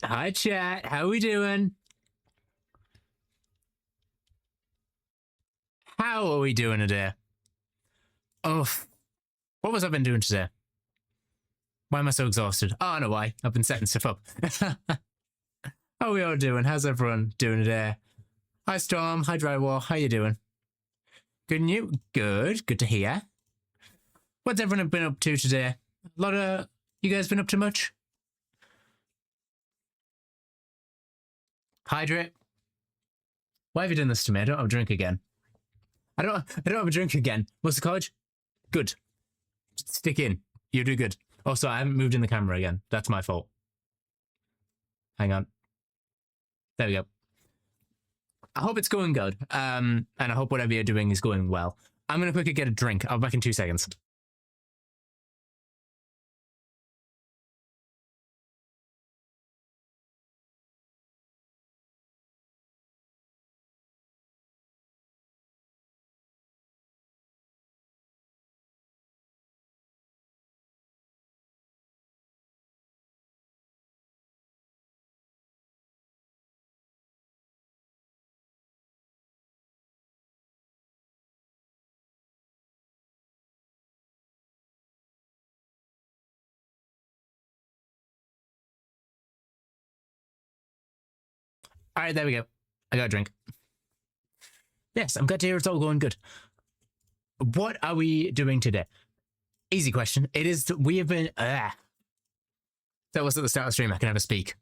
Hi, chat. How we doing? How are we doing today? Oh, what was I been doing today? Why am I so exhausted? Oh, I know why. I've been setting stuff up. How are we all doing? How's everyone doing today? Hi, Storm. Hi, Drywall. How you doing? Good and you? Good. Good to hear. What's everyone been up to today? A lot of... You guys been up to much? Hydrate. Why have you done this to me? I don't have a drink again. I don't have a drink again. What's the college? Good. Stick in. You do good. Also, I haven't moved in the camera again. That's my fault. Hang on. There we go. I hope it's going good. And I hope whatever you're doing is going well. I'm going to quickly get a drink. I'll be back in 2 seconds. All right, there we go. I got a drink. Yes, I'm glad to hear it's all going good. What are we doing today? Easy question. It is that we have been... That was at the start of the stream. I can never speak.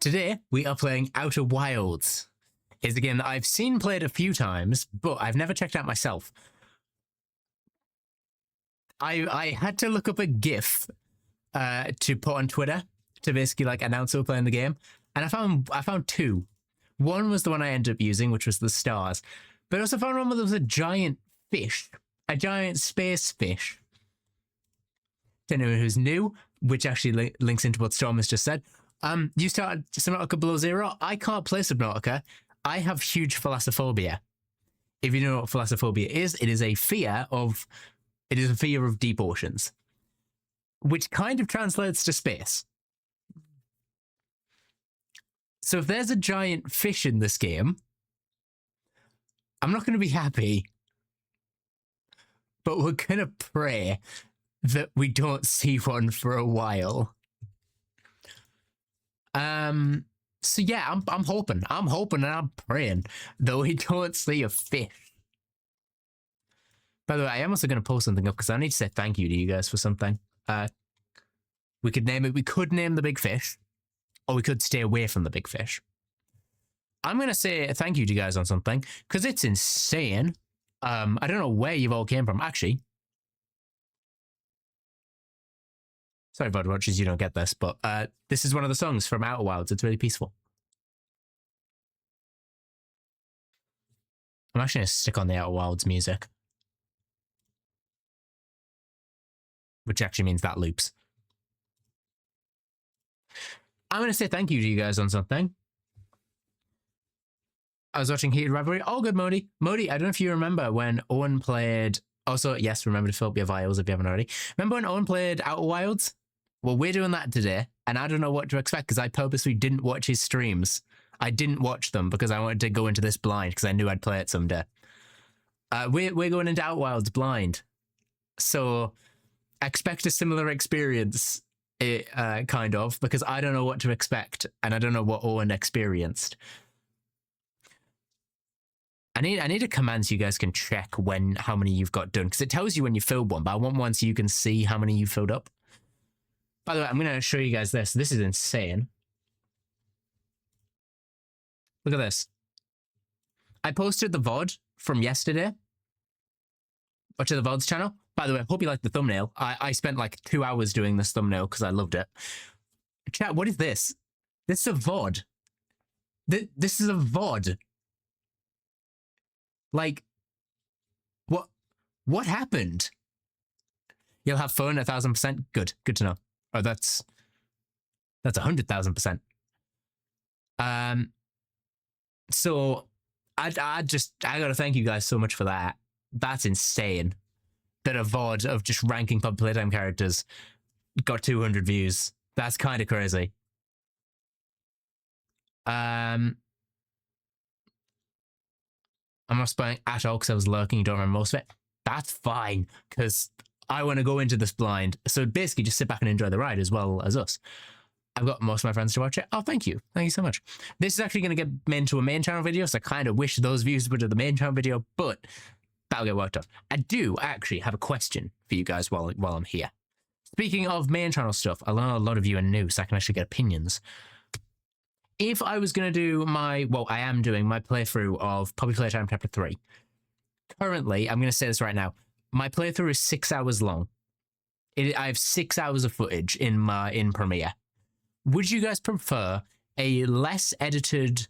Today, we are playing Outer Wilds. It's a game that I've seen played a few times, but I've never checked out myself. I had to look up a GIF to put on Twitter to basically like announce we're playing the game, and I found two. One was the one I ended up using, which was the stars, but I also found one where there was a giant fish, a giant space fish. To anyone who's new, which actually links into what Storm has just said. You started Subnautica Below Zero. I can't play Subnautica. I have huge thalassophobia. If you know what thalassophobia is, it is a fear of deep oceans, which kind of translates to space. So if there's a giant fish in this game, I'm not going to be happy, but we're going to pray that we don't see one for a while. So yeah, I'm hoping and I'm praying that we don't see a fish. By the way, I am also going to post something up because I need to say thank you to you guys for something. We could name the big fish, or we could stay away from the big fish. I'm going to say thank you to you guys on something because it's insane. I don't know where you've all came from. Actually, sorry, VOD watchers, you don't get this, but this is one of the songs from Outer Wilds. It's really peaceful. I'm actually going to stick on the Outer Wilds music, which actually means that loops. I'm going to say thank you to you guys on something. I was watching Heated Rivalry. Oh, good, Modi. Modi, I don't know if you remember when Owen played... Also, yes, remember to fill up your vials if you haven't already. Remember when Owen played Outer Wilds? Well, we're doing that today, and I don't know what to expect because I purposely didn't watch his streams. I didn't watch them because I wanted to go into this blind because I knew I'd play it someday. We're going into Outer Wilds blind. So expect a similar experience, kind of, because I don't know what to expect, and I don't know what Owen experienced. I need a command so you guys can check how many you've got done, because it tells you when you filled one, but I want one so you can see how many you filled up. By the way, I'm going to show you guys this. This is insane. Look at this. I posted the VOD from yesterday. Watch the VOD's channel. By the way, I hope you liked the thumbnail. I spent like 2 hours doing this thumbnail because I loved it. Chat, what is this? This is a VOD. This is a VOD. Like, what happened? You'll have fun 1,000%. Good to know. Oh, that's 100,000%. So I gotta thank you guys so much for that. That's insane. That a VOD of just ranking pub playtime characters got 200 views. That's kind of crazy. I'm not spoiling at all because I was lurking. You don't remember most of it. That's fine because I want to go into this blind. So basically, just sit back and enjoy the ride as well as us. I've got most of my friends to watch it. Oh, thank you. Thank you so much. This is actually going to get into a main channel video, so I kind of wish those views would do the main channel video, but that'll get worked on. I do actually have a question for you guys while I'm here. Speaking of main channel stuff, I know a lot of you are new, so I can actually get opinions. If I was going to do I am doing my playthrough of Poppy Playtime Chapter 3. Currently, I'm going to say this right now, my playthrough is 6 hours long. I have 6 hours of footage in Premiere. Would you guys prefer a less edited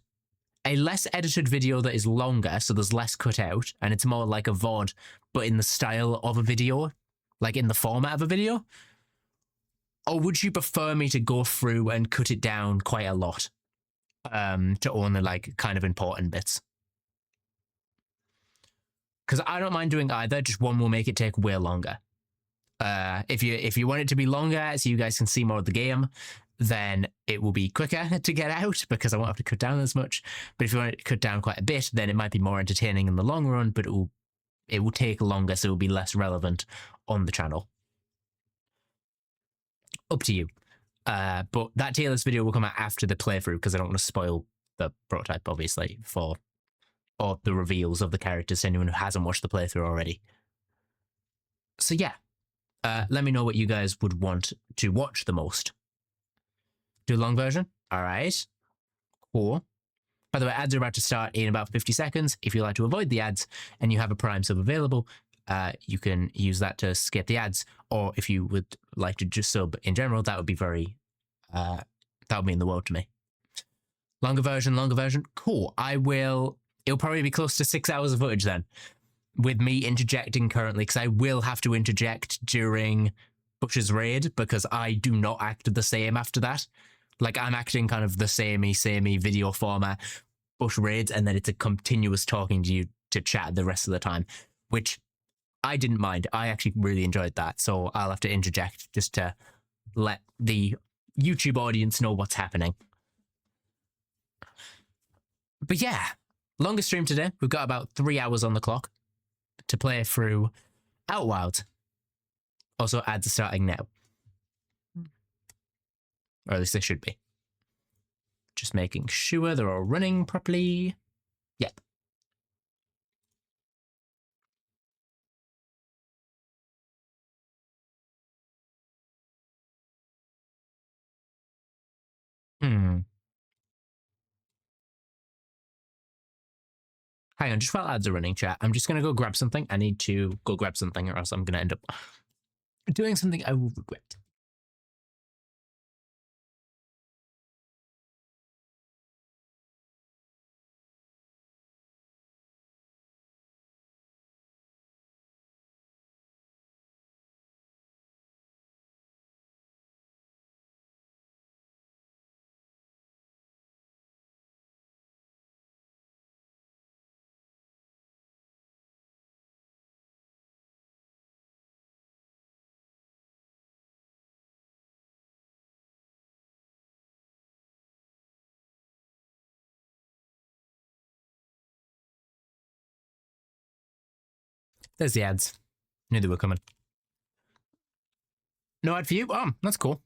video that is longer, so there's less cut out, and it's more like a VOD, but in the style of a video, like in the format of a video? Or would you prefer me to go through and cut it down quite a lot, to only like kind of important bits? Because I don't mind doing either, just one will make it take way longer. If you want it to be longer so you guys can see more of the game, then it will be quicker to get out because I won't have to cut down as much. But if you want it to cut down quite a bit, then it might be more entertaining in the long run, but it will take longer, so it will be less relevant on the channel. Up to you. But that tier list video will come out after the playthrough because I don't want to spoil the prototype, obviously, or the reveals of the characters to anyone who hasn't watched the playthrough already. So yeah, let me know what you guys would want to watch the most. Do a long version? All right. Cool. By the way, ads are about to start in about 50 seconds. If you like to avoid the ads and you have a Prime sub available, you can use that to skip the ads. Or if you would like to just sub in general, that would be that would mean the world to me. Longer version. Cool. It'll probably be close to 6 hours of footage then, with me interjecting currently, because I will have to interject during Bush's raid because I do not act the same after that. Like, I'm acting kind of the samey video format, Bush raids, and then it's a continuous talking to you to chat the rest of the time, which I didn't mind. I actually really enjoyed that, so I'll have to interject just to let the YouTube audience know what's happening. But yeah, longest stream today. We've got about 3 hours on the clock to play through Outer Wilds. Also, ads are starting now. Or at least they should be. Just making sure they're all running properly. Yep. Hang on, just while ads are running, chat, I'm just going to go grab something. I need to go grab something or else I'm going to end up doing something I will regret. There's the ads. Knew they were coming. No ad for you? Oh, that's cool.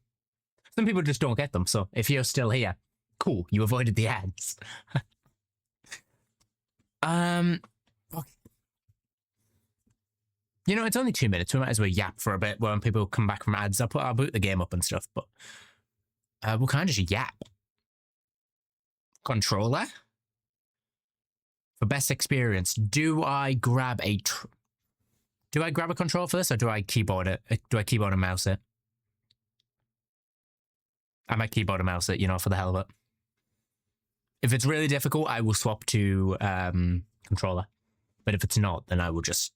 Some people just don't get them, so if you're still here, cool, you avoided the ads. Okay. You know, it's only 2 minutes. We might as well yap for a bit when people come back from ads. I'll boot the game up and stuff, but we'll kind of just yap. Controller? For best experience, do I grab a controller for this, or do I keyboard it? Do I keyboard and mouse it? I might keyboard and mouse it, you know, for the hell of it. If it's really difficult, I will swap to controller. But if it's not, then I'll just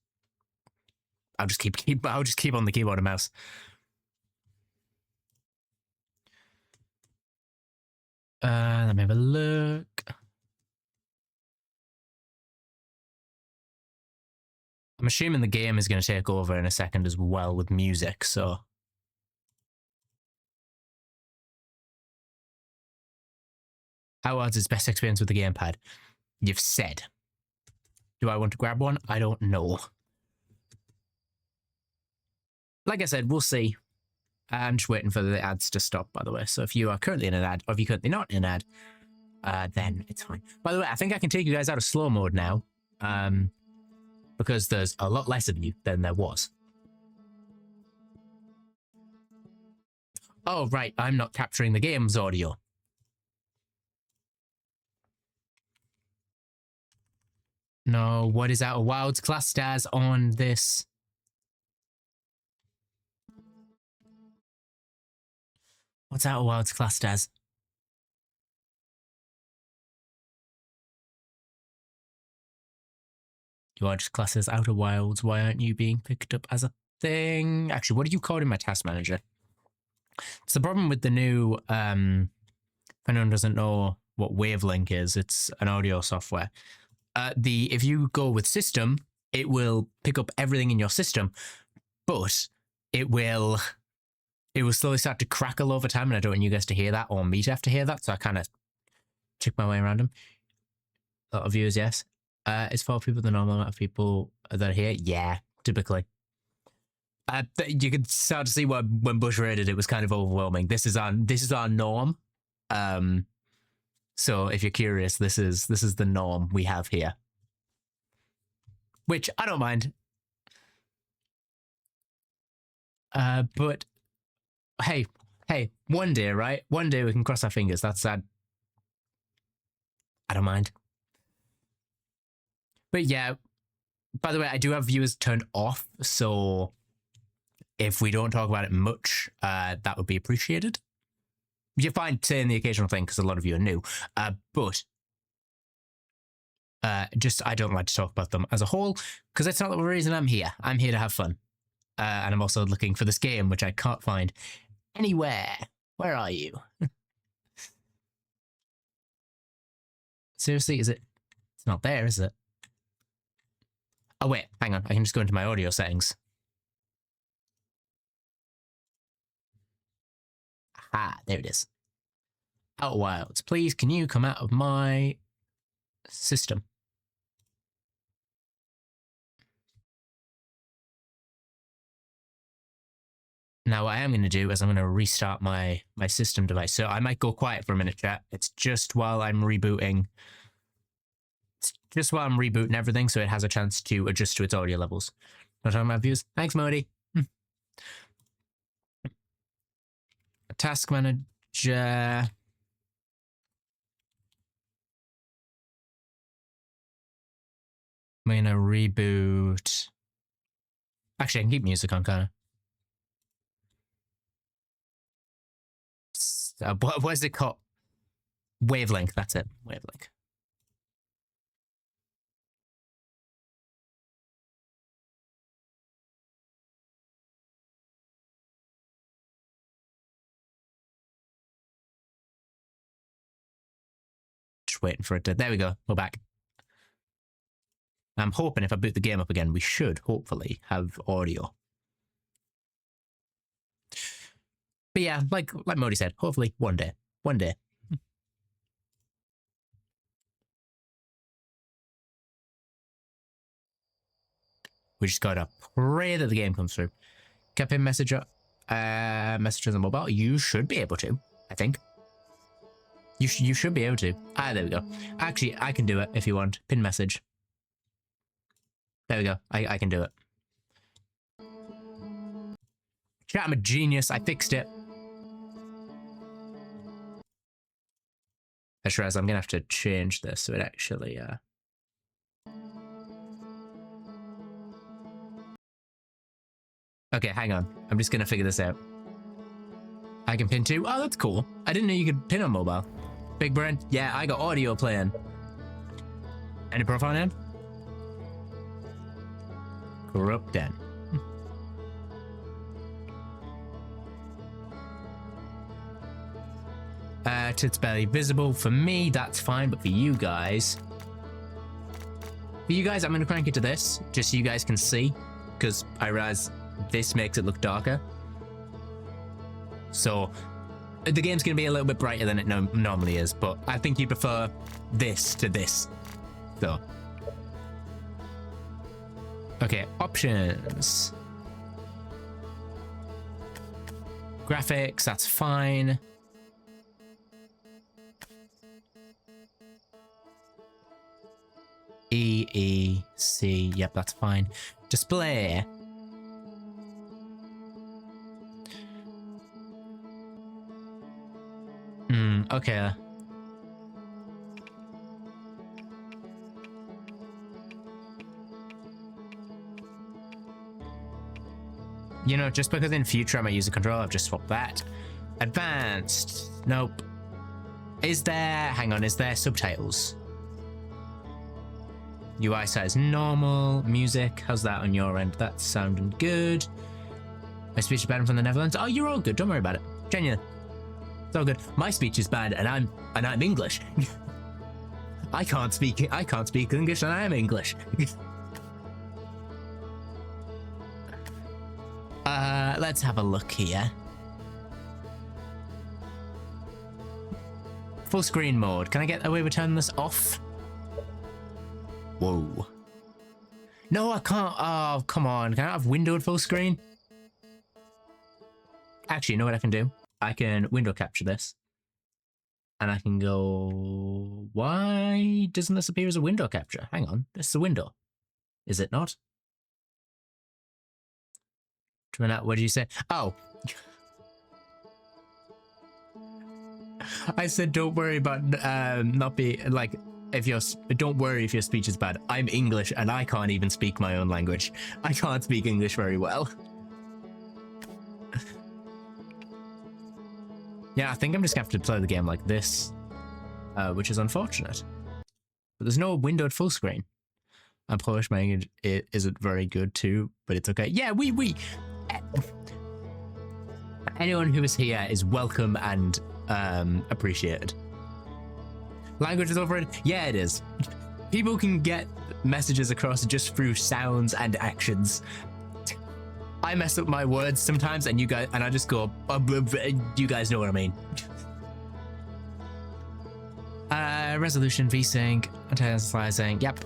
keep on the keyboard and mouse. Let me have a look. I'm assuming the game is going to take over in a second as well with music, so. How was his best experience with the gamepad? You've said. Do I want to grab one? I don't know. Like I said, we'll see. I'm just waiting for the ads to stop, by the way. So if you are currently in an ad, or if you're currently not in an ad, then it's fine. By the way, I think I can take you guys out of slow mode now, because there's a lot less of you than there was. Oh, right, I'm not capturing the game's audio. No, what is Outer Wilds classed as on this? What's Outer Wilds classed as? You are just classed as Outer Wilds. Why aren't you being picked up as a thing? Actually, what do you call it in my task manager? It's the problem with the new, if anyone doesn't know what Wavelink is, it's an audio software. If you go with system, it will pick up everything in your system, but it will slowly start to crackle over time, and I don't want you guys to hear that or me to have to hear that, so I kind of check my way around them. A lot of viewers, yes. Is 4 people the normal amount of people that are here? Yeah, typically. You could start to see when Bush raided, it was kind of overwhelming. This is our norm. So if you're curious, this is the norm we have here, which I don't mind. But hey, one day, right? One day we can cross our fingers. That's sad. I don't mind. But yeah, by the way, I do have viewers turned off, so if we don't talk about it much, that would be appreciated. You're fine saying the occasional thing because a lot of you are new, but just I don't like to talk about them as a whole because that's not the reason I'm here. I'm here to have fun, and I'm also looking for this game, which I can't find anywhere. Where are you? Seriously, is it? It's not there, is it? Oh wait, hang on. I can just go into my audio settings. Aha, there it is. Outer Wilds, please, can you come out of my system? Now what I am going to do is I'm going to restart my system device. So I might go quiet for a minute, chat. It's just while I'm rebooting. It's just while I'm rebooting everything, so it has a chance to adjust to its audio levels. Not on my views. Thanks, Modi. Task manager. I'm gonna reboot. Actually, I can keep music on, kind of. What is it called? Wavelink. That's it. Wavelink. Just waiting for it to. There we go. We're back. I'm hoping if I boot the game up again, we should hopefully have audio. But yeah, like Modi said, hopefully one day. One day. We just gotta pray that the game comes through. Can I pin messages on the mobile? You should be able to, I think. You should be able to. Ah, there we go. Actually, I can do it if you want. Pin message. There we go. I can do it. Chat, I'm a genius. I fixed it. I just realized I'm gonna have to change this so it actually Okay, hang on. I'm just gonna figure this out. I can pin too. Oh, that's cool. I didn't know you could pin on mobile. Big brain. Yeah, I got audio playing. Any profile name? Corrupt Den. Tits barely visible. For me, that's fine, but for you guys, I'm gonna crank it to this, just so you guys can see, because I realize this makes it look darker. So the game's going to be a little bit brighter than it normally is, but I think you prefer this to this. So. Okay, options. Graphics, that's fine. E, C, yep, that's fine. Display. Okay. You know, just because in future I might use a controller, I've just swapped that. Advanced. Nope. Is there... Hang on, is there subtitles? UI size normal. Music. How's that on your end? That's sounding good. My speech is bad from the Netherlands. Oh, you're all good. Don't worry about it. Genuine. It's all good. My speech is bad, and I'm English. I can't speak English, and I am English. Let's have a look here. Full screen mode. Can I get away with turning this off? Whoa. No, I can't. Oh, come on. Can I have windowed full screen? Actually, you know what I can do? I can window capture this. And I can go... Why doesn't this appear as a window capture? Hang on. This is a window. Is it not? What did you say? Oh. I said don't worry about not be like don't worry if your speech is bad. I'm English and I can't even speak my own language. I can't speak English very well. Yeah, I think I'm just gonna have to play the game like this, which is unfortunate. But there's no windowed full screen. And Polish my English isn't very good too, but it's okay. Yeah, we. Anyone who is here is welcome and appreciated. Language is over it? Yeah, it is. People can get messages across just through sounds and actions. I mess up my words sometimes, and I just go, you guys know what I mean. Resolution, VSync, anti-slicing, yep.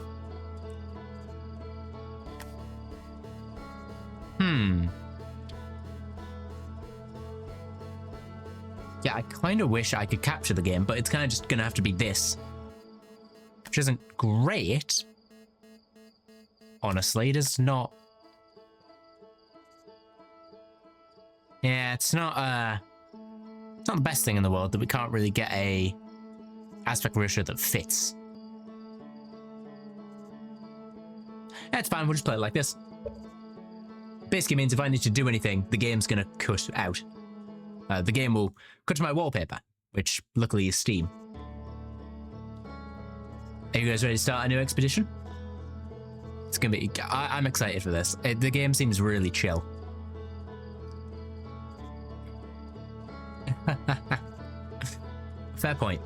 Yeah, I kind of wish I could capture the game, but it's kind of just gonna have to be this. Which isn't great. Honestly, it is not... Yeah, it's not the best thing in the world that we can't really get a aspect ratio that fits. That's fine, we'll just play it like this. Basically means if I need to do anything, the game's gonna cut out. The game will cut to my wallpaper, which luckily is Steam. Are you guys ready to start a new expedition? It's gonna be... I'm excited for this. The game seems really chill. Fair point.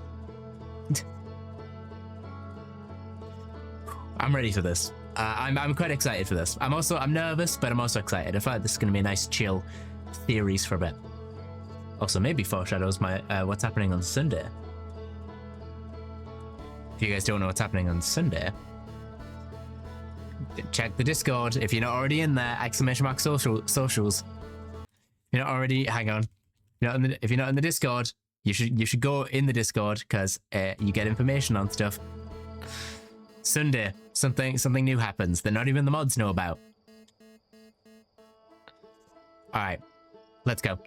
I'm ready for this. I'm quite excited for this. I'm nervous, but I'm also excited. I feel like this is gonna be a nice chill series for a bit. Also, maybe foreshadows my what's happening on Sunday. If you guys don't know what's happening on Sunday, check the Discord. If you're not already in there, !socials. If you're not already, hang on. If you're not in the Discord, you should go in the Discord because you get information on stuff. Sunday, something new happens that not even the mods know about. All right, let's go.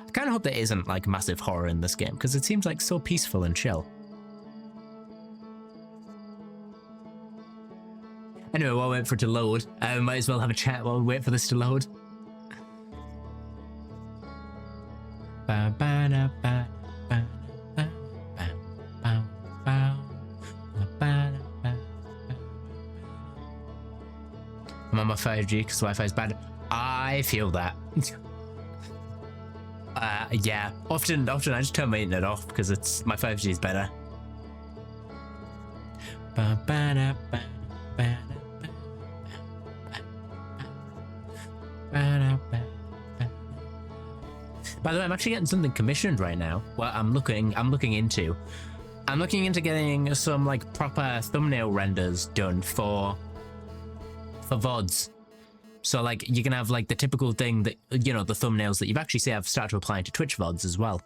I kind of hope there isn't like massive horror in this game because it seems like so peaceful and chill. Anyway, while we wait for it to load, might as well have a chat while we wait for this to load. I'm on my 5G because Wi-Fi is bad. I feel that. Yeah, often I just turn my internet off because my 5G is better. I'm By the way, I'm actually getting something commissioned right now. Well, I'm looking into getting some like proper thumbnail renders done for VODs. So like you can have like the typical thing that, you know, the thumbnails that you've actually seen I've started to apply to Twitch VODs as well.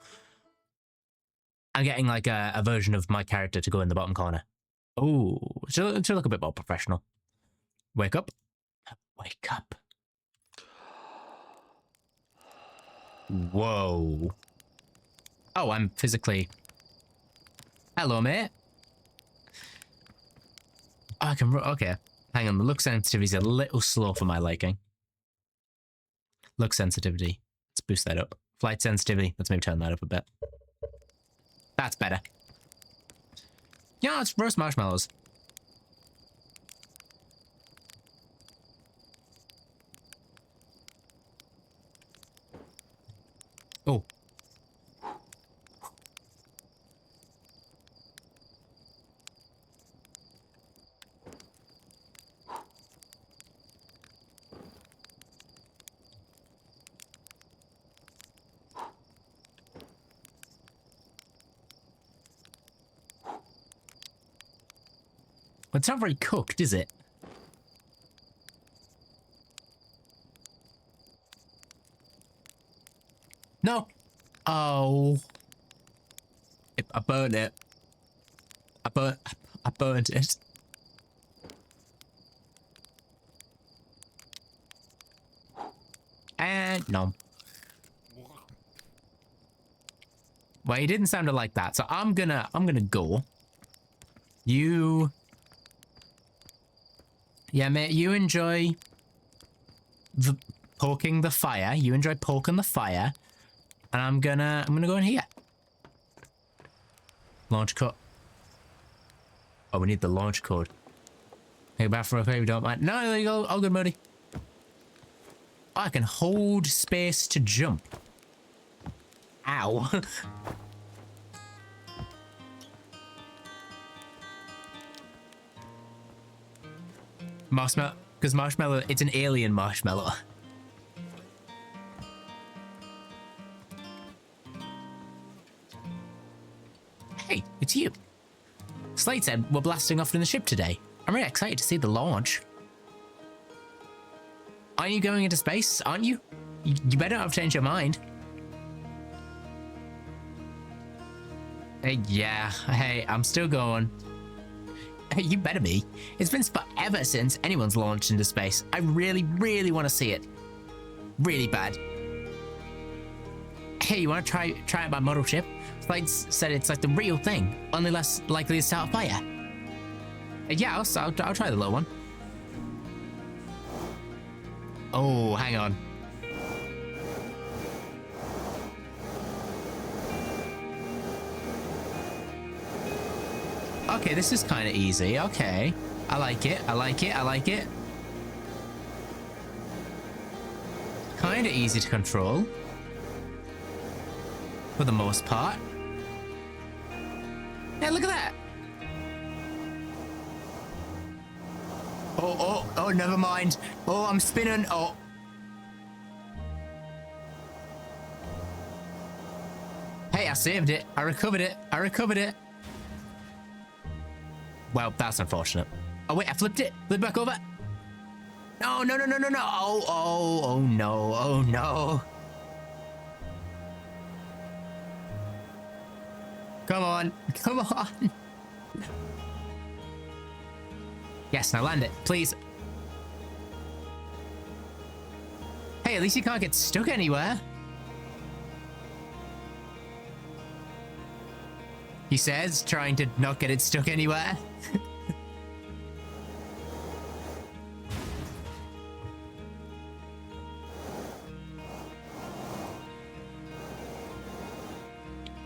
I'm getting like a version of my character to go in the bottom corner. Oh, to look a bit more professional. Wake up. Wake up. Whoa. Oh, I'm physically... Hello, mate. Oh, I can... Okay. Hang on, the look sensitivity is a little slow for my liking. Look sensitivity. Let's boost that up. Flight sensitivity. Let's maybe turn that up a bit. That's better. Yeah, it's roast marshmallows. Oh. It's not very cooked, is it? No. Oh. I burned it. I burned it. And no. Well, it didn't sound like that, so I'm gonna go. You... Yeah, mate, you enjoy poking the fire. You enjoy poking the fire. And I'm gonna go in here. Launch code. Oh, we need the launch code. Hey, back for a favor, don't mind. No, there you go. All good, Moody. Oh, I can hold space to jump. Ow. Marshmallow, because marshmallow, it's an alien marshmallow. Hey, it's you. Slade said we're blasting off in the ship today. I'm really excited to see the launch. Aren't you going into space, aren't you? You better not have changed your mind. Hey, yeah, hey, I'm still going. Hey, you better be. It's been forever since anyone's launched into space. I really, really want to see it. Really bad. Hey, you want to try out my model ship? Slade said it's like the real thing, only less likely to start a fire. Yeah, I'll try the little one. Oh, hang on. Okay, this is kind of easy. Okay. I like it. I like it. I like it. Kind of easy to control. For the most part. Yeah, look at that. Oh, never mind. Oh, I'm spinning. Oh. Hey, I saved it. I recovered it. I recovered it. Well, that's unfortunate. Oh, wait, I flipped it. Flip back over. No, no, no, no, no, no. Oh, no. Oh, no. Come on. Come on. Yes, now land it, please. Hey, at least you can't get stuck anywhere. He says, trying to not get it stuck anywhere.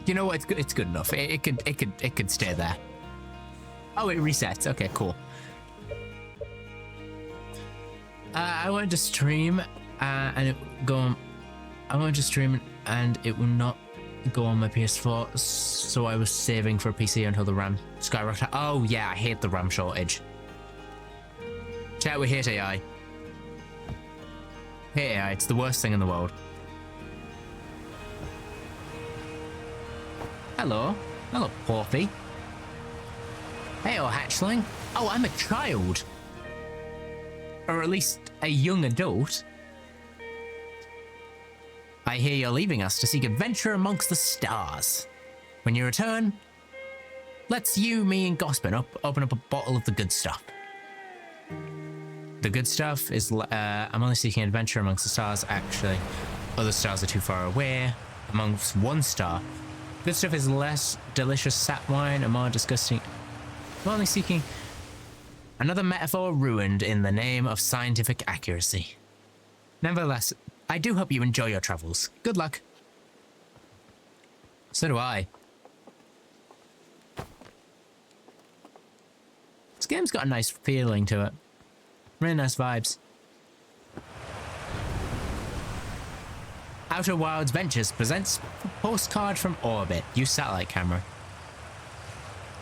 You know what? It's good. It's good enough. It could stay there. Oh, it resets. Okay, cool. I wanted to stream, and it go on. I wanted to stream, and it will not go on my PS4, so I was saving for a PC until the RAM skyrocketed. Oh yeah, I hate the RAM shortage. Chat, we hate AI. Hate AI. It's the worst thing in the world. Hello. Hello, Porphy. Hey, oh, hatchling. Oh, I'm a child. Or at least a young adult. I hear you're leaving us to seek adventure amongst the stars. When you return, let's you, me, and Gospin open up a bottle of the good stuff. The good stuff is, I'm only seeking adventure amongst the stars, actually. Other stars are too far away. Amongst one star. Good stuff is less delicious sap wine and more disgusting. I'm only seeking another metaphor ruined in the name of scientific accuracy. Nevertheless, I do hope you enjoy your travels. Good luck. So do I. This game's got a nice feeling to it. Really nice vibes. Outer Wilds Ventures presents Postcard from Orbit. Use satellite camera.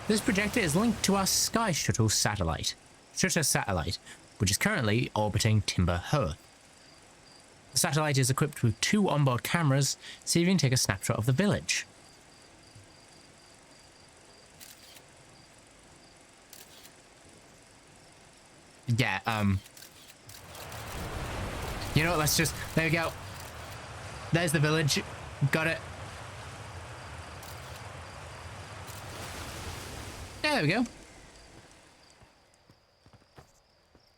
This projector is linked to our Sky Shuttle satellite, which is currently orbiting Timber Hearth. The satellite is equipped with 2 onboard cameras, so you can take a snapshot of the village. Yeah, you know what, let's just, there we go. There's the village. Got it. Yeah, there we go.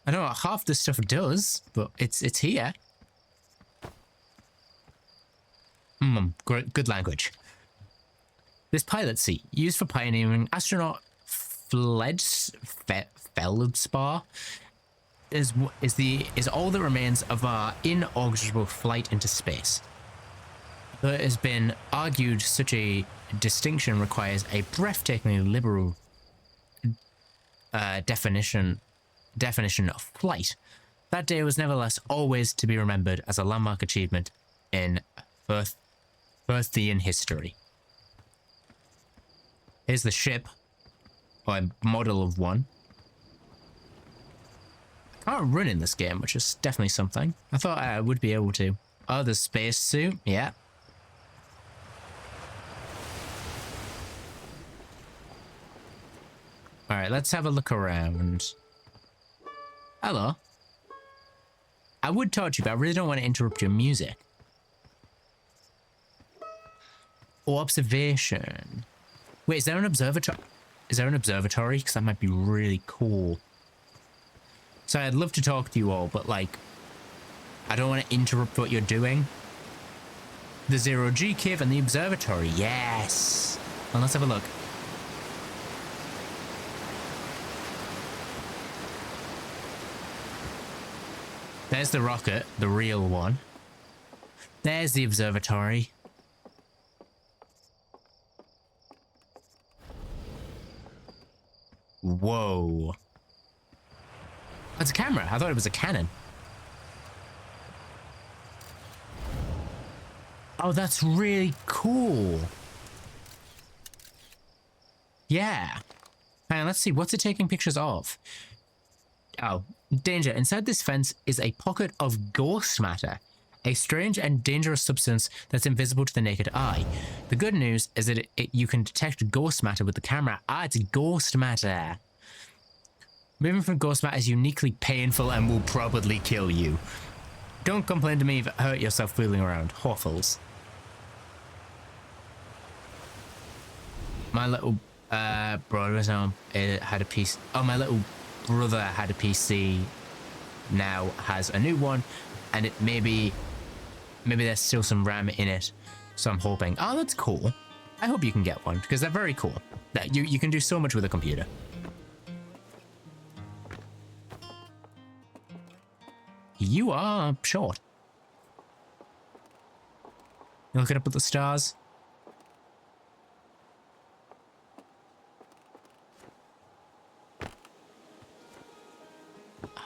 I don't know what half this stuff does, but it's here. Great, good language. This pilot seat, used for pioneering astronaut feldspar, is all that remains of our inaugural flight into space. Though it has been argued such a distinction requires a breathtakingly liberal definition of flight, that day was nevertheless always to be remembered as a landmark achievement in Earthian history. Here's the ship, or a model of one. I can't run in this game, which is definitely something. I thought I would be able to. Oh, the space suit, yeah. Alright, let's have a look around. Hello. I would talk to you, but I really don't want to interrupt your music. Oh, observation. Wait, is there an observatory? Is there an observatory? Because that might be really cool. So I'd love to talk to you all, but like, I don't want to interrupt what you're doing. The Zero-G cave and the observatory. Yes. Well, let's have a look. There's the rocket, the real one. There's the observatory. Whoa. That's a camera. I thought it was a cannon. Oh, that's really cool. Yeah. Hang on, let's see. What's it taking pictures of? Oh, danger. Inside this fence is a pocket of ghost matter, a strange and dangerous substance that's invisible to the naked eye. The good news is that you can detect ghost matter with the camera. Ah, it's ghost matter. Moving from ghost matter is uniquely painful and will probably kill you. Don't complain to me if you hurt yourself fooling around. Hoffles. My little brother had a piece. Oh, my little brother had a PC. Now has a new one, and it maybe there's still some RAM in it. So I'm hoping. Oh, that's cool. I hope you can get one because they're very cool. That you can do so much with a computer. You are short. You looking up at the stars?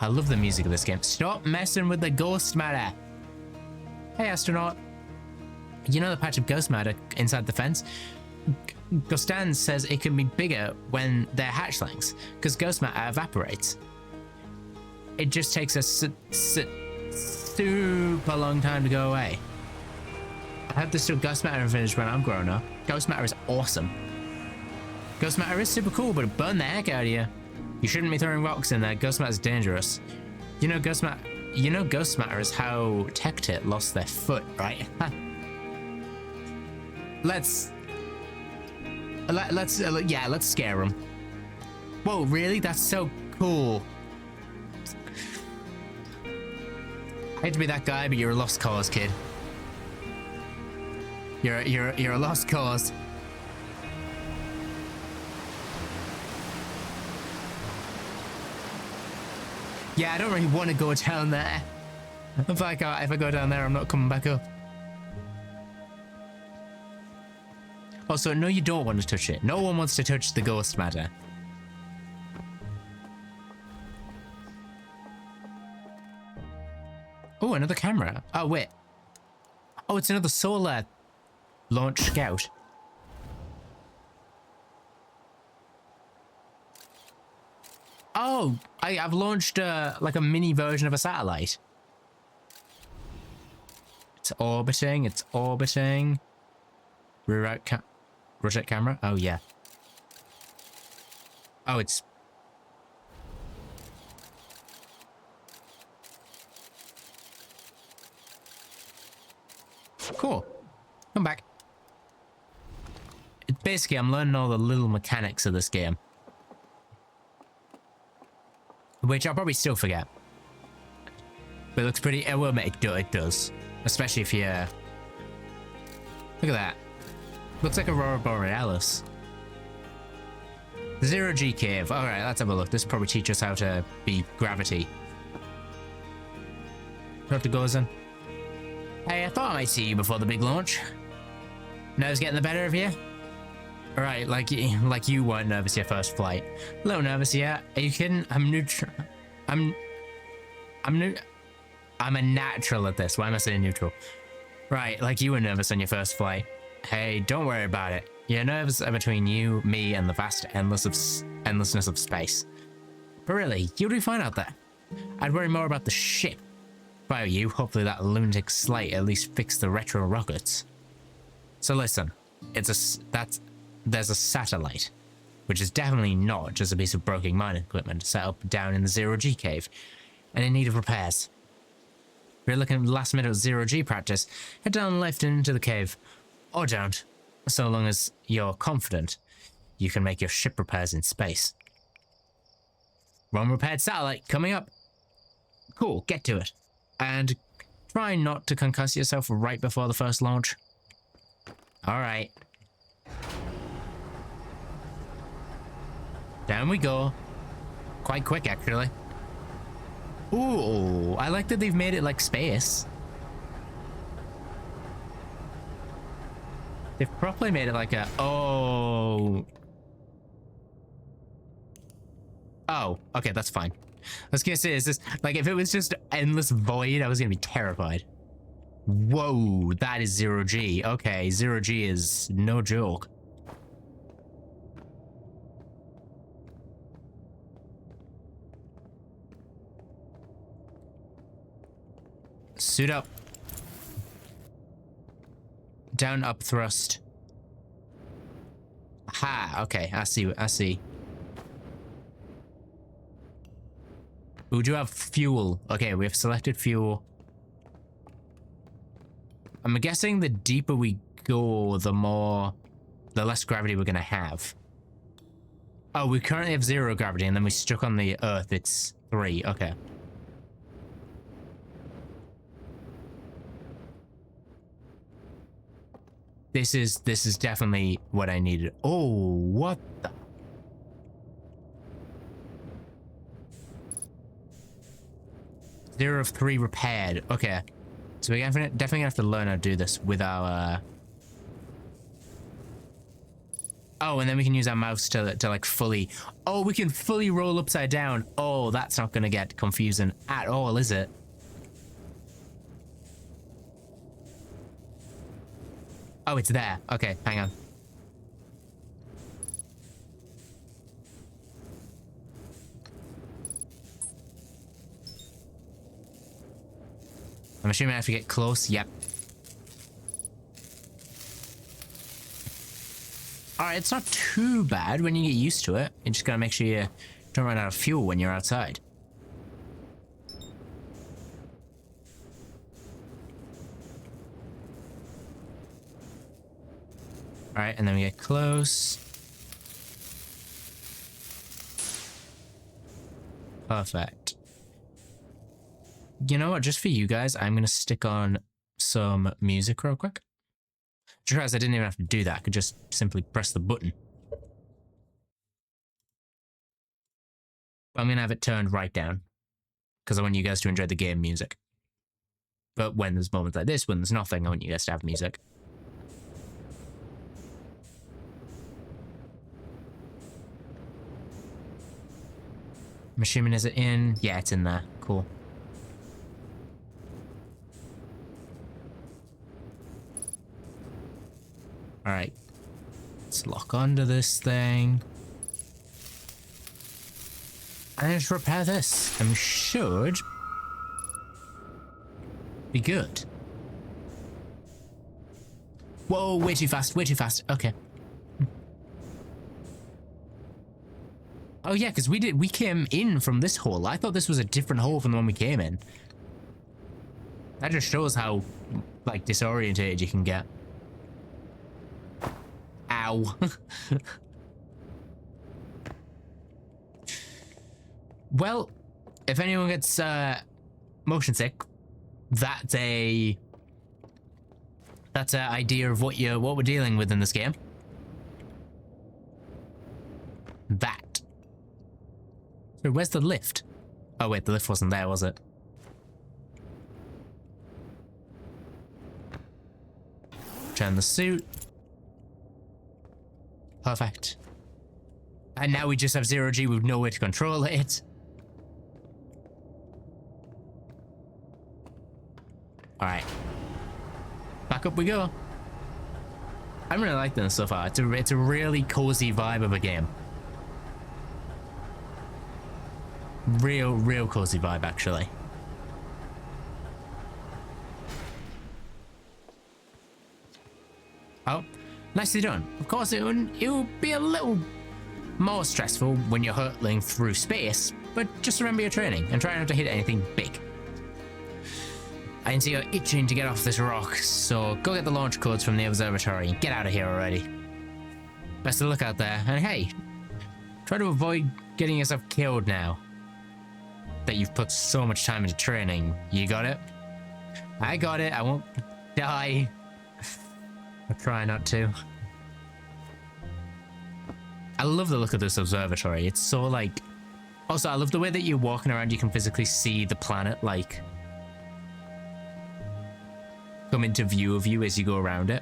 I love the music of this game. Stop messing with the ghost matter. Hey, astronaut. You know the patch of ghost matter inside the fence? Gostan says it can be bigger when they're hatchlings, because ghost matter evaporates. It just takes a super long time to go away. I hope there's still ghost matter in Village when I'm grown up. Ghost matter is awesome. Ghost matter is super cool, but it burned the heck out of you. You shouldn't be throwing rocks in there. Ghost matter is dangerous. You know ghost matter is how Tectit lost their foot, right? Let's scare them. Whoa, really? That's so cool. I hate to be that guy, but you're a lost cause, kid. You're a lost cause. Yeah, I don't really want to go down there. If I go down there, I'm not coming back up. Also, no, you don't want to touch it. No one wants to touch the ghost matter. Oh, another camera. Oh, wait. Oh, it's another solar launch scout. Oh, I've launched like a mini version of a satellite. It's orbiting. It's orbiting. Rotate camera. Oh yeah. Oh, it's. Cool. Come back. Basically, I'm learning all the little mechanics of this game, which I'll probably still forget. But it looks pretty. Well, it does, especially if you. Look at that. Looks like Aurora Borealis. The Zero G cave. All right, let's have a look. This will probably teach us how to be gravity. Dr. Gozen. Hey, I thought I might see you before the big launch. Nerves getting the better of you? Right, like you weren't nervous your first flight. A little nervous, yeah. Are you kidding? I'm a natural at this. Why am I saying neutral? Right, like you were nervous on your first flight. Hey, don't worry about it. Your nerves are between you, me, and the vast endlessness of space. But really, you'll do fine out there. I'd worry more about the ship. If I were you, hopefully that lunatic slate at least fixed the retro rockets. So listen, there's a satellite, which is definitely not just a piece of broken mining equipment set up down in the Zero G cave, and in need of repairs. If you're looking at last minute Zero G practice, head down left and into the cave. Or don't, so long as you're confident you can make your ship repairs in space. One repaired satellite coming up. Cool, get to it. And try not to concuss yourself right before the first launch. Alright. Down we go. Quite quick, actually. Ooh, I like that they've made it like space. They've properly made it like a... Oh, okay, that's fine. I was gonna say, is this... Like, if it was just endless void, I was gonna be terrified. Whoa, that is Zero G. Okay, Zero G is no joke. Suit up. Down, up, thrust. Ha, okay, I see. We do have fuel. Okay, we have selected fuel. I'm guessing the deeper we go, the less gravity we're gonna have. Oh, we currently have 0 gravity, and then we stuck on the Earth, it's 3, okay. This is definitely what I needed. Oh, what the? Zero of 3 repaired. Okay. So we're definitely gonna have to learn how to do this with our... Oh, and then we can use our mouse to like fully... Oh, we can fully roll upside down. Oh, that's not gonna get confusing at all, is it? Oh, it's there. Okay, hang on. I'm assuming I have to get close. Yep. Alright, it's not too bad when you get used to it. You just gotta make sure you don't run out of fuel when you're outside. Alright, and then we get close. Perfect. You know what? Just for you guys, I'm going to stick on some music real quick. Just realized I didn't even have to do that. I could just simply press the button. I'm going to have it turned right down because I want you guys to enjoy the game music. But when there's moments like this, when there's nothing, I want you guys to have music. I'm assuming, is it in? Yeah, it's in there. Cool. Alright. Let's lock onto this thing. And just repair this. And we should be good. Whoa, way too fast, way too fast. Okay. Oh yeah, because we came in from this hole. I thought this was a different hole from the one we came in. That just shows how, like, disorientated you can get. Ow. Well, if anyone gets motion sick, that's an idea of what we're dealing with in this game. That. So where's the lift? Oh wait, the lift wasn't there, was it? Turn the suit. Perfect. And now we just have 0G with no way to control it. Alright. Back up we go. I'm really liking this so far. It's a really cozy vibe of a game. Real cozy vibe, actually. Oh, nicely done. Of course, it would be a little more stressful when you're hurtling through space, but just remember your training and try not to hit anything big. I can see you're itching to get off this rock, so go get the launch codes from the observatory and get out of here already. Best of luck out there, and hey, try to avoid getting yourself killed now that you've put so much time into training. You got it? I got it. I won't die. I'll try not to. I love the look of this observatory. It's so like... Also, I love the way that you're walking around, you can physically see the planet, like, come into view of you as you go around it.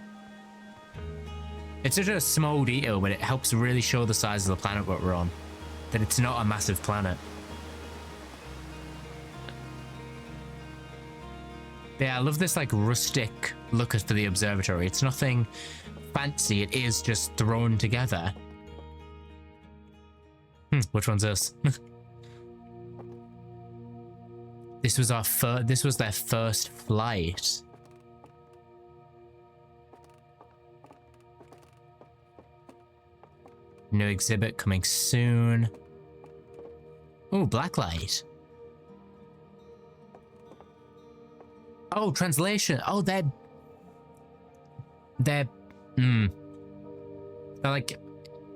It's such a small detail, but it helps really show the size of the planet what we're on. That it's not a massive planet. Yeah, I love this like rustic look for the observatory. It's nothing fancy, it is just thrown together. Which one's us? This was their first flight. New exhibit coming soon. Oh, blacklight. Oh, translation. Oh, they're like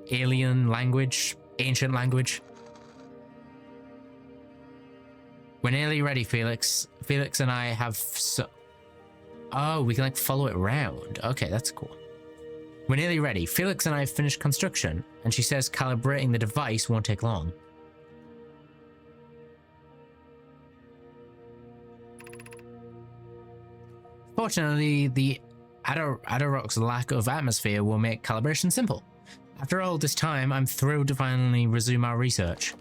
alien language, ancient language. We're nearly ready, Felix. Felix and I have Oh, we can like follow it around. Okay, that's cool. We're nearly ready. Felix and I have finished construction, and she says calibrating the device won't take long. Fortunately, the Adderrock's lack of atmosphere will make calibration simple. After all this time, I'm thrilled to finally resume our research.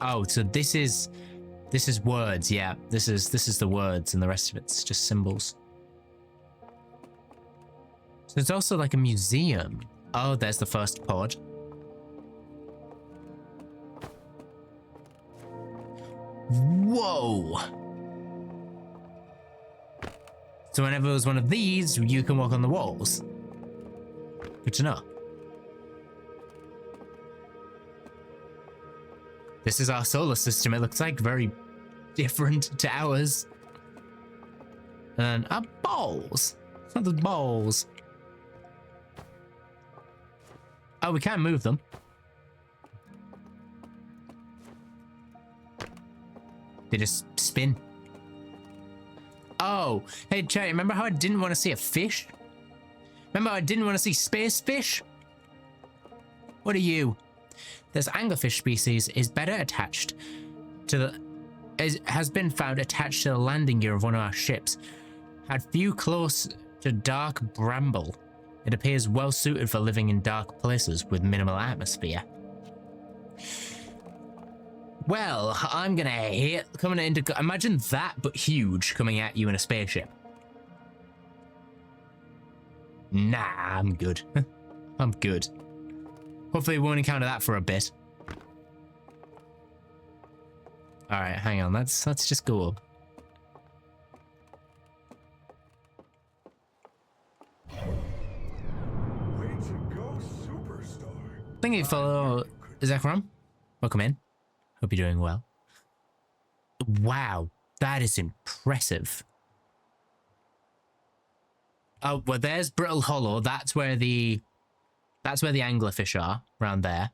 Oh, so this is words, yeah. This is the words, and the rest of it's just symbols. So it's also like a museum. Oh, there's the first pod. Whoa! So whenever there's one of these, you can walk on the walls. Good to know. This is our solar system. It looks like very different to ours. And our balls. Not the balls. Oh, we can't move them. They just spin. Oh, hey, Cherry, remember how I didn't want to see a fish? Remember how I didn't want to see space fish? What are you? This anglerfish species is better attached to the... has been found attached to the landing gear of one of our ships. Had few close to dark bramble. It appears well suited for living in dark places with minimal atmosphere. Well, I'm gonna hate coming into... Imagine that, but huge, coming at you in a spaceship. Nah, I'm good. I'm good. Hopefully we won't encounter that for a bit. Alright, hang on. Let's just go up. Way to go, superstar. Thank you, fellow Zekrom. Welcome in. Hope you're doing well. Wow, that is impressive. Oh, well, there's Brittle Hollow. That's where the anglerfish are, around there.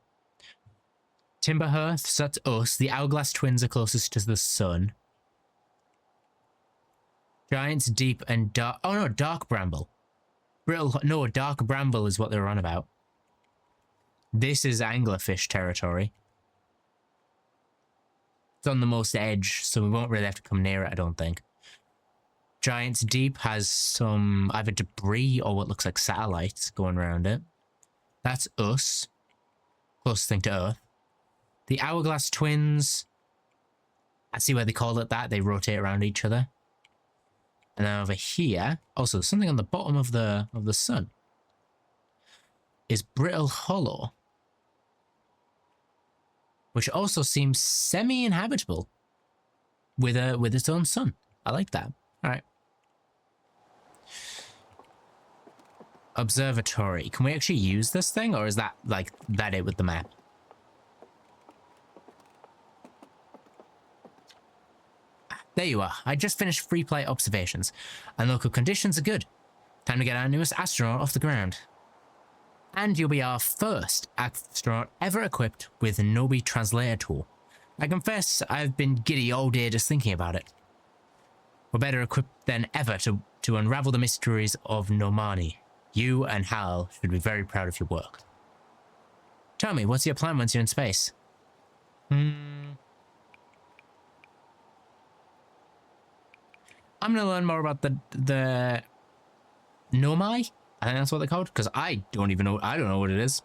Timberhearth, so that's us. The Hourglass Twins are closest to the sun. Giants Deep and Dark... Oh, no, Dark Bramble. No, Dark Bramble is what they were on about. This is anglerfish territory. It's on the most edge, so we won't really have to come near it, I don't think. Giants Deep has some either debris or what looks like satellites going around it. That's us. Closest thing to Earth. The Hourglass Twins. I see why they call it that. They rotate around each other. And then over here, also something on the bottom of the sun, is Brittle Hollow, which also seems semi-inhabitable with its own sun. I like that. All right. Observatory. Can we actually use this thing, or is that like that it with the map? There you are. I just finished free flight observations, and local conditions are good. Time to get our newest astronaut off the ground. And you'll be our first astronaut ever equipped with a Nobi translator tool. I confess I've been giddy all day just thinking about it. We're better equipped than ever to unravel the mysteries of Nomani. You and Hal should be very proud of your work. Tell me, what's your plan once you're in space? I'm gonna learn more about the Nomai. I think that's what they're called, because I don't know what it is.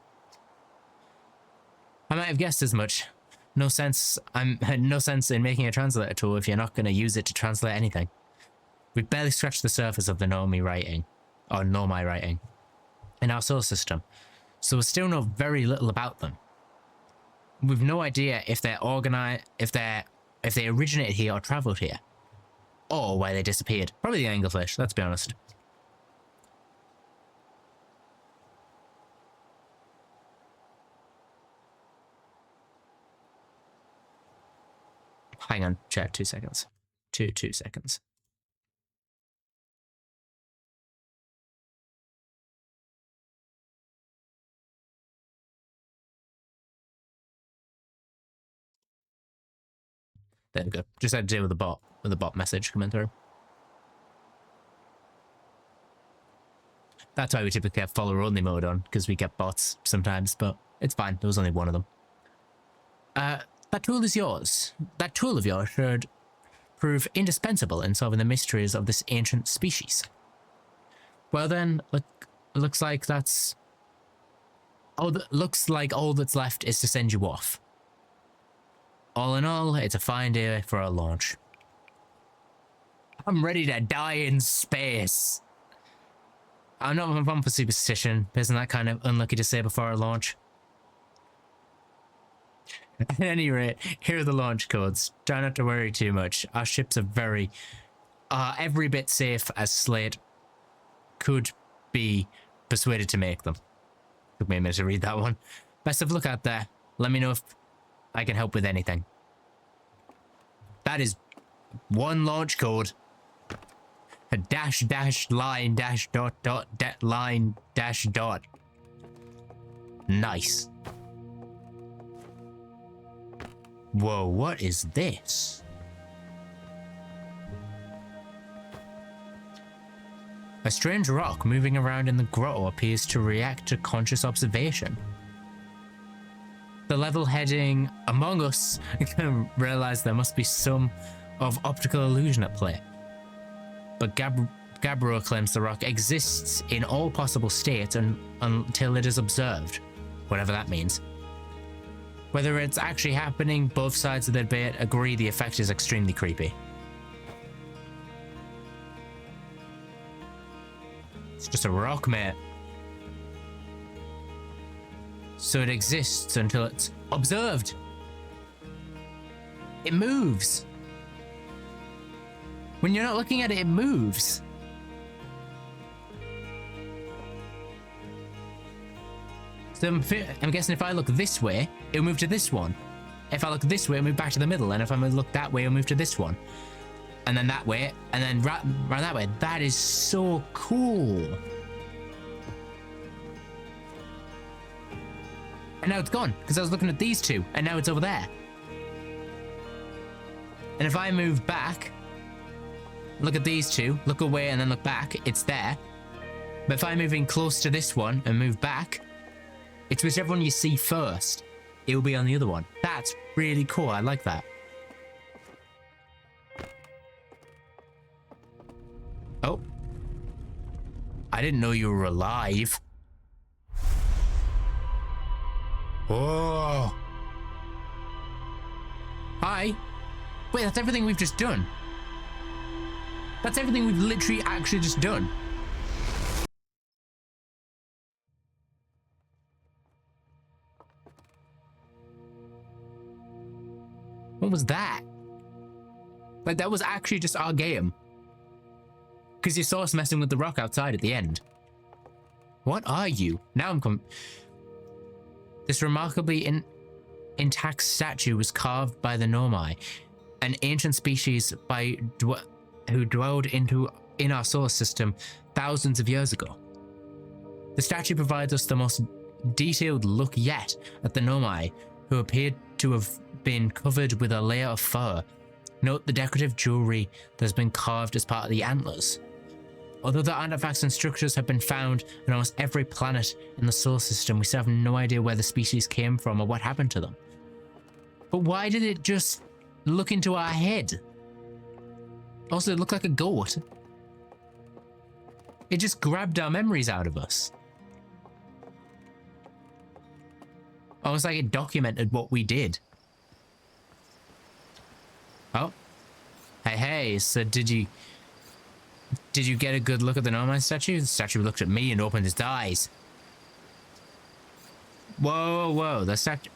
I might have guessed as much. No sense in making a translator tool if you're not going to use it to translate anything. We've barely scratched the surface of the Nomai writing in our solar system, so we still know very little about them. We've no idea if they're organized, if they originated here or traveled here, or where they disappeared. Probably the anglerfish, let's be honest. Hang on, chat, 2 seconds. Two seconds. There we go. Just had to deal with the bot message coming through. That's why we typically have follower only mode on, because we get bots sometimes, but it's fine. There was only one of them. That tool is yours. That tool of yours should prove indispensable in solving the mysteries of this ancient species. Well then, looks like that's... looks like all that's left is to send you off. All in all, it's a fine day for a launch. I'm ready to die in space. I'm not one for superstition. Isn't that kind of unlucky to say before a launch? At any rate, here are the launch codes. Try not to worry too much. Our ships are every bit safe as Slate could be persuaded to make them. Took me a minute to read that one. Best of luck out there. Let me know if I can help with anything. That is one launch code. A dash dash line dash dot dot line dash dot. Nice. Whoa, what is this? A strange rock moving around in the grotto appears to react to conscious observation. The level heading Among Us can realize there must be some of optical illusion at play. But Gabbro claims the rock exists in all possible states until it is observed, whatever that means. Whether it's actually happening, both sides of the debate agree the effect is extremely creepy. It's just a rock, mate. So it exists until it's observed. It moves. When you're not looking at it, it moves. So I'm guessing if I look this way, it'll move to this one. If I look this way, it'll move back to the middle. And if I look that way, it'll move to this one. And then that way, and then round that way. That is so cool. And now it's gone, because I was looking at these two, and now it's over there. And if I move back, look at these two, look away and then look back, it's there. But if I'm moving close to this one and move back, it's whichever one you see first, it will be on the other one. That's really cool, I like that. Oh. I didn't know you were alive. Oh. Hi. Wait, that's everything we've just done. That's everything we've literally actually just done. What was that? Like, that was actually just our game. Because you saw us messing with the rock outside at the end. What are you? Now I'm This remarkably intact statue was carved by the Nomai, an ancient species who dwelled in our solar system thousands of years ago. The statue provides us the most detailed look yet at the Nomai, who appeared to have been covered with a layer of fur. Note the decorative jewelry that has been carved as part of the antlers. Although the artifacts and structures have been found on almost every planet in the solar system, we still have no idea where the species came from or what happened to them. But why did it just look into our head? Also, it looked like a goat. It just grabbed our memories out of us. Almost like it documented what we did. Oh. Hey, so did you get a good look at the Nomai statue? The statue looked at me and opened its eyes. Whoa, the statue...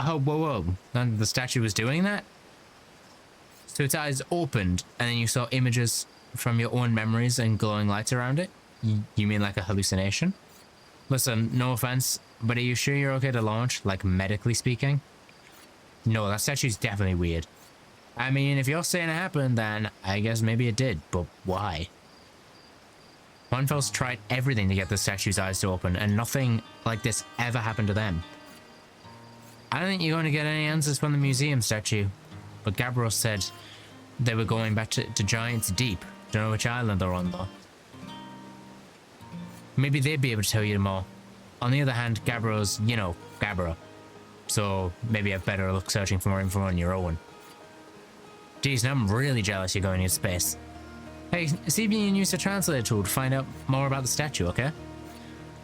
Oh, whoa. And the statue was doing that? So its eyes opened, and then you saw images from your own memories and glowing lights around it? You mean like a hallucination? Listen, no offense, but are you sure you're okay to launch, like medically speaking? No, that statue's definitely weird. I mean, if you're saying it happened, then I guess maybe it did, but why? Monfels tried everything to get the statue's eyes to open, and nothing like this ever happened to them. I don't think you're going to get any answers from the museum statue, but Gabbro said they were going back to Giants Deep. Don't know which island they're on, though. Maybe they'd be able to tell you more. On the other hand, Gabbro's, Gabbro. So maybe have better luck searching for more info on your own. Geez, now I'm really jealous you're going into space. Hey, see if you can use the translator tool to find out more about the statue, okay?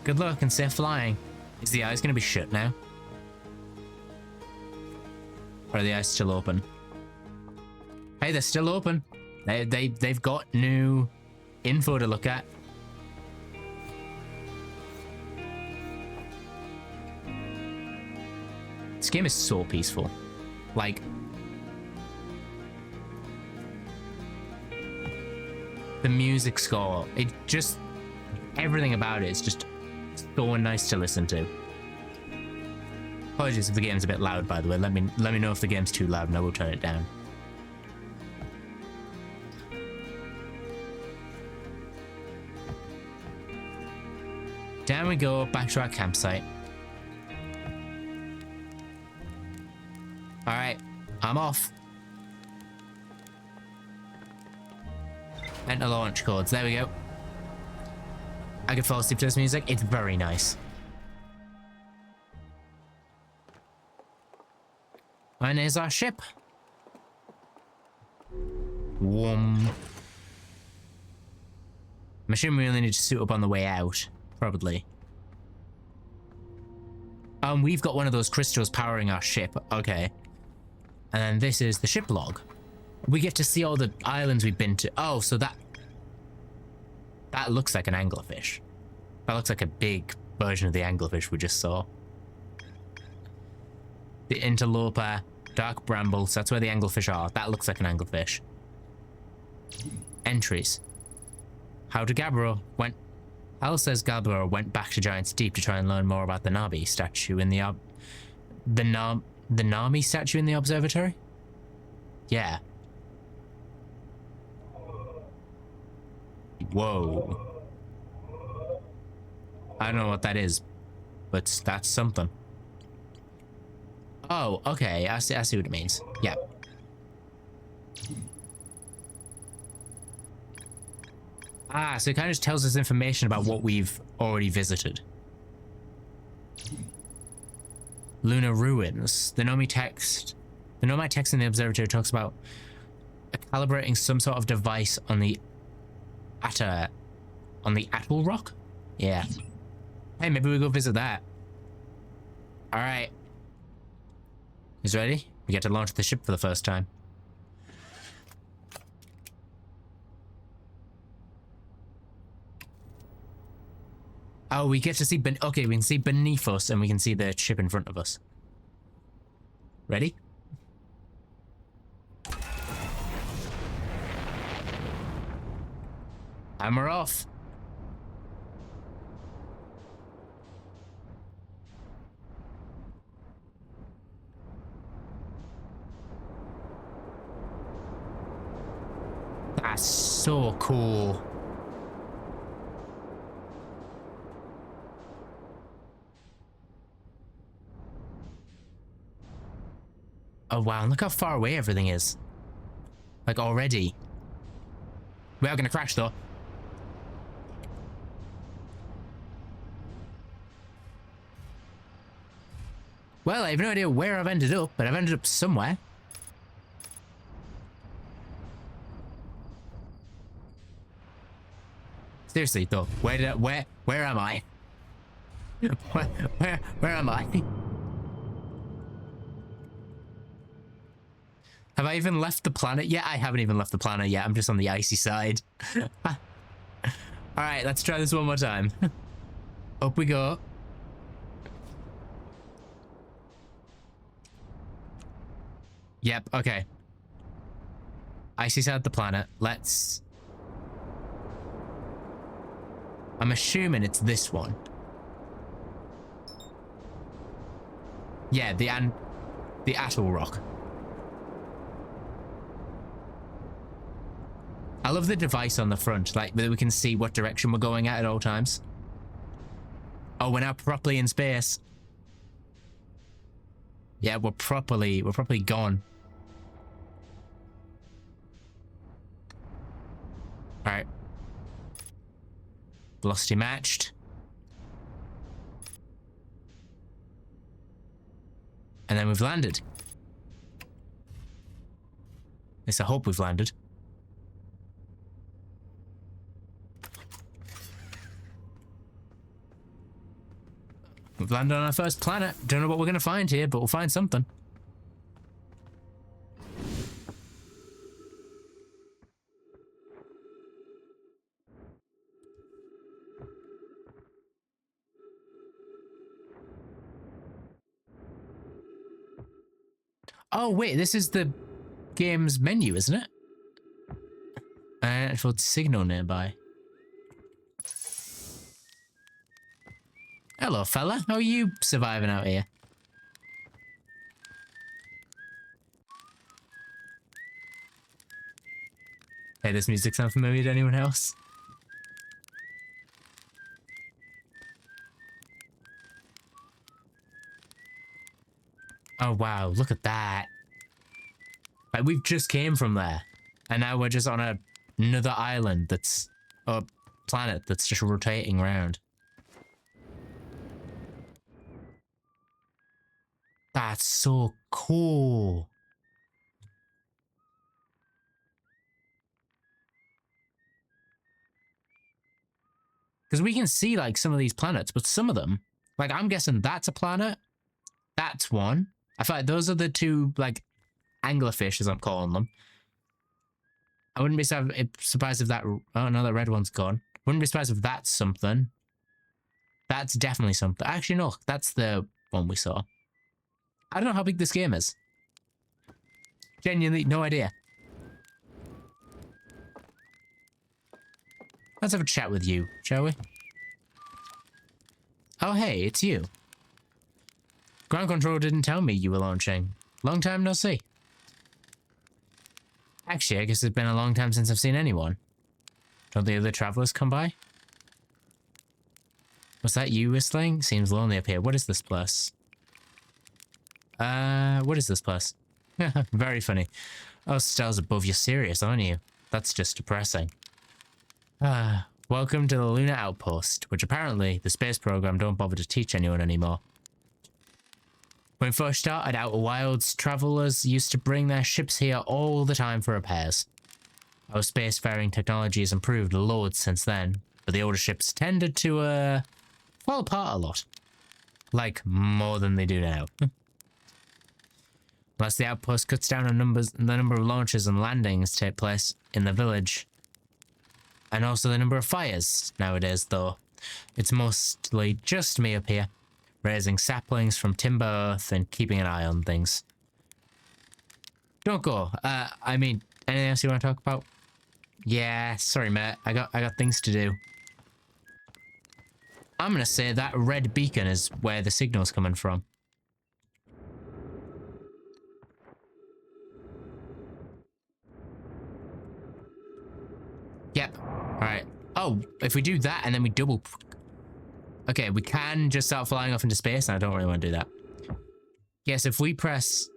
Good luck and safe flying. Is the eyes gonna be shut now? Or are the eyes still open? Hey, they're still open. They've got new info to look at. This game is so peaceful. Like, the music score, everything about it is just so nice to listen to. Apologies if the game's a bit loud, by the way. Let me know if the game's too loud and I will turn it down. Down we go, back to our campsite. Alright, I'm off. Enter launch codes, there we go. I can fall asleep to this music, it's very nice. And there's our ship. I'm assuming we only need to suit up on the way out. Probably. We've got one of those crystals powering our ship. Okay. And then this is the ship log. We get to see all the islands we've been to. Oh, so that looks like an anglerfish. That looks like a big version of the anglerfish we just saw. The interloper, dark bramble, so that's where the anglerfish are. That looks like an anglerfish. Entries. How to Gabbro went. Hal says Gabbro went back to Giant's Deep to try and learn more about the Nami statue in the Nami statue in the observatory? Yeah. Whoa. I don't know what that is, but that's something. Oh, okay. I see what it means. Yeah. Ah, so it kind of just tells us information about what we've already visited. Lunar ruins. The Nomai text in the observatory talks about calibrating some sort of device on the Atoll Rock? Yeah. Hey, maybe we go visit that. Alright. He's ready? We get to launch the ship for the first time. Oh, we get to see... Okay, we can see beneath us and we can see the ship in front of us. Ready? And we're off. That's so cool. Oh wow, look how far away everything is. Like already. We are gonna crash though. Well, I have no idea where I've ended up, but I've ended up somewhere. Seriously though, where am I? where am I? Have I even left the planet yet? I haven't even left the planet yet. I'm just on the icy side. Alright, let's try this one more time. Up we go. Yep, okay. Icy side of the planet. Let's... I'm assuming it's this one. Yeah, the Atoll Rock. I love the device on the front, like that we can see what direction we're going at all times. Oh, we're now properly in space. Yeah, we're properly gone. All right. Velocity matched. And then we've landed. At least I hope we've landed. We've landed on our first planet. Don't know what we're going to find here, but we'll find something. Oh, wait, this is the game's menu, isn't it? Actual signal nearby. Hello, fella. How are you surviving out here? Hey, this music sound familiar to anyone else? Oh wow, look at that. Like, we've just came from there. And now we're just on another island that's... a planet that's just rotating around. That's so cool. Because we can see, like, some of these planets, but some of them... Like, I'm guessing that's a planet. That's one. I feel like those are the two, like, anglerfish, as I'm calling them. I wouldn't be surprised if that... Oh, no, the red one's gone. Wouldn't be surprised if that's something. That's definitely something. Actually, no, that's the one we saw. I don't know how big this game is. Genuinely, no idea. Let's have a chat with you, shall we? Oh, hey, it's you. Ground control didn't tell me you were launching. Long time no see. Actually, I guess it's been a long time since I've seen anyone. Don't the other travelers come by? Was that you whistling? Seems lonely up here. What is this place? What is this place? Very funny. Oh, Stell's above, you're serious, aren't you? That's just depressing. Welcome to the Lunar Outpost, which apparently the space program don't bother to teach anyone anymore. When first started Outer Wilds, travelers used to bring their ships here all the time for repairs. Our spacefaring technology has improved loads since then, but the older ships tended to, fall apart a lot. Like, more than they do now. Unless the outpost cuts down on the number of launches and landings take place in the village. And also the number of fires nowadays, though. It's mostly just me up here, raising saplings from timber earth and keeping an eye on things. Don't go. I mean, anything else you want to talk about? Yeah, sorry, mate. I got things to do. I'm gonna say that red beacon is where the signal's coming from. Yep. Alright. Oh, if we do that and then we double... Okay, we can just start flying off into space, and I don't really want to do that. Yes, if we press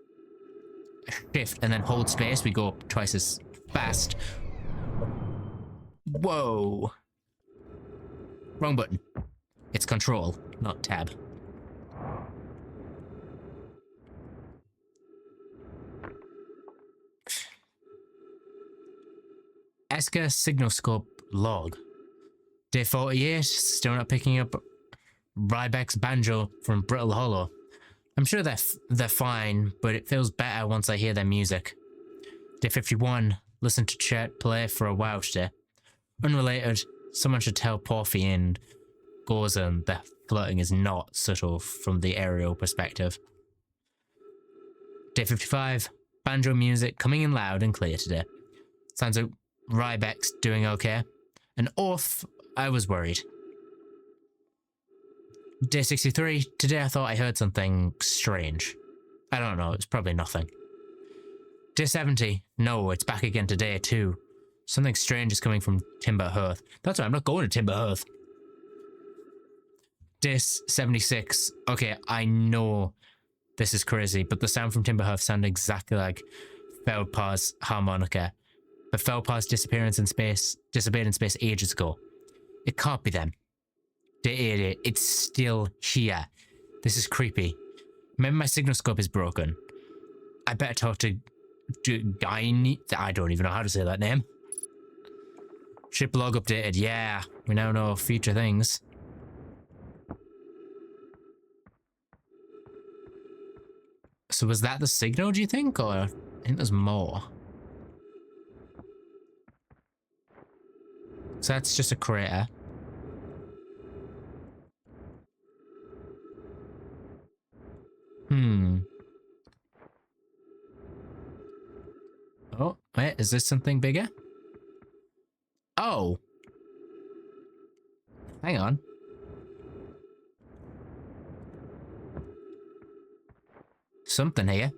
shift and then hold space, we go up twice as fast. Whoa. Wrong button. It's control, not tab. Eska signal scope log. Day 48, still not picking up Rybeck's banjo from Brittle Hollow. I'm sure they're fine, but it feels better once I hear their music. Day 51, listen to Chet play for a while today. Unrelated, someone should tell Porphy and Gorzan that flirting is not subtle from the aerial perspective. Day 55, banjo music coming in loud and clear today. Sounds like Rybeck's doing okay. And off, I was worried. Day 63, today I thought I heard something strange. I don't know, it's probably nothing. Day 70, no, it's back again today too. Something strange is coming from Timber Hearth. That's why I'm not going to Timber Hearth. Day 76, okay, I know this is crazy, but the sound from Timber Hearth sounded exactly like Feldpar's harmonica. But Feldpar's disappeared in space ages ago. It can't be them. Day 88, it's still here. This is creepy. Maybe my signal scope is broken. I better talk to Guy. I don't even know how to say that name. Ship log updated. Yeah, we now know future things. So was that the signal, do you think? Or I think there's more. So that's just a crater. Oh, wait, is this something bigger? Oh. Hang on. Something here.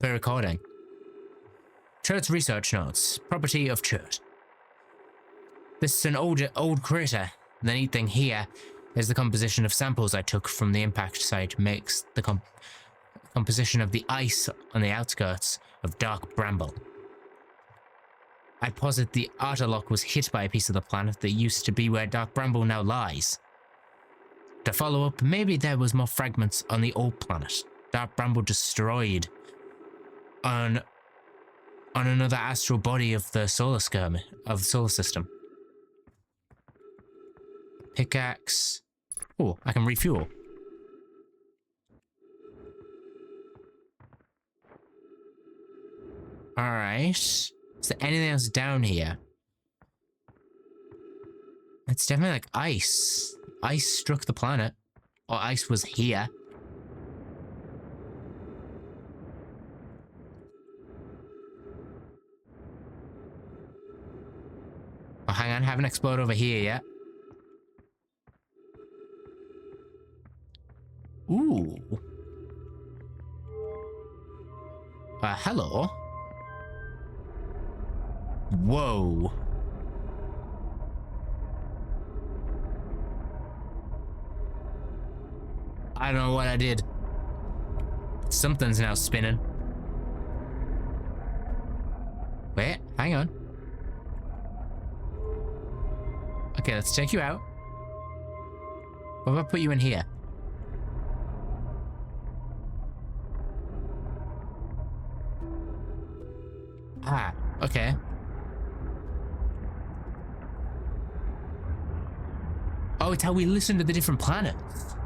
Quit recording. Churt's research notes. Property of Churt. This is an old crater. The neat thing here is the composition of samples I took from the impact site makes the composition of the ice on the outskirts of Dark Bramble. I'd posit the Arterlock was hit by a piece of the planet that used to be where Dark Bramble now lies. To follow up, maybe there was more fragments on the old planet. Dark Bramble destroyed on another astral body of the solar system. Pickaxe. Oh, I can refuel. Alright. Is there anything else down here? It's definitely like ice. Ice struck the planet. Or ice was here. Oh, hang on. Haven't exploded over here yet. Ooh. Hello. Whoa. I don't know what I did. Something's now spinning. Wait, hang on. Okay, let's take you out. What if I put you in here? Ah, okay. Oh, it's how we listen to the different planets.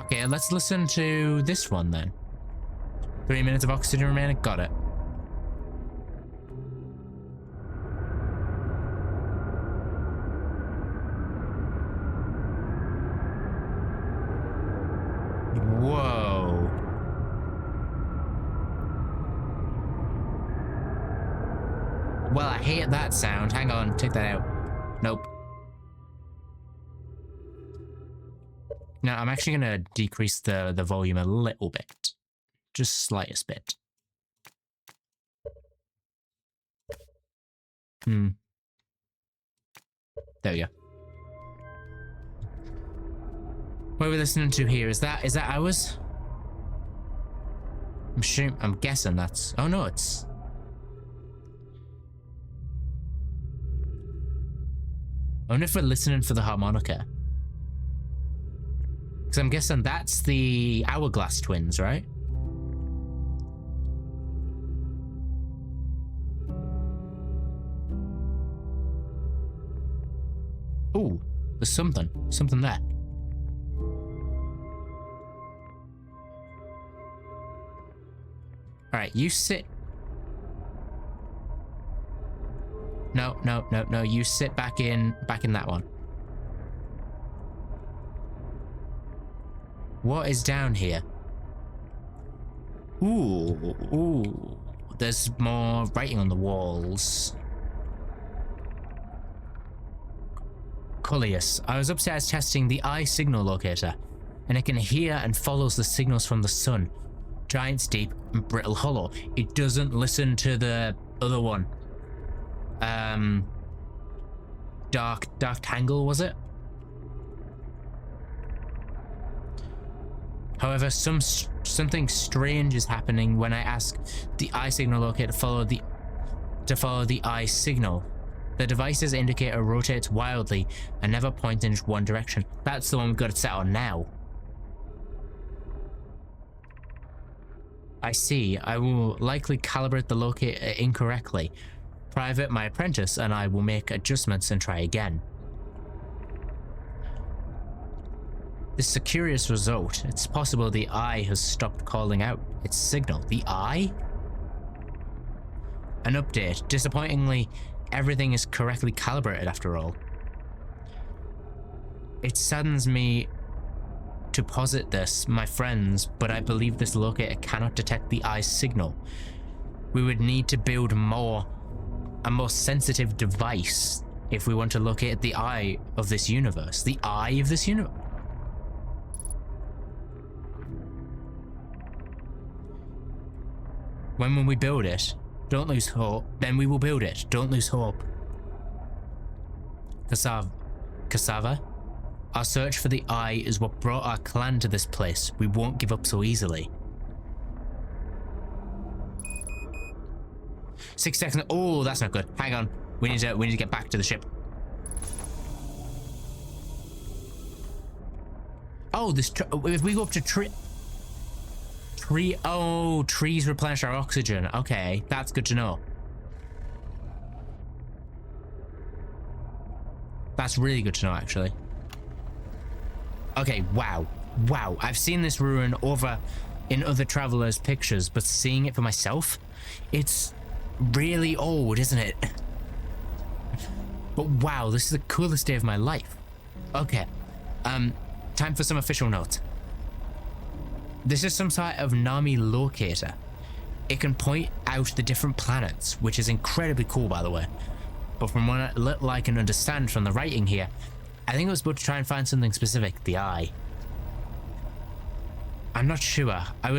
Okay, let's listen to this one then. 3 minutes of oxygen remaining. Got it. Whoa. Well, I hate that sound. Hang on, take that out. Nope. Now, I'm actually going to decrease the volume a little bit. Just slightest bit. There we go. What are we listening to here? Is that ours? I'm guessing that's... Oh no, it's... I wonder if we're listening for the harmonica. Because I'm guessing that's the Hourglass Twins, right? Ooh, there's something there. Alright, you sit. No, you sit back in that one. What is down here? Ooh, there's more writing on the walls. Coleus, I was upstairs testing the eye signal locator, and it can hear and follows the signals from the sun. Giant's Deep and Brittle Hollow. It doesn't listen to the other one. Dark Tangle, was it? However, something strange is happening when I ask the eye signal locator to follow the eye signal. The device's indicator rotates wildly and never points in one direction. That's the one we've got it set on now. I see. I will likely calibrate the locator incorrectly. Private my apprentice and I will make adjustments and try again. This is a curious result. It's possible the eye has stopped calling out its signal. The eye? An update. Disappointingly, everything is correctly calibrated after all. It saddens me to posit this, my friends, but I believe this locator cannot detect the eye's signal. We would need to build a more sensitive device if we want to locate the eye of this universe. The eye of this universe? When will we build it? Don't lose hope. Then we will build it. Don't lose hope. Cassava? Our search for the eye is what brought our clan to this place. We won't give up so easily. 6 seconds. Oh, that's not good. Hang on. We need to get back to the ship. Oh, if we go up to trees replenish our oxygen. Okay, that's good to know. That's really good to know, actually. Okay, wow. Wow, I've seen this ruin over in other travelers' pictures, but seeing it for myself, it's really old, isn't it? But wow, this is the coolest day of my life. Okay, time for some official notes. This is some sort of Nami locator. It can point out the different planets, which is incredibly cool, by the way. But from what little I can understand from the writing here, I think it was supposed to try and find something specific, the eye. I'm not sure. I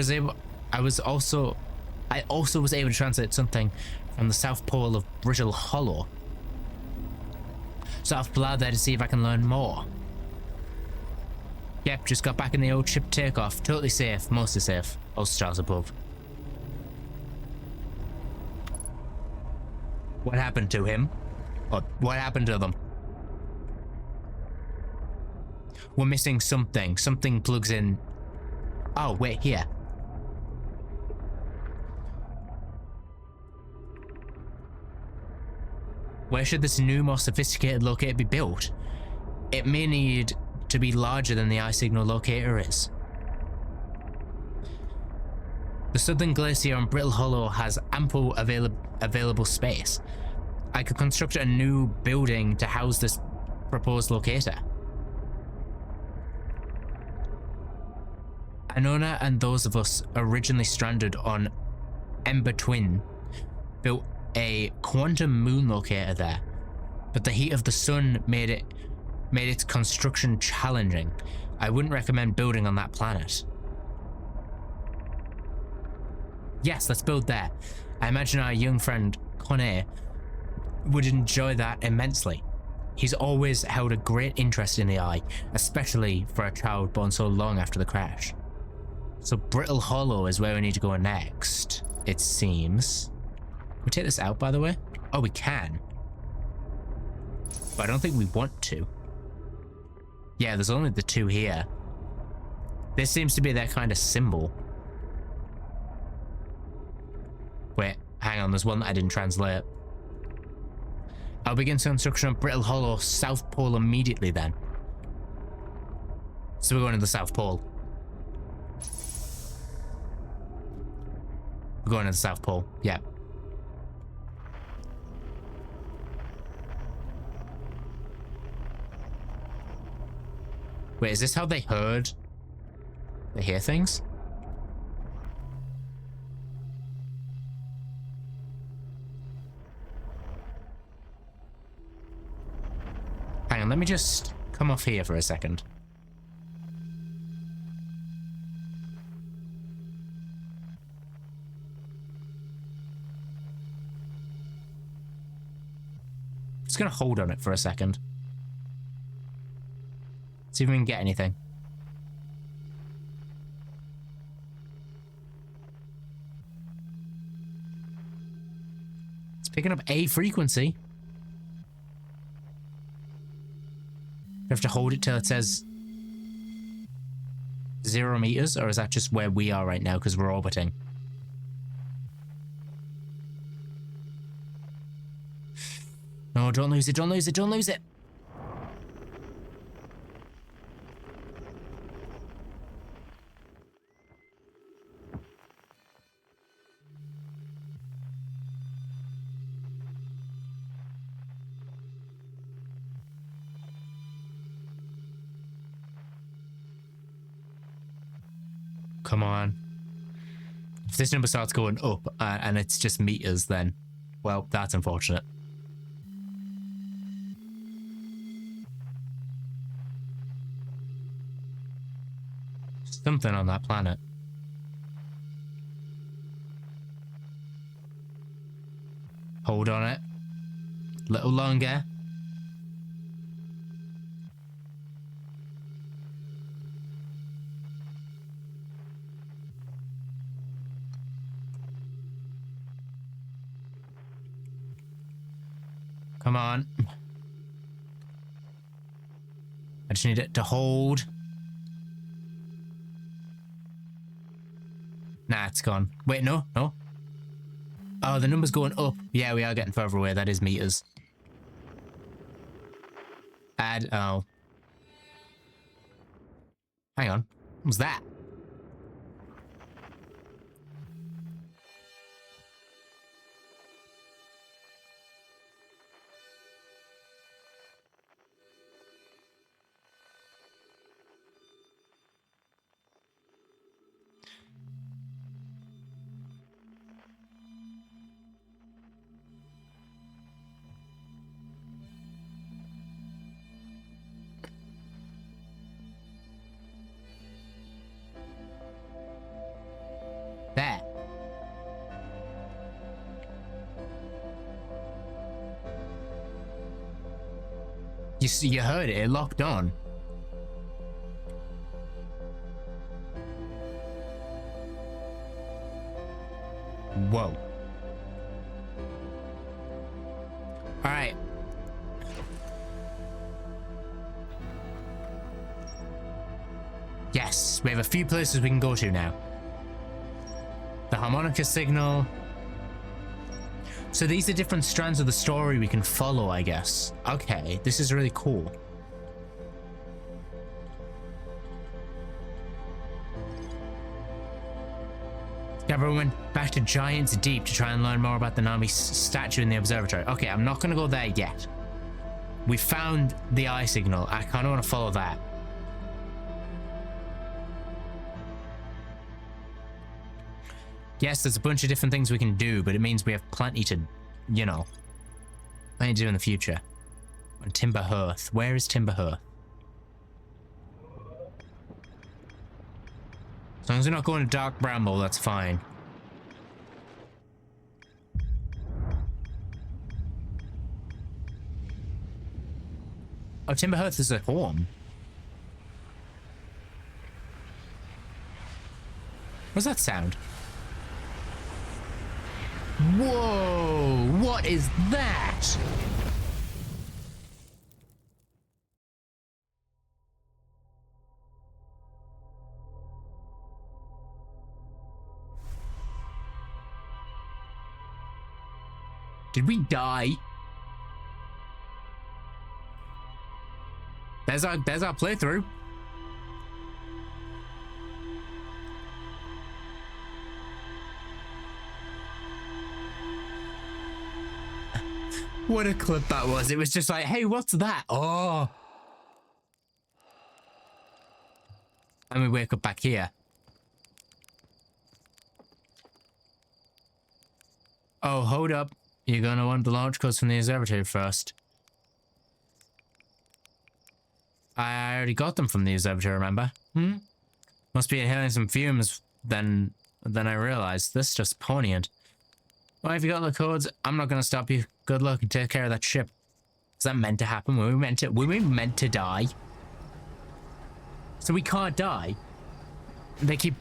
also was able to translate something from the South Pole of Brittle Hollow. So I've flew there to see if I can learn more. Yep, just got back in the old ship takeoff. Totally safe, mostly safe. All stars above. What happened to him? Or what happened to them? We're missing something. Something plugs in. Oh, wait, here. Where should this new, more sophisticated locator be built? It may need to be larger than the eye signal locator is. The Southern Glacier on Brittle Hollow has ample available space. I could construct a new building to house this proposed locator. Anona and those of us originally stranded on Ember Twin built a quantum moon locator there, but the heat of the sun made its construction challenging. I wouldn't recommend building on that planet. Yes, let's build there. I imagine our young friend Connor would enjoy that immensely. He's always held a great interest in the eye, especially for a child born so long after the crash. So Brittle Hollow is where we need to go next, it seems. Can we take this out, by the way? Oh, we can. But I don't think we want to. Yeah, there's only the two here. This seems to be their kind of symbol. Wait, hang on, there's one that I didn't translate. I'll begin construction on Brittle Hollow South Pole immediately then. So we're going to the South Pole. We're going to the South Pole, yeah. Wait, is this how they heard? They hear things? Hang on, let me just come off here for a second. Just gonna hold on it for a second. See if we can get anything. It's picking up a frequency. Do I have to hold it till it says 0 meters, or is that just where we are right now because we're orbiting? No, don't lose it, don't lose it, don't lose it! Come on. If this number starts going up and it's just meters, then, well, that's unfortunate. Something on that planet. Hold on it. A little longer. Come on. I just need it to hold. Nah, it's gone. Wait, no. Oh, the number's going up. Yeah, we are getting further away. That is meters. Add, oh. Hang on. What was that? There. You heard it. It locked on. Whoa. All right. Yes, we have a few places we can go to now. The harmonica signal. So these are different strands of the story we can follow, I guess. Okay, this is really cool. Gabriel went back to Giant's Deep to try and learn more about the Nami statue in the observatory. Okay, I'm not gonna go there yet. We found the eye signal. I kind of want to follow that. Yes, there's a bunch of different things we can do, but it means we have plenty to, you know, plenty to do in the future. And Timber Hearth. Where is Timber Hearth? As long as we're not going to Dark Bramble, that's fine. Oh, Timber Hearth is a home. What's that sound? Whoa! What is that? Did we die? There's our playthrough. What a clip that was. It was just like, hey, what's that? Oh. And we wake up back here. Oh, hold up. You're gonna want the launch codes from the observatory first. I already got them from the observatory, remember? Must be inhaling some fumes, then I realized. This is just ponient. Well, if you got the codes, I'm not gonna stop you. Good luck and take care of that ship. Is that meant to happen? Were we meant to die? So we can't die. They keep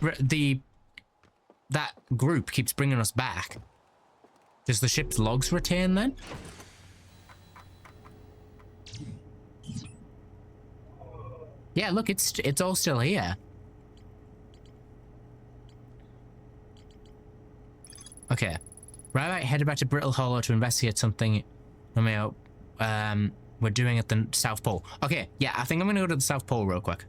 that group keeps bringing us back. Does the ship's logs retain then? Yeah, look, it's all still here. Okay. Right, headed back to Brittle Hollow to investigate something we're doing at the South Pole. Okay, yeah, I think I'm gonna go to the South Pole real quick.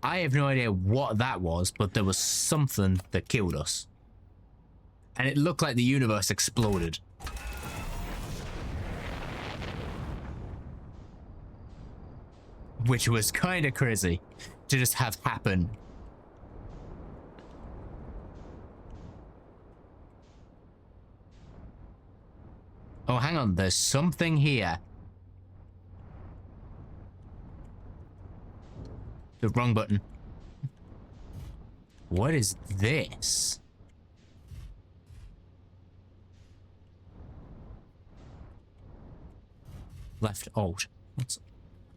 I have no idea what that was, but there was something that killed us. And it looked like the universe exploded. Which was kind of crazy to just have happen. Oh, hang on, there's something here. The wrong button. What is this? Left alt. What's...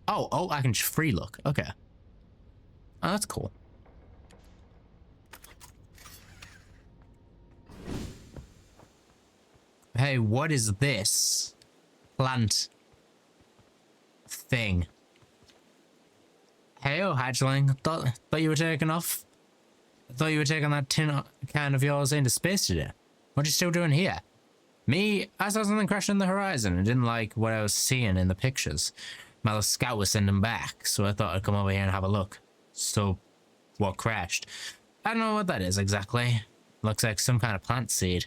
Oh, alt, I can just free look. Okay. Oh, that's cool. Hey, what is this plant thing? Hey, oh, hatchling. Thought you were taking off. I thought you were taking that tin can of yours into space today. What you still doing here? Me, I saw something crash in the horizon and didn't like what I was seeing in the pictures. My little scout was sending back, so I thought I'd come over here and have a look. So, what crashed? I don't know what that is exactly. Looks like some kind of plant seed.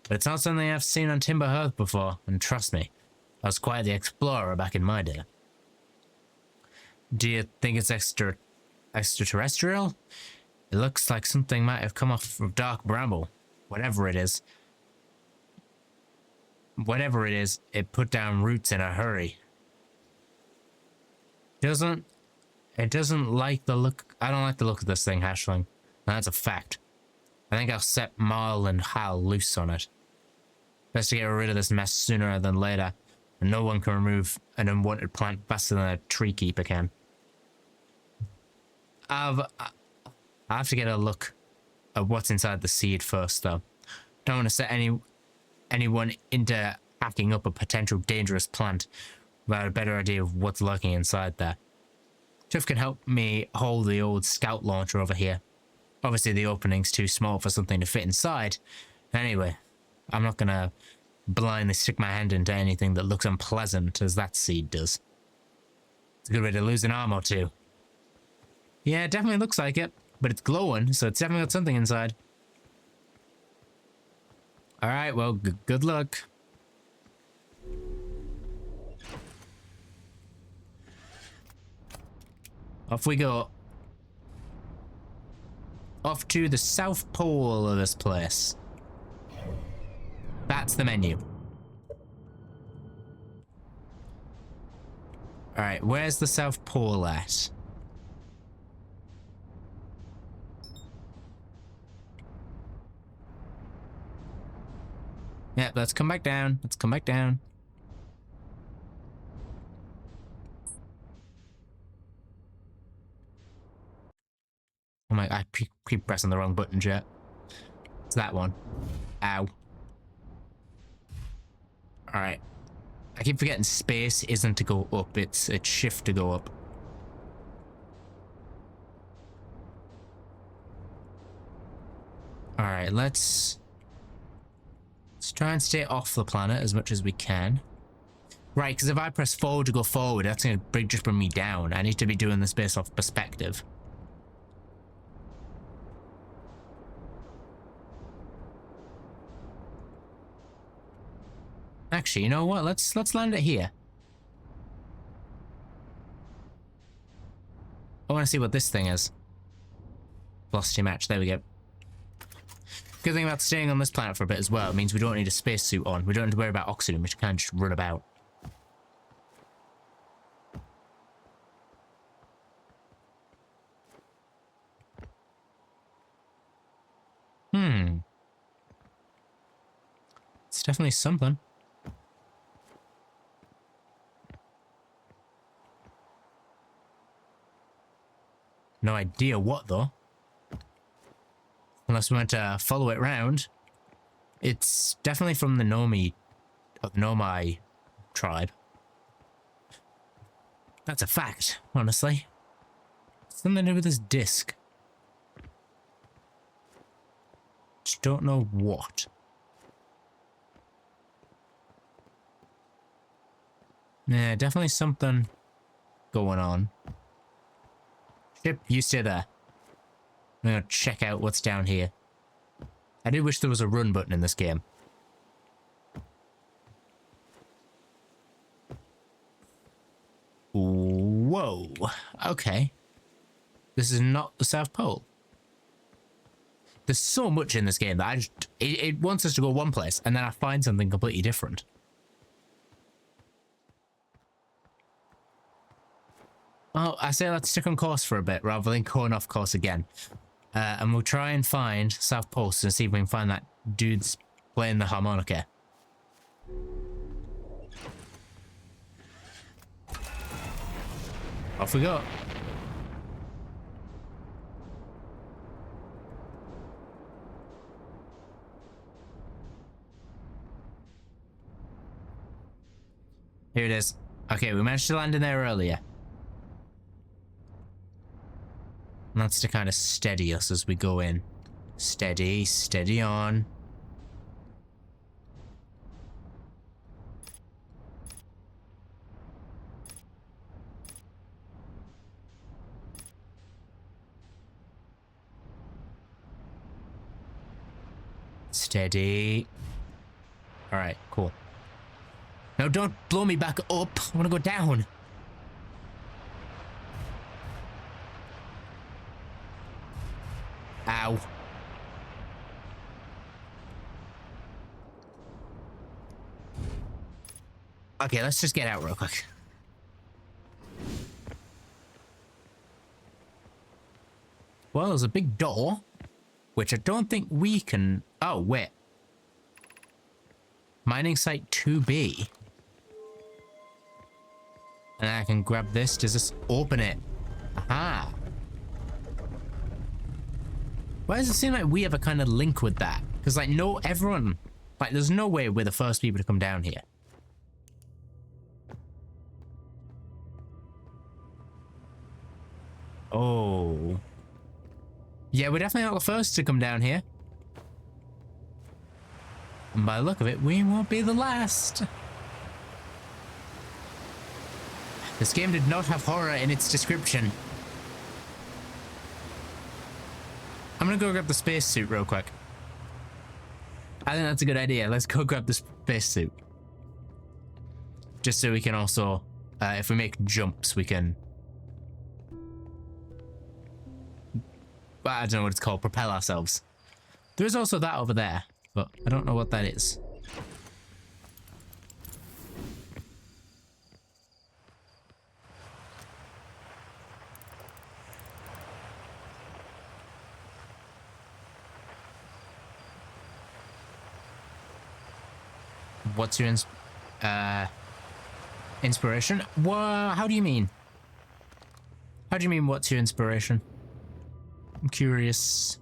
But it's not something I've seen on Timber Hearth before, and trust me, I was quite the explorer back in my day. Do you think it's extraterrestrial? It looks like something might have come off of Dark Bramble. Whatever it is. Whatever it is, it put down roots in a hurry. It doesn't like the look. I don't like the look of this thing, Hashling. That's a fact. I think I'll set Marl and Hal loose on it. Best to get rid of this mess sooner than later, and no one can remove an unwanted plant faster than a tree keeper can. I have to get a look at what's inside the seed first, though. Don't want to set anyone into hacking up a potential dangerous plant without a better idea of what's lurking inside there. Tiff can help me hold the old scout launcher over here. Obviously the opening's too small for something to fit inside. Anyway, I'm not gonna blindly stick my hand into anything that looks unpleasant as that seed does. It's a good way to lose an arm or two. Yeah, it definitely looks like it, but it's glowing, so it's definitely got something inside. Alright, well, good luck. Off we go. Off to the South Pole of this place. That's the menu. Alright, where's the South Pole at? Yeah, let's come back down. Let's come back down. Oh my, I keep pressing the wrong button, Jet. It's that one. Ow. Alright. I keep forgetting space isn't to go up, it's shift to go up. Alright, let's try and stay off the planet as much as we can. Right, because if I press forward to go forward, that's going to just bring me down. I need to be doing this based off perspective. Actually, you know what? Let's land it here. I want to see what this thing is. Velocity match. There we go. Good thing about staying on this planet for a bit as well, it means we don't need a spacesuit on. We don't have to worry about oxygen, we can just run about. It's definitely something. No idea what, though. Unless we want to follow it round. It's definitely from the Nomai tribe. That's a fact, honestly. Something to do with this disc. Just don't know what. Yeah, definitely something going on. Ship, you stay there. I'm gonna check out what's down here. I do wish there was a run button in this game. Whoa. Okay. This is not the South Pole. There's so much in this game that it wants us to go one place and then I find something completely different. Oh, I say let's stick on course for a bit rather than going off course again. And we'll try and find South Pole and see if we can find that dude's playing the harmonica. Off we go. Here it is. Okay, we managed to land in there earlier. And that's to kind of steady us as we go in. Steady, steady on. Steady. All right, cool. No, don't blow me back up. I want to go down. Ow. Okay, let's just get out real quick. Well, there's a big door, which I don't think we can... Oh, wait. Mining site 2B. And I can grab this. Does this open it? Aha. Why does it seem like we have a kind of link with that? Because, like, no, everyone... Like, there's no way we're the first people to come down here. Oh. Yeah, we're definitely not the first to come down here. And by the look of it, we won't be the last. This game did not have horror in its description. I'm gonna go grab the spacesuit real quick. I think that's a good idea. Let's go grab the spacesuit. Just so we can also, if we make jumps, we can... Well, I don't know what it's called, propel ourselves. There is also that over there, but I don't know what that is. What's your inspiration? How do you mean? How do you mean, what's your inspiration? I'm curious.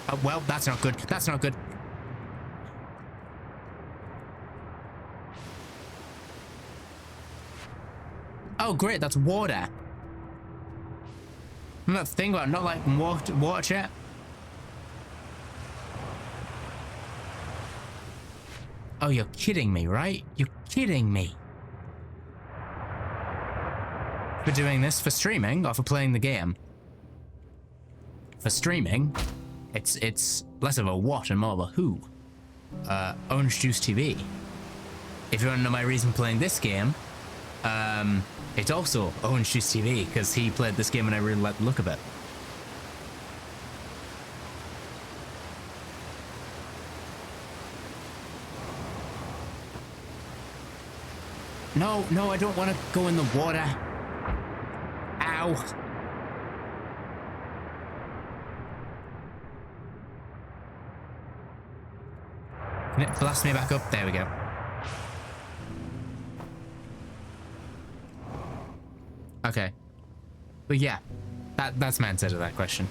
Oh, well, that's not good. That's not good. Oh, great, that's water. I'm not thinking about not like water chat. Oh, you're kidding me, right? You're kidding me. For doing this for streaming or for playing the game? For streaming, it's less of a what and more of a who. Orange Juice TV. If you want to know my reason for playing this game, it's also Orange Juice TV because he played this game and I really like the look of it. No, no, I don't want to go in the water. Ow. Can it blast me back up? There we go. Okay. But yeah, that's my answer to that question.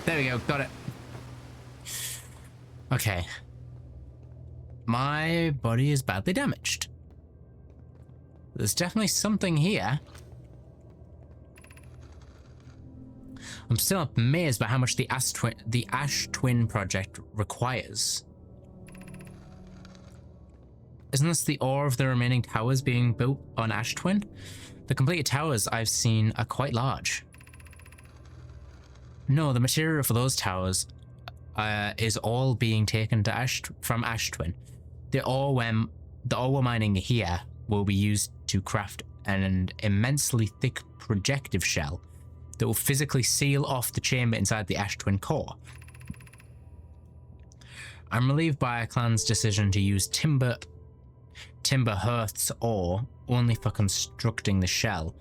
There we go, got it. Okay. My body is badly damaged. There's definitely something here. I'm still amazed by how much the Ash Twin project requires. Isn't this the ore of the remaining towers being built on Ash Twin? The completed towers I've seen are quite large. No, the material for those towers is all being taken to from Ash Twin. The ore we're mining here will be used to craft an immensely thick projective shell that will physically seal off the chamber inside the Ash Twin core. I'm relieved by our clan's decision to use Timber Hearth's ore only for constructing the shell.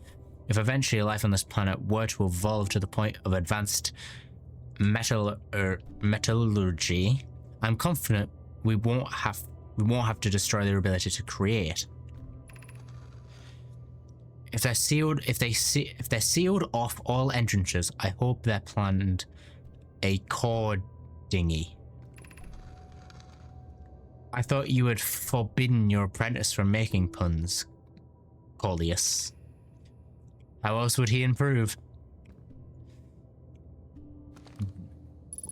If eventually life on this planet were to evolve to the point of advanced metallurgy, I'm confident we won't have to destroy their ability to create. If they're sealed off all entrances, I hope they're planned a core dinghy. I thought you had forbidden your apprentice from making puns, Coleus. How else would he improve?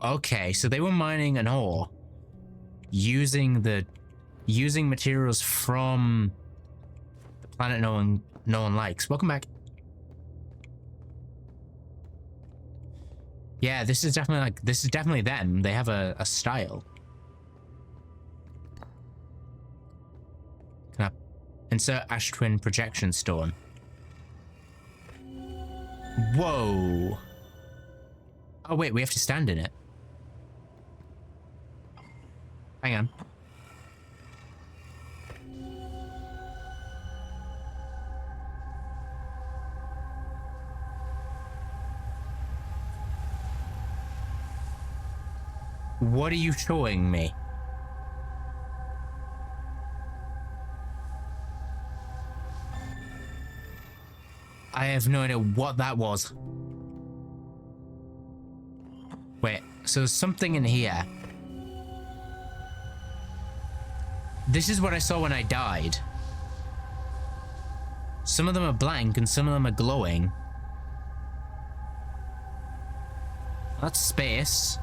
Okay, so they were mining an ore using materials from the planet no one likes. Welcome back. Yeah, this is definitely them. They have a style. Can I insert Ash Twin projection stone? Whoa. Oh wait, we have to stand in it. Hang on. What are you showing me? I have no idea what that was. Wait, so there's something in here. This is what I saw when I died. Some of them are blank and some of them are glowing. That's space.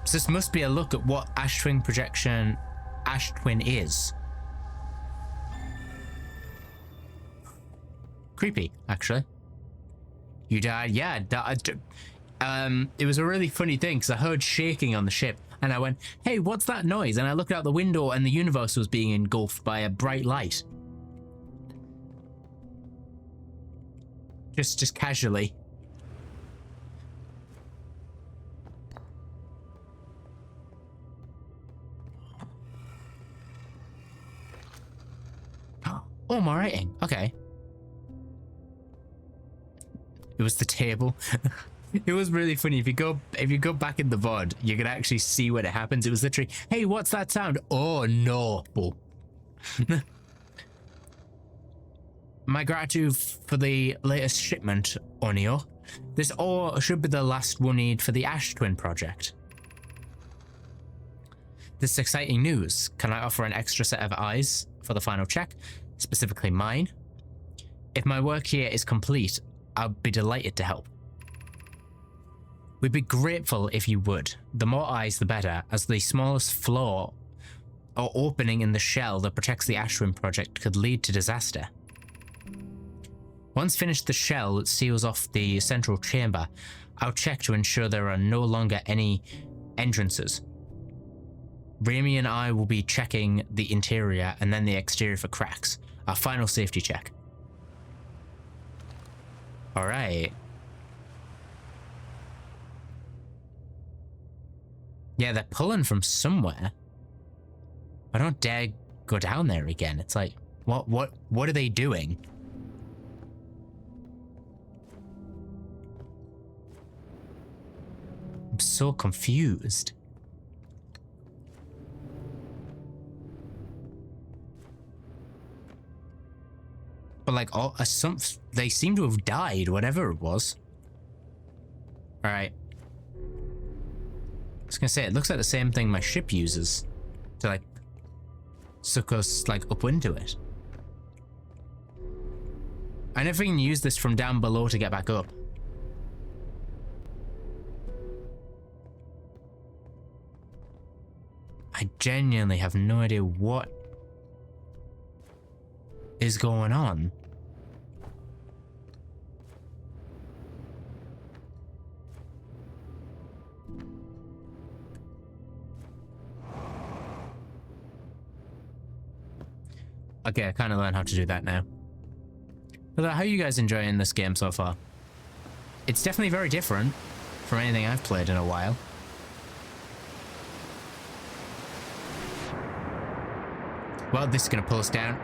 So this must be a look at what Ash Twin is. Creepy, actually. You died? Yeah, it was a really funny thing because I heard shaking on the ship and I went, hey, what's that noise? And I looked out the window and the universe was being engulfed by a bright light. Just casually. Oh, my writing. Okay. It was the table. It was really funny. If you go back in the VOD, you can actually see when it happens. It was literally, hey, what's that sound? Oh no. Oh. My gratitude for the latest shipment, Onio. This ore should be the last we'll need for the Ash Twin project. This is exciting news. Can I offer an extra set of eyes for the final check? Specifically mine. If my work here is complete, I'll be delighted to help. We'd be grateful if you would. The more eyes, the better, as the smallest flaw or opening in the shell that protects the Ash Twin project could lead to disaster. Once finished the shell that seals off the central chamber, I'll check to ensure there are no longer any entrances. Rami and I will be checking the interior and then the exterior for cracks. Our final safety check. Alright. Yeah, they're pulling from somewhere. I don't dare go down there again. It's like, what are they doing? I'm so confused. But like, they seem to have died, whatever it was. All right. I was gonna say, it looks like the same thing my ship uses to like suck us like up into it. I never can use this from down below to get back up. I genuinely have no idea what is going on. Okay, I kind of learned how to do that now. But how are you guys enjoying this game so far? It's definitely very different from anything I've played in a while. Well, this is going to pull us down.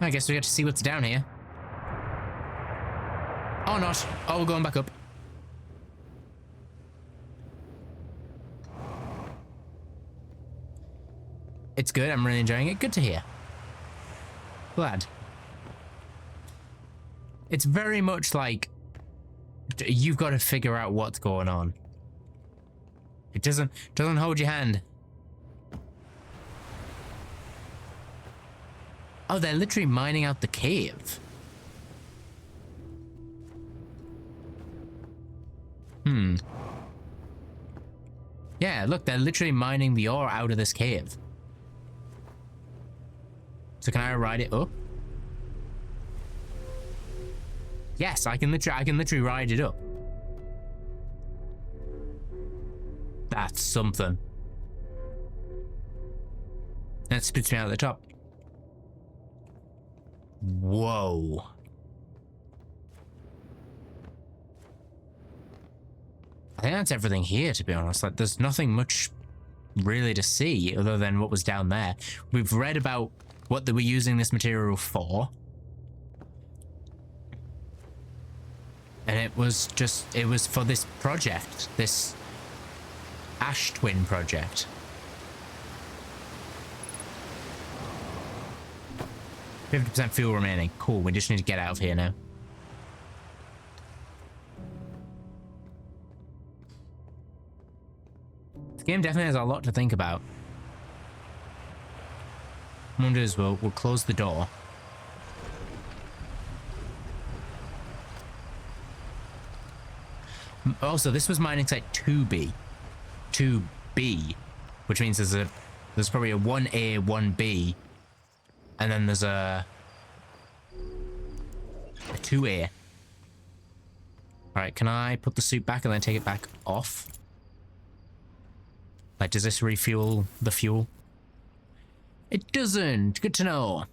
I guess we get to see what's down here. Oh, not. Oh, we're going back up. It's good. I'm really enjoying it. Good to hear. Glad. It's very much like you've got to figure out what's going on. It doesn't hold your hand. Oh, they're literally mining out the cave. Yeah, look, they're literally mining the ore out of this cave. So can I ride it up? Yes, I can literally ride it up. That's something. And it spits me out at the top. Whoa. I think that's everything here, to be honest. Like, there's nothing much really to see other than what was down there. We've read about what they were using this material for. And it was for this project, this Ash Twin project. 50% fuel remaining. Cool, we just need to get out of here now. The game definitely has a lot to think about. What we'll do is we'll close the door. Also, this was mining site 2B. 2B. Which means there's probably a 1A, 1B. And then there's a 2A. Alright, can I put the suit back and then take it back off? Like, does this refuel the fuel? It doesn't. Good to know.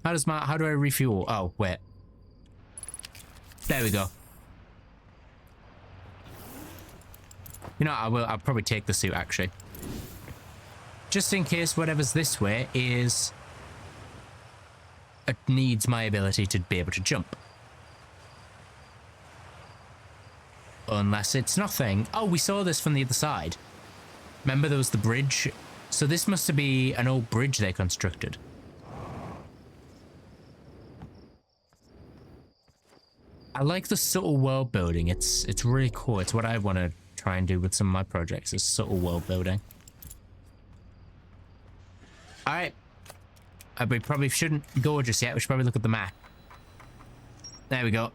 How do I refuel? Oh, wait. There we go. You know, I'll probably take the suit, actually. Just in case whatever's this way is... It needs my ability to be able to jump. Unless it's nothing. Oh, we saw this from the other side. Remember there was the bridge? So this must be an old bridge they constructed. I like the subtle world building. It's really cool. It's what I want to try and do with some of my projects, is subtle world building. Alright. We probably shouldn't go just yet. We should probably look at the map. There we go.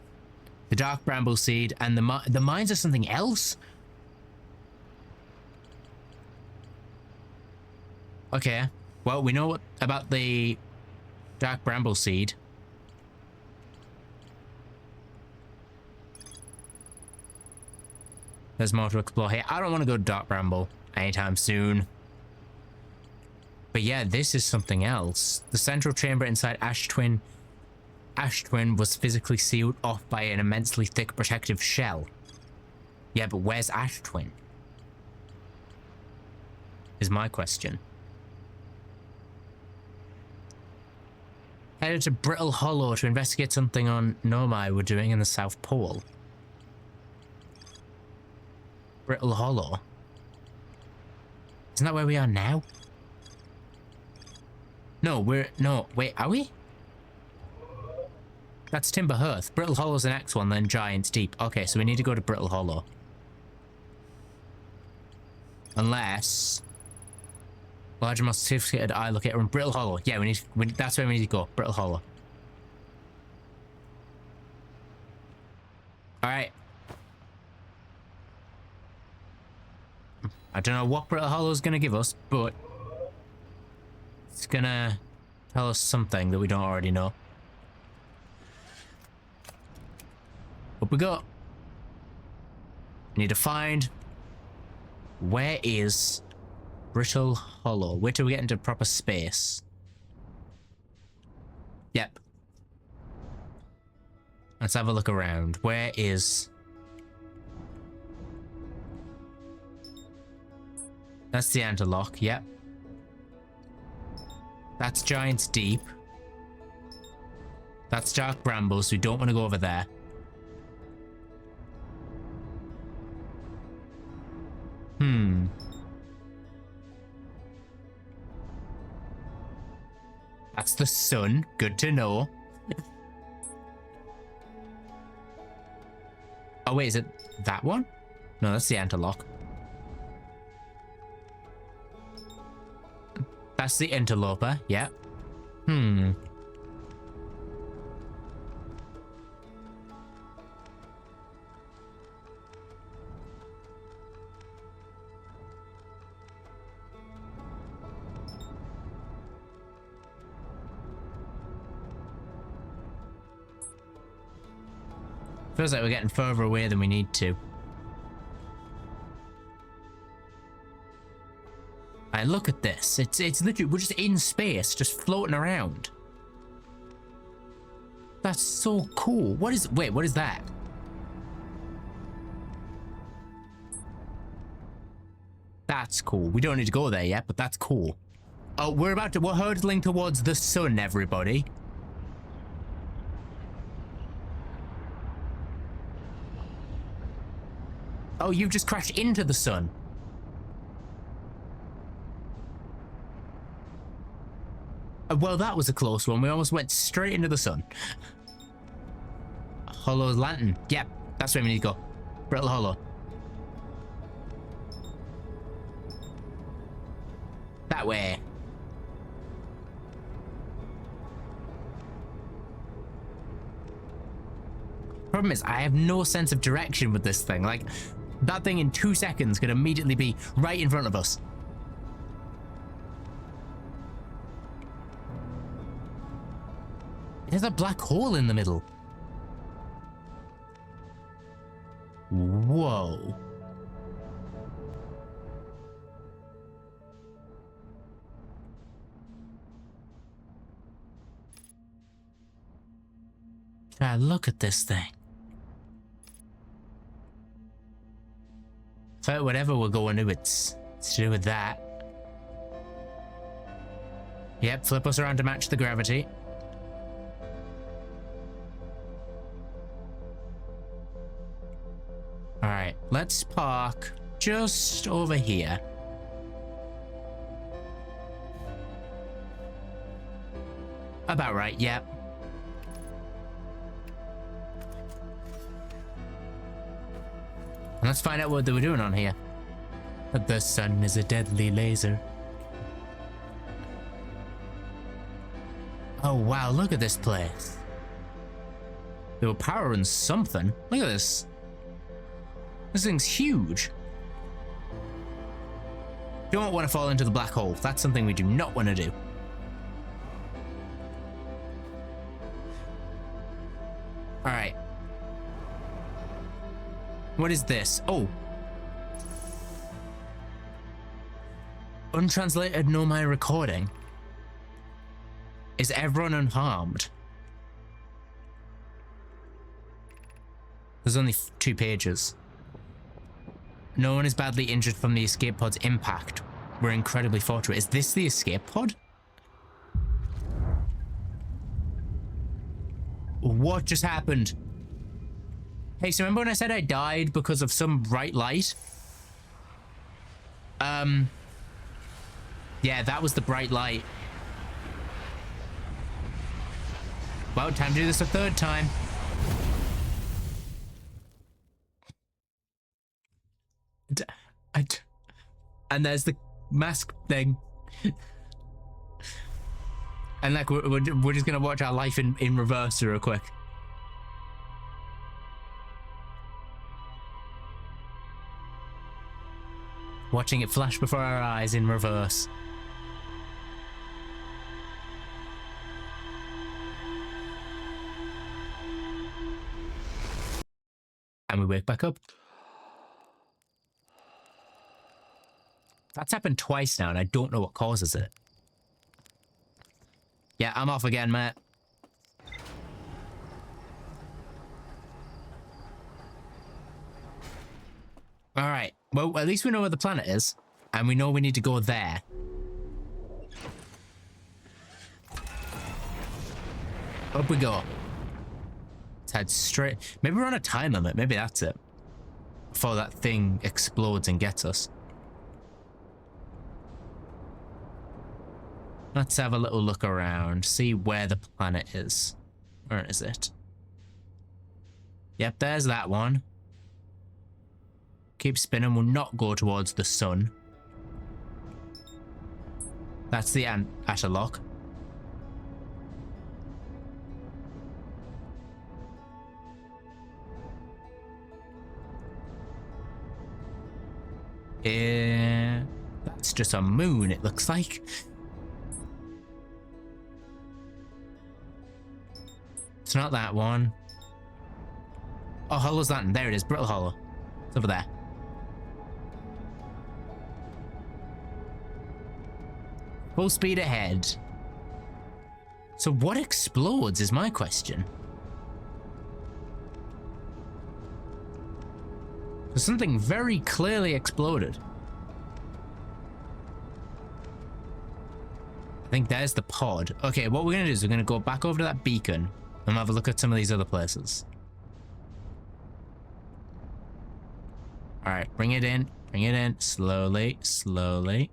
The Dark Bramble Seed and the mines are something else? Okay. Well, we know what about the Dark Bramble Seed. There's more to explore here. I don't want to go to Dark Bramble anytime soon. But yeah, this is something else. The central chamber inside Ash Twin was physically sealed off by an immensely thick protective shell. Yeah, but where's Ash Twin? Is my question. Headed to Brittle Hollow to investigate something on Nomai were doing in the South Pole. Brittle Hollow? Isn't that where we are now? No, wait, are we? That's Timber Hearth. Brittle Hollow's the next one, then Giant's Deep. Okay, so we need to go to Brittle Hollow. Unless... Larger, more sophisticated eye locator in Brittle Hollow. Yeah, that's where we need to go. Brittle Hollow. Alright. I don't know what Brittle Hollow is going to give us, but... It's going to tell us something that we don't already know. Up we go. We need to find... Where is... Brittle Hollow. Wait till we get into proper space. Yep. Let's have a look around. Where is... That's the interlock, yep. That's Giant's Deep. That's Dark Brambles, so we don't want to go over there. That's the sun. Good to know. Oh, wait, is it that one? No, that's the interlock. That's the interloper, yeah. Feels like we're getting further away than we need to. Alright, look at this. It's literally, we're just in space, just floating around. That's so cool. What is that? That's cool. We don't need to go there yet, but that's cool. Oh, we're hurtling towards the sun, everybody. Oh, you've just crashed into the sun. Well, that was a close one. We almost went straight into the sun. Hollow lantern. Yep, that's where we need to go. Brittle Hollow. That way. Problem is, I have no sense of direction with this thing. Like, that thing in 2 seconds could immediately be right in front of us. There's a black hole in the middle. Whoa. God, look at this thing. So whatever we're going to, it's to do with that. Yep, flip us around to match the gravity. Alright, let's park just over here. About right, yep. Let's find out what they were doing on here. The sun is a deadly laser. Oh wow, look at this place. They were powering something. Look at this. This thing's huge. Don't want to fall into the black hole. That's something we do not want to do. Alright. What is this? Oh. Untranslated Nomai recording. Is everyone unharmed? There's only 2 pages. No one is badly injured from the escape pod's impact. We're incredibly fortunate. Is this the escape pod? What just happened? Hey, so remember when I said I died because of some bright light? Yeah, that was the bright light. Well, time to do this a 3rd time. And there's the mask thing. And like, we're just gonna watch our life in reverse real quick. Watching it flash before our eyes in reverse. And we wake back up. That's happened twice now, and I don't know what causes it. Yeah, I'm off again, mate. Alright, well, at least we know where the planet is. And we know we need to go there. Up we go. Let's head straight. Maybe we're on a time limit. Maybe that's it. Before that thing explodes and gets us. Let's have a little look around. See where the planet is. Where is it? Yep, there's that one. Keep spinning. We'll not go towards the sun. That's the Atterlock. That's just a moon, it looks like. It's not that one. Oh, Hollow's that one. There it is, Brittle Hollow. It's over there. Full speed ahead. So what explodes is my question. Because something very clearly exploded. I think there's the pod. Okay, what we're going to do is we're going to go back over to that beacon and have a look at some of these other places. All right, bring it in. Bring it in. Slowly, slowly.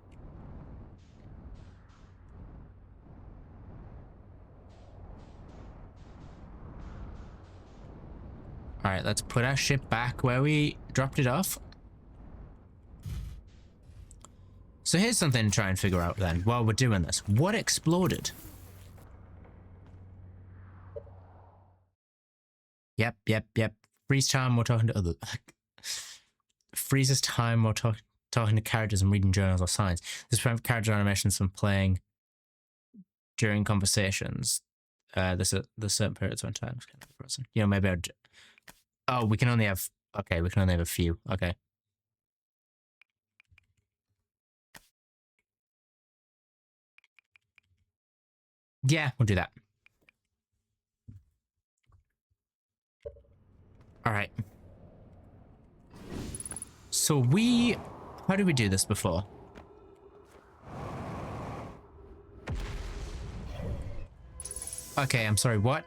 All right, let's put our ship back where we dropped it off. So here's something to try and figure out then while we're doing this. What exploded? Yep. Freeze time, we're talking to other... Freezes time, we're talking to characters and reading journals or signs. This prevents character animations from playing during conversations. There's certain periods when time's kind of frozen. You know, maybe I'd... Oh, we can only have... Okay, we can only have a few. Okay. Yeah, we'll do that. All right. So how did we do this before? Okay, I'm sorry, what?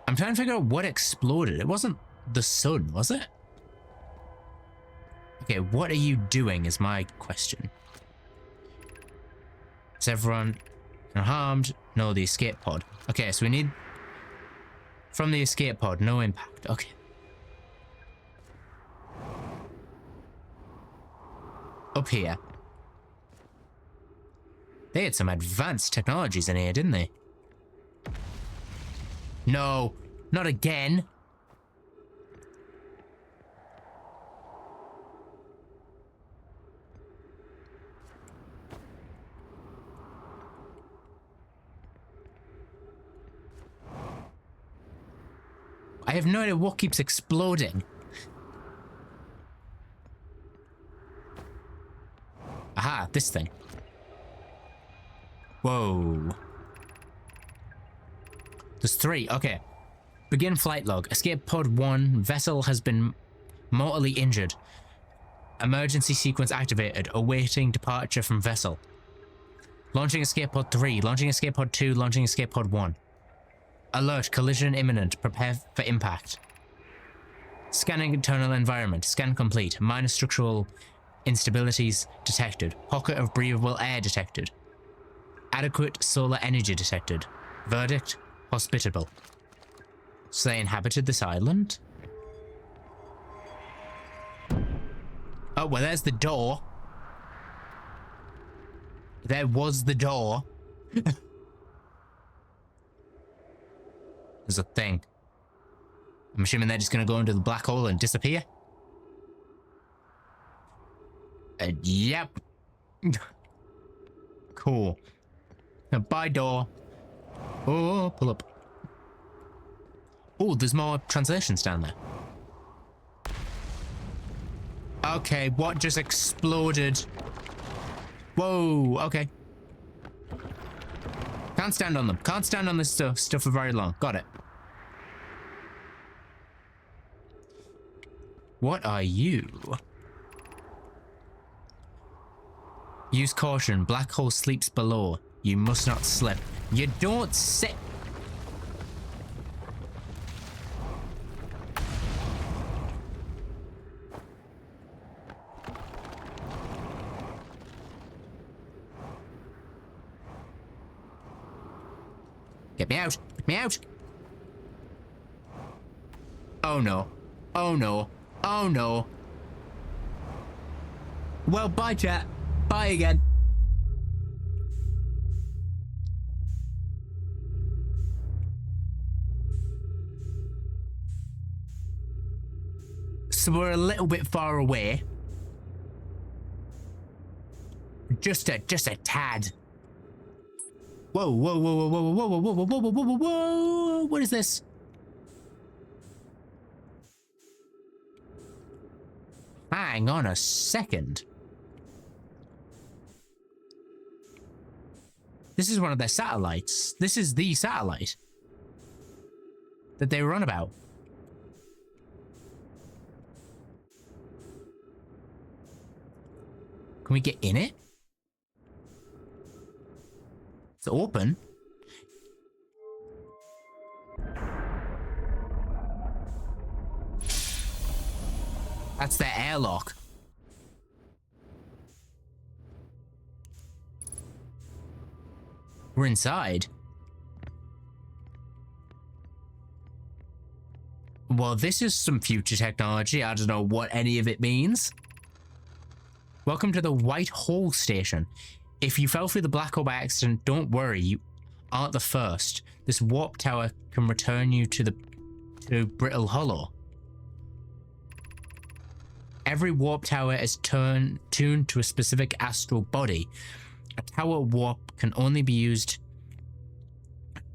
I'm trying to figure out what exploded. It wasn't the sun, was it? Okay, what are you doing is my question. Is everyone unharmed? No, the escape pod. Okay, so we need... From the escape pod, no impact. Okay. Up here. They had some advanced technologies in here, didn't they? No, not again. I have no idea what keeps exploding. Aha, this thing. Whoa. There's 3, okay. Begin flight log. Escape pod 1, vessel has been mortally injured. Emergency sequence activated, awaiting departure from vessel. Launching escape pod 3, launching escape pod 2, launching escape pod 1. Alert, collision imminent, prepare for impact. Scanning internal environment, scan complete. Minor structural instabilities detected. Pocket of breathable air detected. Adequate solar energy detected. Verdict, hospitable. So they inhabited this island? Oh, well, there's the door. There was the door. There's a thing. I'm assuming they're just gonna go into the black hole and disappear. Yep. Cool. Now, bye, door. Oh, pull up. Oh, there's more translations down there. Okay, what just exploded? Whoa, okay. Can't stand on them. Can't stand on this stuff for very long. Got it. What are you? Use caution. Black hole sleeps below. You must not slip. You don't sit. Get me out. Get me out. Oh no. Oh no. Oh no. Well, bye, chat. Bye again. So we're a little bit far away. Just a tad. Whoa, whoa, whoa, whoa, whoa, whoa, whoa, whoa, whoa, whoa, whoa, whoa, whoa. What is this? Hang on a second. This is one of their satellites. This is the satellite that they were on about. Can we get in it? It's open. That's their airlock. We're inside. Well, this is some future technology. I don't know what any of it means. Welcome to the White Hole Station. If you fell through the black hole by accident, don't worry. You aren't the first. This warp tower can return you to Brittle Hollow. Every warp tower is tuned to a specific astral body. A tower warp can only be used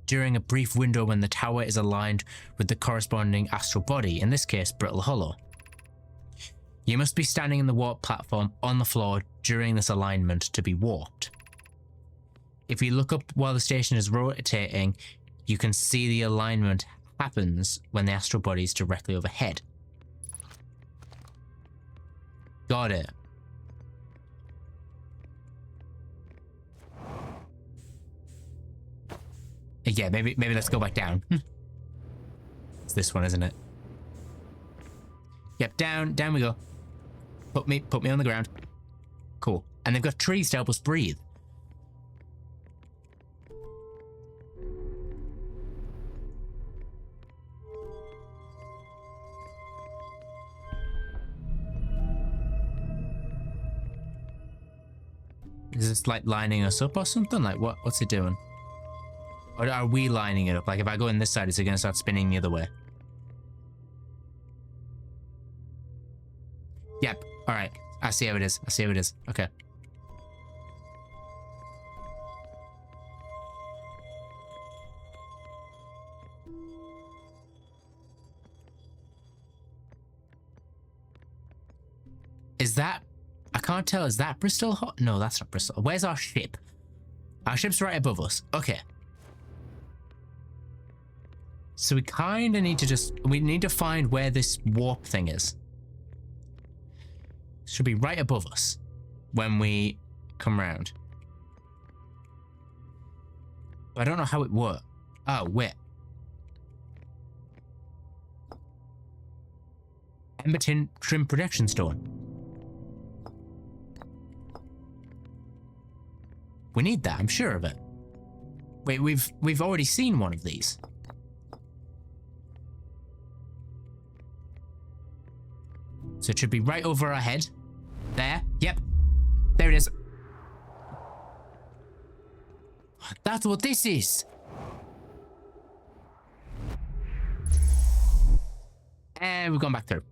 during a brief window when the tower is aligned with the corresponding astral body, in this case, Brittle Hollow. You must be standing in the warp platform on the floor during this alignment to be warped. If you look up while the station is rotating, you can see the alignment happens when the astral body is directly overhead. Got it. Yeah, maybe let's go back down. It's this one, isn't it? Yep, down we go. Put me on the ground. Cool. And they've got trees to help us breathe. Is this like lining us up or something? Like what's it doing? Or are we lining it up? Like if I go in this side, is it gonna start spinning the other way? Yep. All right. I see how it is. I see how it is. Okay. Is that... I can't tell. Is that Bristol? No, that's not Bristol. Where's our ship? Our ship's right above us. Okay. So we kind of need to we need to find where this warp thing is. Should be right above us when we come round. But I don't know how it works. Oh, wait. Ember Trim Protection Stone. We need that, I'm sure of it. Wait, we've already seen one of these. So it should be right over our head. There. Yep. There it is. That's what this is. And we've gone back through.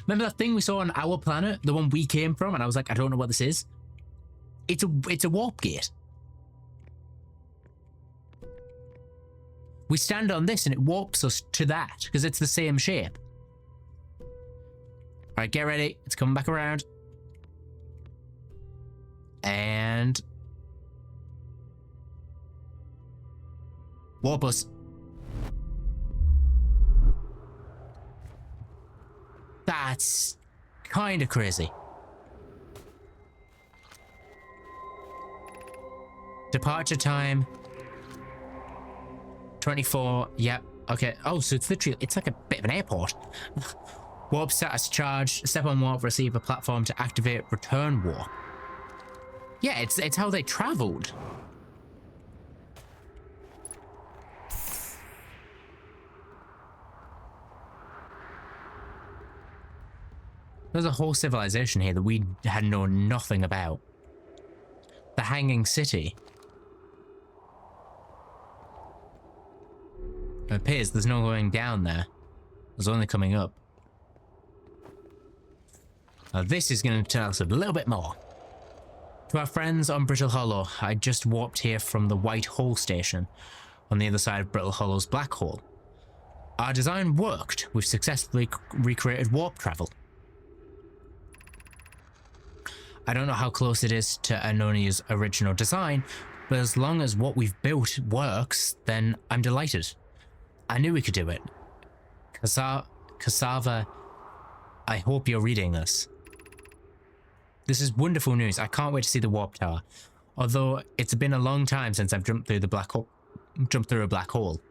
Remember that thing we saw on our planet? The one we came from? And I was like, I don't know what this is. It's a warp gate. We stand on this and it warps us to that because it's the same shape. All right, get ready. It's coming back around. And... warp us. That's kind of crazy. Departure time 24. Yep. Okay. Oh, so it's literally, it's like a bit of an airport. Warp status charged. Step on warp, receive a platform to activate return warp. Yeah, it's how they traveled. There's a whole civilization here that we had known nothing about. The Hanging City. It appears there's no going down there. There's only coming up. Now this is going to tell us a little bit more. To our friends on Brittle Hollow, I just warped here from the White Hole station on the other side of Brittle Hollow's black hole. Our design worked. We've successfully recreated warp travel. I don't know how close it is to Anonia's original design, but as long as what we've built works, then I'm delighted. I knew we could do it. Cassava, I hope you're reading this. This is wonderful news. I can't wait to see the warp tower. Although it's been a long time since I've jumped through a black hole.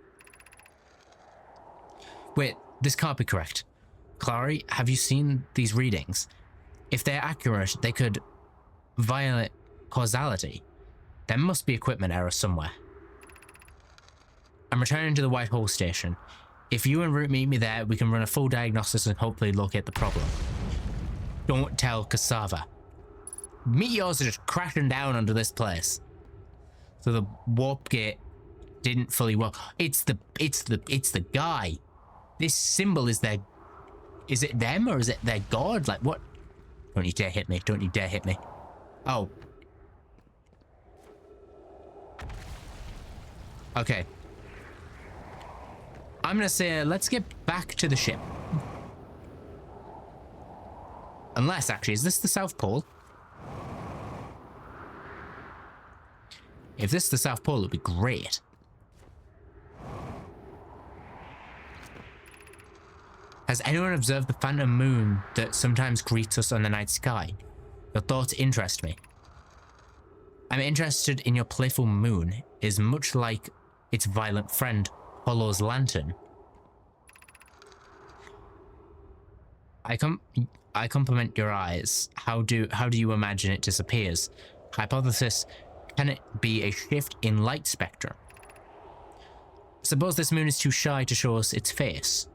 Wait, this can't be correct. Clary, have you seen these readings? If they're accurate, they could violate causality. There must be equipment error somewhere. I'm returning to the White Hole station. If you and Root meet me there, we can run a full diagnosis and hopefully locate the problem. Don't tell Cassava. Meteors are just crashing down onto this place. So the warp gate didn't fully work. It's the guy. This symbol is their... Is it them or is it their god? Like what? Don't you dare hit me. Don't you dare hit me. Oh. Okay. I'm gonna say, let's get back to the ship. Unless, actually, is this the South Pole? If this is the South Pole, it'd be great. Has anyone observed the phantom moon that sometimes greets us on the night sky? Your thoughts interest me. I'm interested in your playful moon. It is much like its violent friend, Hollow's lantern. I compliment your eyes. How do you imagine it disappears? Hypothesis, can it be a shift in light spectrum? Suppose this moon is too shy to show us its face.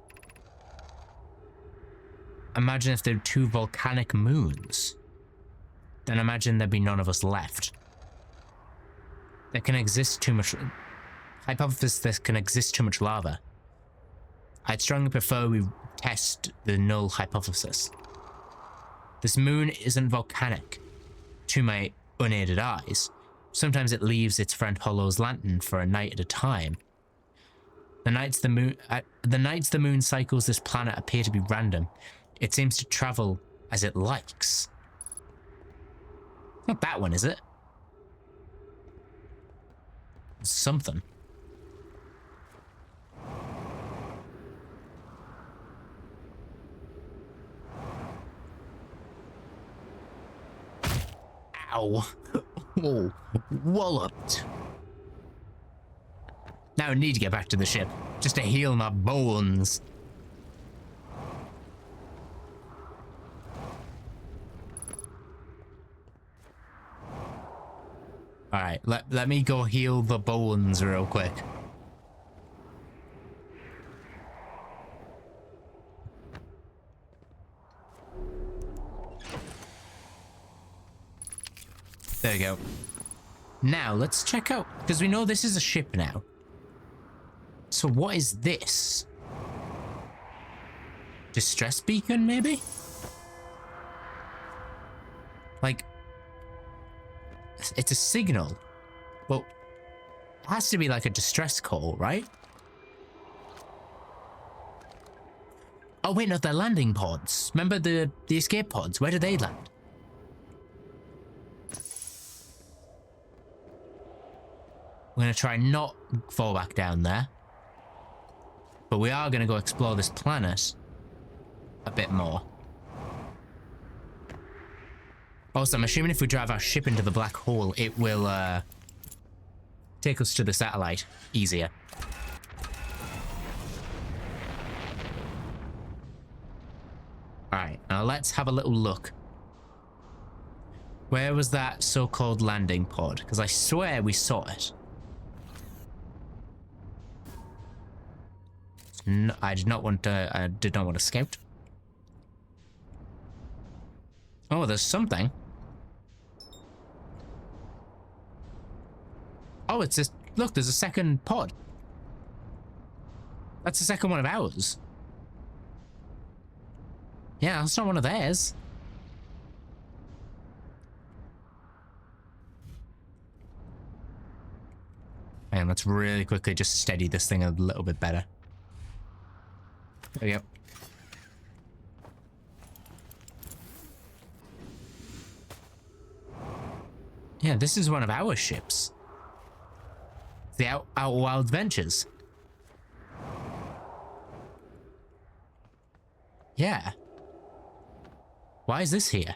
Imagine if there were two volcanic moons. Then imagine there'd be none of us left. There can exist too much... Hypothesis, there can exist too much lava. I'd strongly prefer we test the null hypothesis. This moon isn't volcanic, to my unaided eyes. Sometimes it leaves its friend Hollow's lantern for a night at a time. The nights the moon cycles this planet appear to be random. It seems to travel as it likes. Not that one, is it? Something. Ow. Oh, walloped. Now I need to get back to the ship, just to heal my bones. Alright, let me go heal the bones real quick. There we go. Now, let's check out, because we know this is a ship now. So what is this? Distress beacon, maybe? Like, it's a signal. Well, it has to be like a distress call, right? Oh wait, no, they're landing pods. Remember the escape pods? Where do they land? We're gonna try not fall back down there. But we are gonna go explore this planet a bit more. Also, I'm assuming if we drive our ship into the black hole, it will take us to the satellite easier. Alright, now let's have a little look. Where was that so-called landing pod? Because I swear we saw it. No, I did not want to scout. Oh, there's something. Oh, it's just, look, there's a second pod. That's the second one of ours. Yeah, that's not one of theirs. And let's really quickly just steady this thing a little bit better. There we go. Yeah, this is one of our ships. The Outer Wild Ventures. Yeah. Why is this here?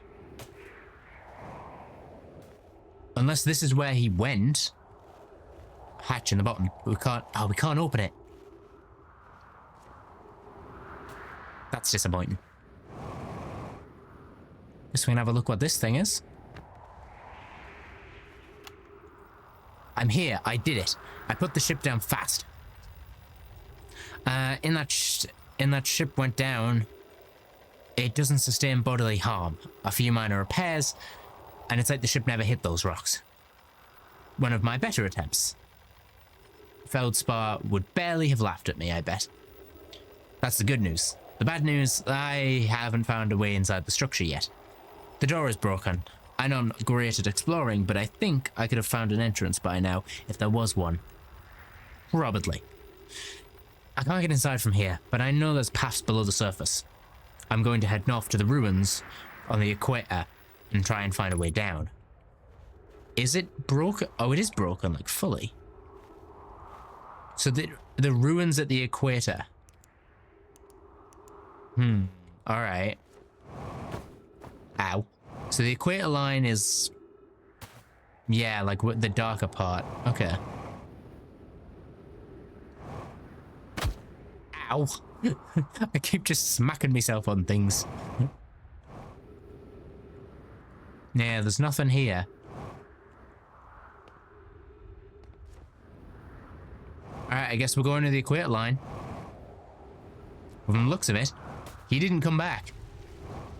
Unless this is where he went. Hatch in the bottom. We can't. Oh, we can't open it. That's disappointing. Guess we can have a look what this thing is. I'm here. I did it. I put the ship down fast. In that ship went down. It doesn't sustain bodily harm. A few minor repairs, and it's like the ship never hit those rocks. One of my better attempts. Feldspar would barely have laughed at me, I bet. That's the good news. The bad news, I haven't found a way inside the structure yet. The door is broken. I know I'm not great at exploring, but I think I could have found an entrance by now if there was one. Probably. I can't get inside from here, but I know there's paths below the surface. I'm going to head north to the ruins on the equator and try and find a way down. Is it broken? Oh, it is broken, like fully. So the ruins at the equator. Alright. Ow. So the equator line is... yeah, like the darker part. Okay. Ow. I keep just smacking myself on things. Yeah, there's nothing here. Alright, I guess we're going to the equator line. From the looks of it, he didn't come back.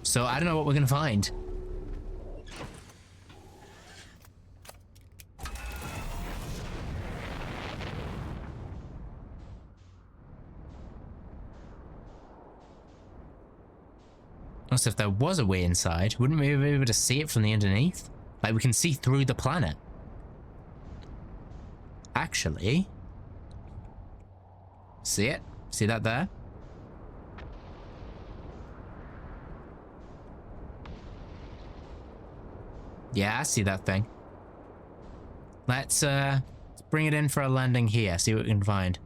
So I don't know what we're gonna find. Unless if there was a way inside, wouldn't we be able to see it from the underneath? Like we can see through the planet. Actually... see it? See that there? Yeah, I see that thing. Let's bring it in for a landing here, see what we can find.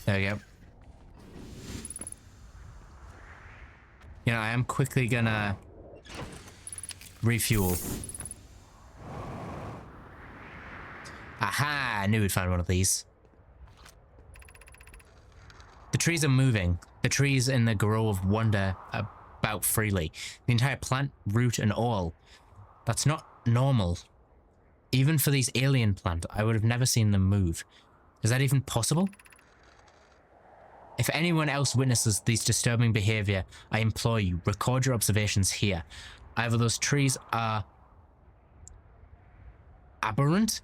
There we go. You know, I am quickly gonna refuel. Aha! I knew we'd find one of these. The trees are moving. The trees in the grove wander about freely. The entire plant, root and all. That's not normal. Even for these alien plants, I would have never seen them move. Is that even possible? If anyone else witnesses these disturbing behavior, I implore you, record your observations here. Either those trees are aberrant,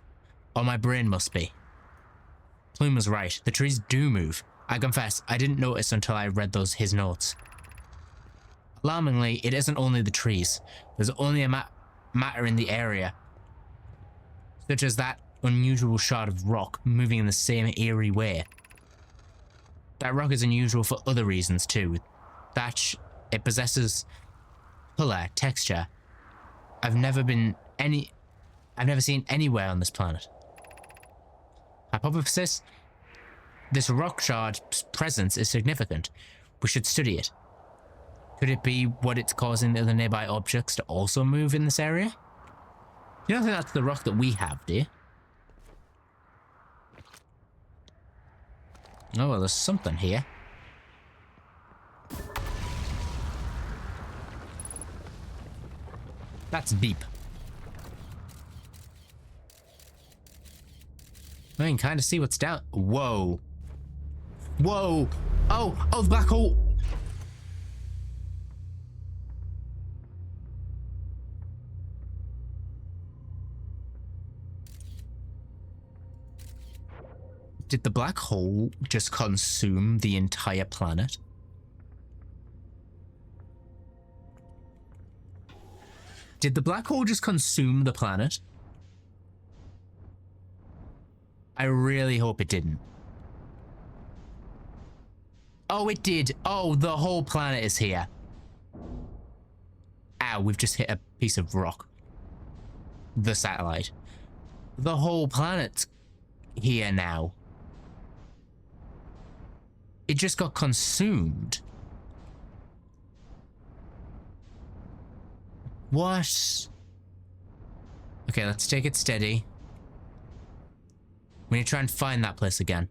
or my brain must be. Plume was right. The trees do move. I confess, I didn't notice until I read his notes. Alarmingly, it isn't only the trees. There's only a matter in the area, such as that unusual shard of rock moving in the same eerie way. That rock is unusual for other reasons too. It possesses color, texture. I've never seen anywhere on this planet. Hypothesis: this rock shard's presence is significant. We should study it. Could it be what it's causing the other nearby objects to also move in this area? You don't think that's the rock that we have, do you? Oh, well, there's something here. That's deep. I can kind of see what's down. Whoa. Whoa. Oh, the black hole. Did the black hole just consume the entire planet? Did the black hole just consume the planet? I really hope it didn't. Oh, it did. Oh, the whole planet is here. Ow, we've just hit a piece of rock. The satellite. The whole planet's here now. It just got consumed. What? Okay, let's take it steady. We need to try and find that place again.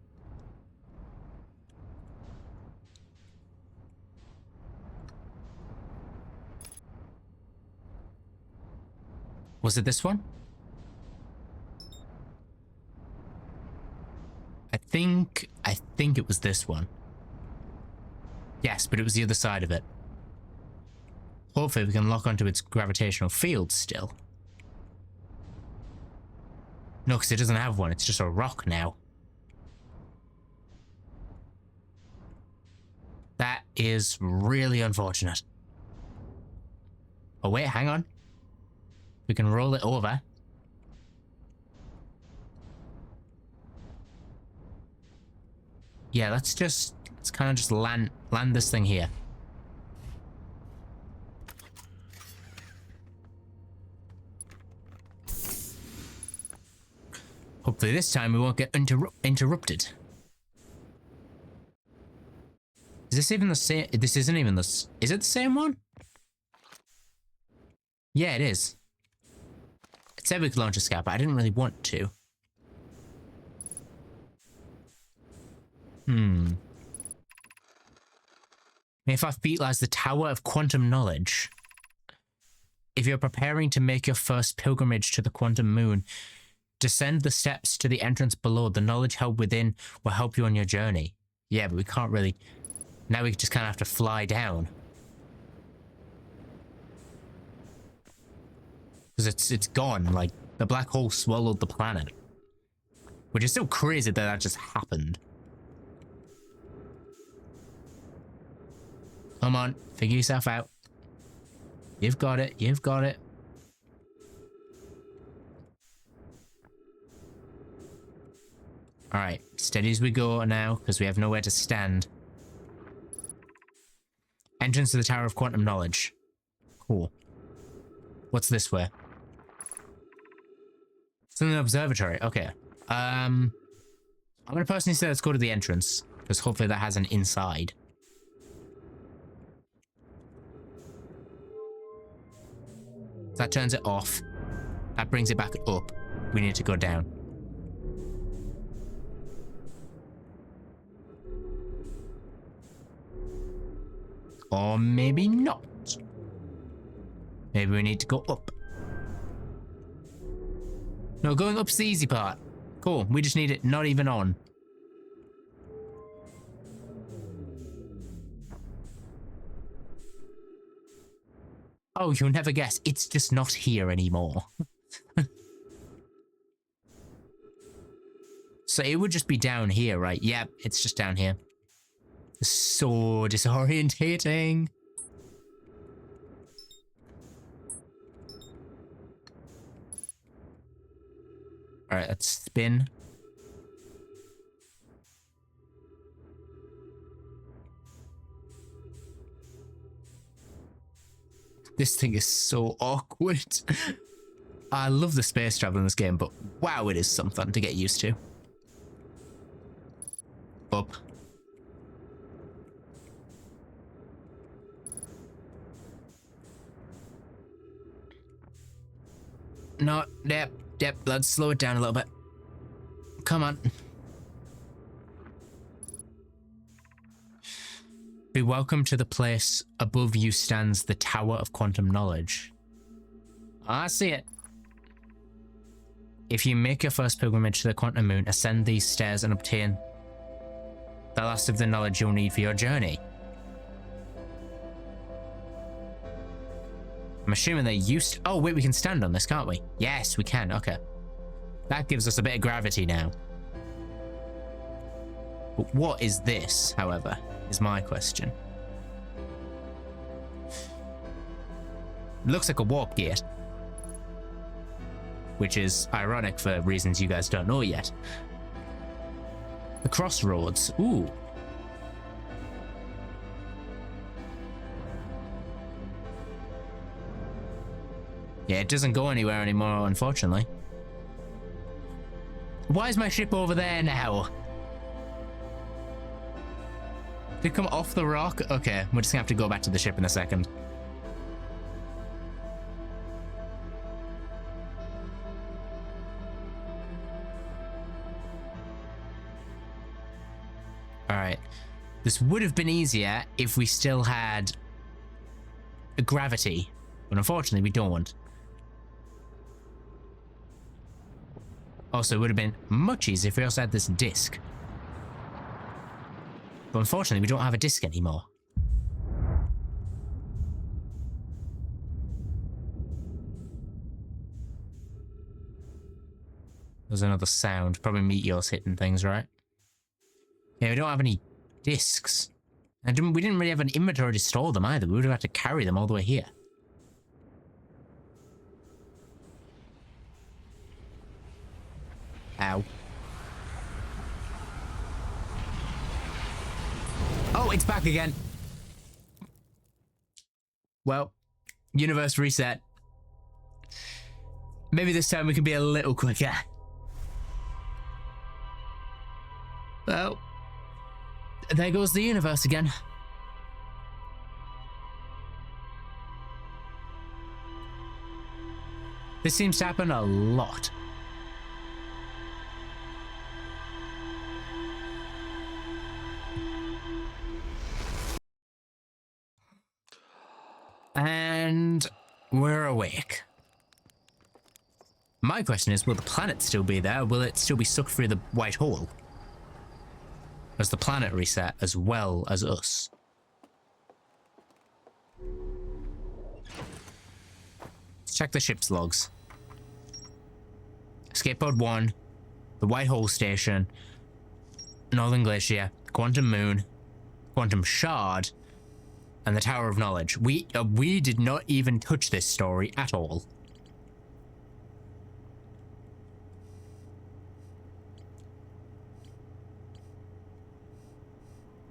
Was it this one? I think it was this one. Yes, but it was the other side of it. Hopefully we can lock onto its gravitational field still. No, because it doesn't have one. It's just a rock now. That is really unfortunate. Oh, wait, hang on. We can roll it over. Yeah, let's kind of just land this thing here. Hopefully this time we won't get interrupted. Is this even the same? This isn't even this. Is it the same one? Yeah, it is. It said we could launch a scout, but I didn't really want to. May 5 feet lies the Tower of Quantum Knowledge. If you're preparing to make your first pilgrimage to the Quantum Moon, descend the steps to the entrance below. The knowledge held within will help you on your journey. Yeah, but we can't really... Now we just kind of have to fly down. Because it's gone. Like, the black hole swallowed the planet. Which is still crazy that just happened. Come on, figure yourself out. You've got it, you've got it. Alright, steady as we go now, because we have nowhere to stand. Entrance to the Tower of Quantum Knowledge. Cool. What's this way? It's in the observatory, okay. I'm gonna personally say let's go to the entrance, because hopefully that has an inside. That turns it off. That brings it back up. We need to go down. Or maybe not. Maybe we need to go up. No, going up's the easy part. Cool, we just need it not even on. Oh, you'll never guess. It's just not here anymore. So it would just be down here, right? Yep, it's just down here. So disorientating. Alright, let's spin. This thing is so awkward. I love the space travel in this game, but wow, it is something to get used to. Up. No, yep, let's slow it down a little bit. Come on. Be welcome to the place. Above you stands the Tower of Quantum Knowledge. I see it. If you make your first pilgrimage to the Quantum Moon, ascend these stairs and obtain the last of the knowledge you'll need for your journey. I'm assuming they're used to... Oh, wait, we can stand on this, can't we? Yes, we can. Okay. That gives us a bit of gravity now. But what is this, however, is my question. It looks like a warp gate. Which is ironic for reasons you guys don't know yet. The crossroads. Ooh. Yeah, it doesn't go anywhere anymore, unfortunately. Why is my ship over there now? Did it come off the rock? Okay, we're just gonna have to go back to the ship in a second. Alright. This would have been easier if we still had gravity, but unfortunately we don't. Also, it would have been much easier if we also had this disc. But unfortunately, we don't have a disc anymore. There's another sound. Probably meteors hitting things, right? Yeah, we don't have any discs. And we didn't really have an inventory to store them either. We would have had to carry them all the way here. Ow. Oh, it's back again. Well, universe reset. Maybe this time we can be a little quicker. Well, there goes the universe again. This seems to happen a lot. And we're awake. My question is, will the planet still be there? Will it still be sucked through the white hole? Does the planet reset as well as us? Let's check the ship's logs. Escape pod 1, the White Hole Station, Northern Glacier, Quantum Moon, Quantum Shard, and the Tower of Knowledge. We did not even touch this story at all.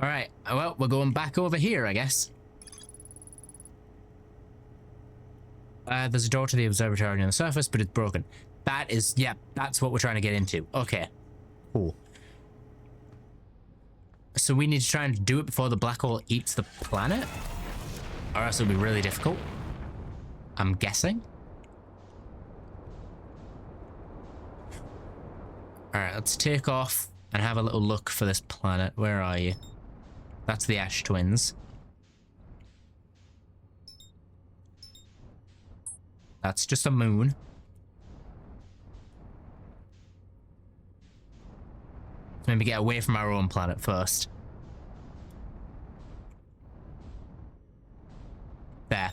Alright, well, we're going back over here, I guess. There's a door to the observatory on the surface, but it's broken. That is, yeah, that's what we're trying to get into. Okay, cool. So we need to try and do it before the black hole eats the planet? Or else it'll be really difficult. I'm guessing. Alright, let's take off and have a little look for this planet. Where are you? That's the Ash Twins. That's just a moon. Let's maybe get away from our own planet first. There.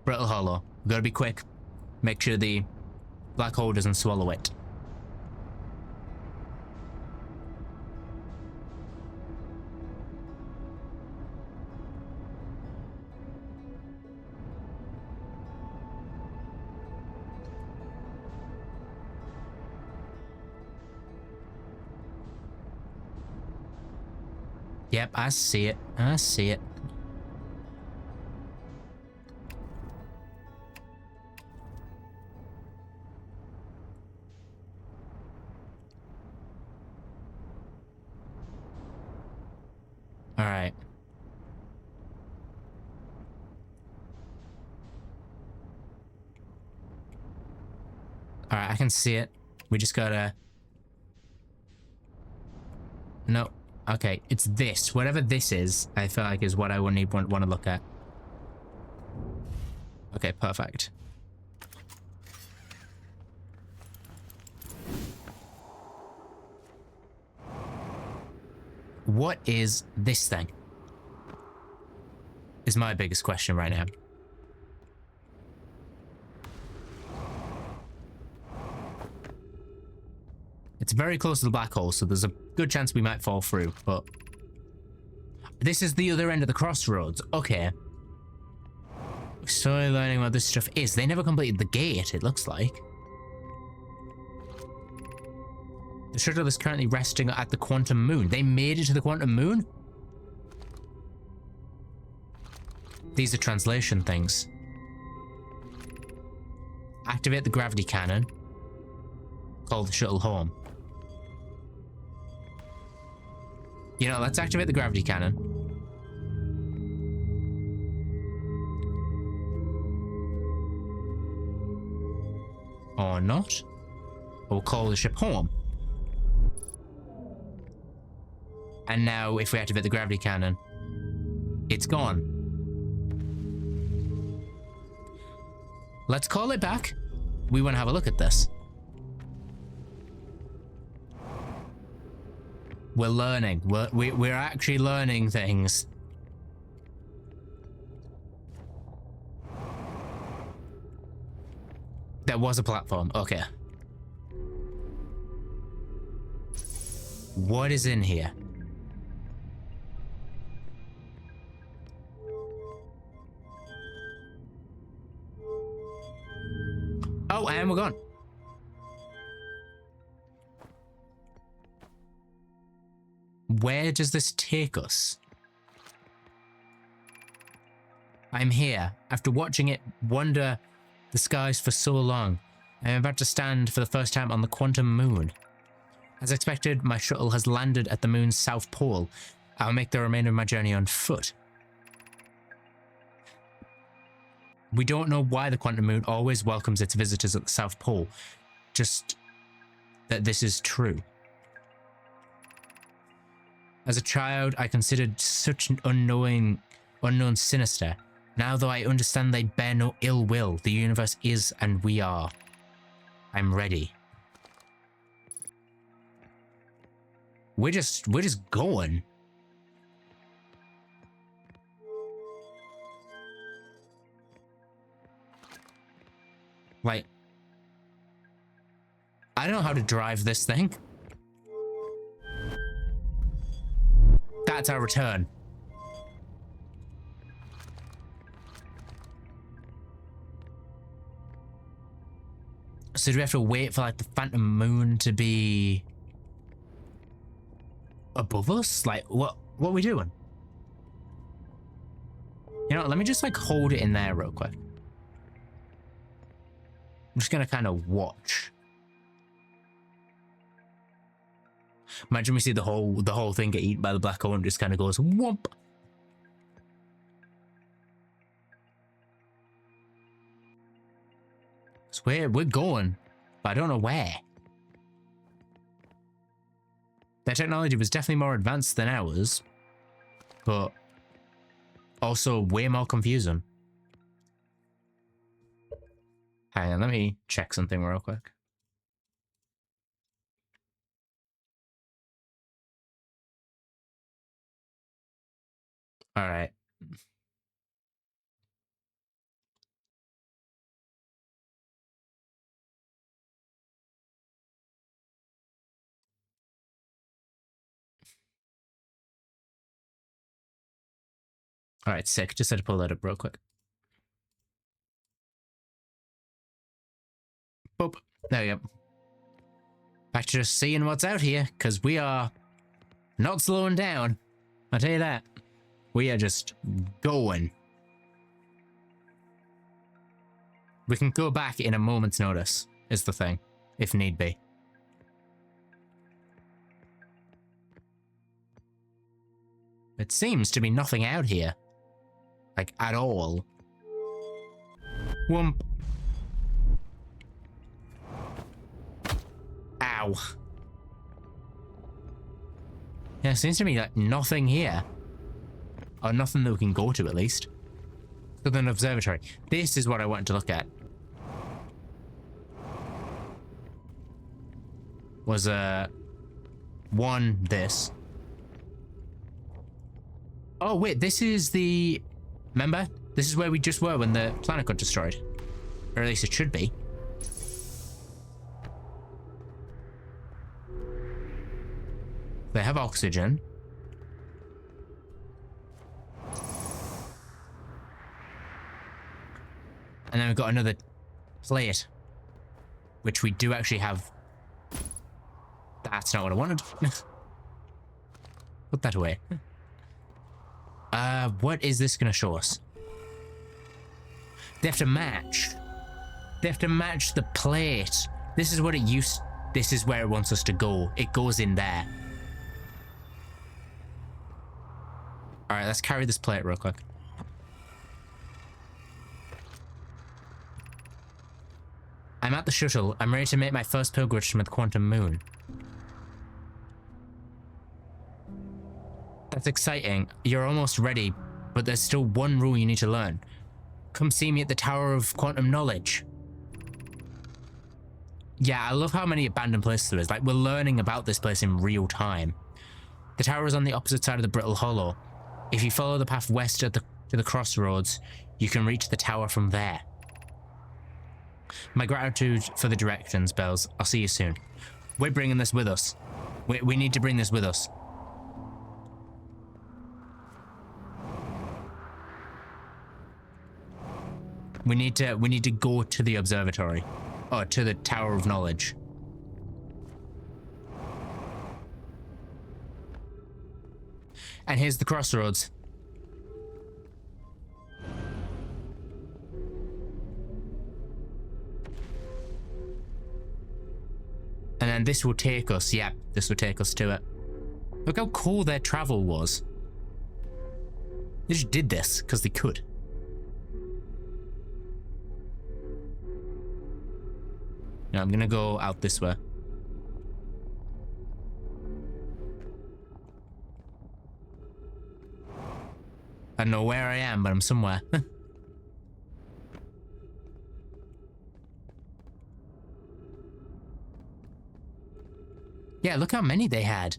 Brittle Hollow. We've got to be quick. Make sure the black hole doesn't swallow it. Yep, I see it. I see it. All right. Alright, I can see it. We just gotta... No. Okay, it's this. Whatever this is, I feel like is what I would want to look at. Okay, perfect. What is this thing? Is my biggest question right now. It's very close to the black hole, so there's a good chance we might fall through, but... This is the other end of the crossroads. Okay. We're slowly learning what this stuff is. They never completed the gate, it looks like. The shuttle is currently resting at the quantum moon. They made it to the quantum moon? These are translation things. Activate the gravity cannon. Call the shuttle home. You know, let's activate the gravity cannon. Or not. Or call the ship home. And now, if we activate the gravity cannon, it's gone. Let's call it back. We want to have a look at this. We're learning. We're actually learning things. There was a platform. Okay. What is in here? Oh, and we're gone. Where does this take us? I'm here. After watching it wander the skies for so long, I am about to stand for the first time on the quantum moon. As expected, my shuttle has landed at the moon's south pole. I'll make the remainder of my journey on foot. We don't know why the quantum moon always welcomes its visitors at the South Pole, just that this is true. As a child, I considered such an unknown sinister. Now, though I understand they bear no ill will, the universe is and we are. I'm ready. We're just going. Like, I don't know how to drive this thing. That's our return. So do we have to wait for like the phantom moon to be above us? Like, what are we doing? You know, let me just like hold it in there real quick. I'm just gonna kind of watch. Imagine we see the whole thing get eaten by the black hole and just kind of goes whoomp. So we're going, but I don't know where. Their technology was definitely more advanced than ours, but also way more confusing. Hang on, let me check something real quick. All right. All right, sick. Just had to pull that up real quick. Boop. There we go. Back to just seeing what's out here, because we are not slowing down. I'll tell you that. We are just going. We can go back in a moment's notice, is the thing, if need be. It seems to be nothing out here. Like, at all. Whoomp. Wow. Yeah, seems to be like nothing here. Or nothing that we can go to, at least. Southern Observatory. This is what I wanted to look at. Was one this. Oh wait, this is the... Remember? This is where we just were when the planet got destroyed. Or at least it should be. They have oxygen. And then we've got another plate. Which we do actually have. That's not what I wanted. Put that away. What is this gonna show us? They have to match. They have to match the plate. This is what it used. This is where it wants us to go. It goes in there. All right, let's carry this plate real quick. I'm at the shuttle. I'm ready to make my first pilgrimage to the quantum moon. That's exciting. You're almost ready, but there's still one rule you need to learn. Come see me at the Tower of Quantum Knowledge. Yeah, I love how many abandoned places there is. Like, we're learning about this place in real time. The tower is on the opposite side of the Brittle Hollow. If you follow the path west to the crossroads, you can reach the tower from there. My gratitude for the directions, Bells. I'll see you soon. We're bringing this with us. We need to bring this with us. We need to go to the observatory. Or to the Tower of Knowledge. And here's the crossroads. And then this will take us, yeah, this will take us to it. Look how cool their travel was. They just did this because they could. Now I'm gonna go out this way. I don't know where I am, but I'm somewhere. Yeah, look how many they had.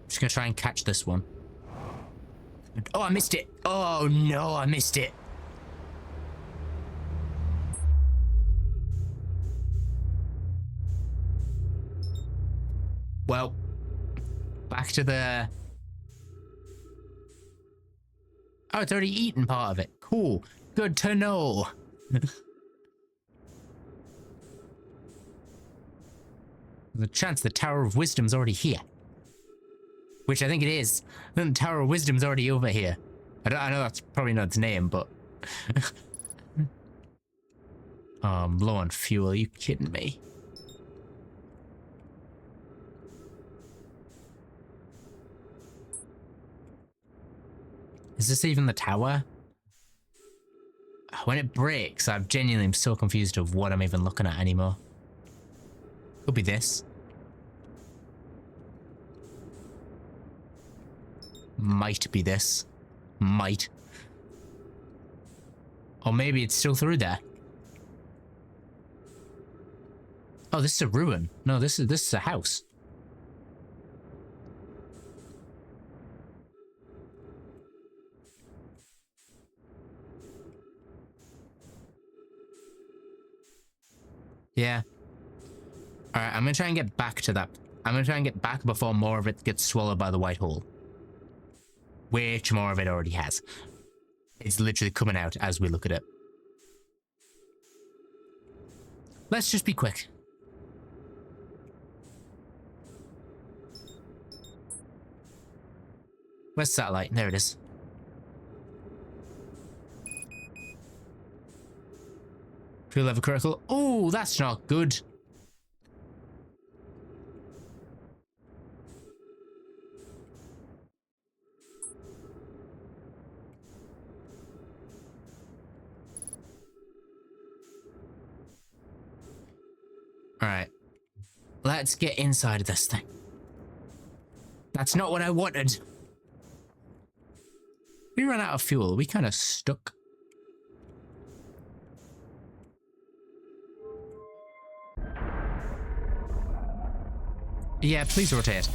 Just gonna try and catch this one. Oh, I missed it. Oh no, I missed it. Well, back to the... Oh, it's already eaten part of it. Cool. Good to know. There's a chance the Tower of Wisdom's already here. Which I think it is. Then the Tower of Wisdom's already over here. I know that's probably not its name, but... Oh, I'm low on fuel. Are you kidding me? Is this even the tower? When it breaks, I genuinely am so confused of what I'm even looking at anymore. Could be this. Might be this. Might. Or maybe it's still through there. Oh, this is a ruin. No, this is a house. Yeah. Alright, I'm gonna try and get back to that. I'm gonna try and get back before more of it gets swallowed by the white hole. Which more of it already has. It's literally coming out as we look at it. Let's just be quick. Where's satellite? There it is. Fuel level critical. Oh, that's not good. Alright. Let's get inside of this thing. That's not what I wanted. We ran out of fuel. We kind of stuck. Yeah, please rotate.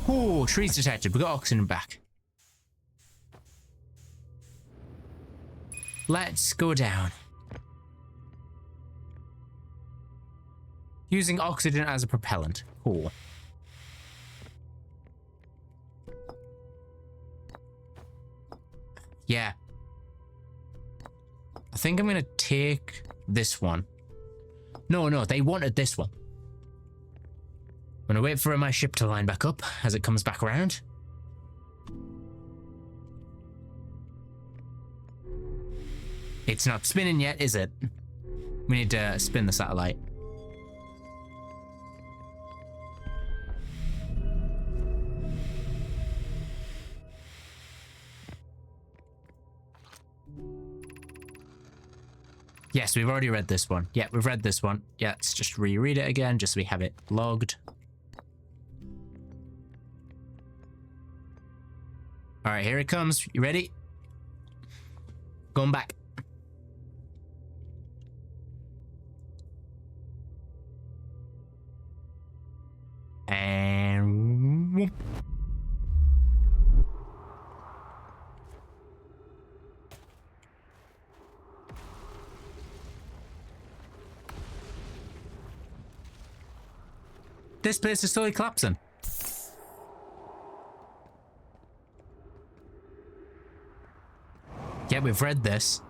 Oh, trees detected. We got oxygen back. Let's go down. Using oxygen as a propellant. Cool. Yeah. I think I'm gonna take this one. No, they wanted this one. I'm gonna wait for my ship to line back up as it comes back around. It's not spinning yet, is it? We need to spin the satellite. Yes, we've already read this one. Yeah, we've read this one. Yeah, let's just reread it again, just so we have it logged. All right, here it comes. You ready? Going back. And whoop. This place is slowly collapsing. Yeah, we've read this.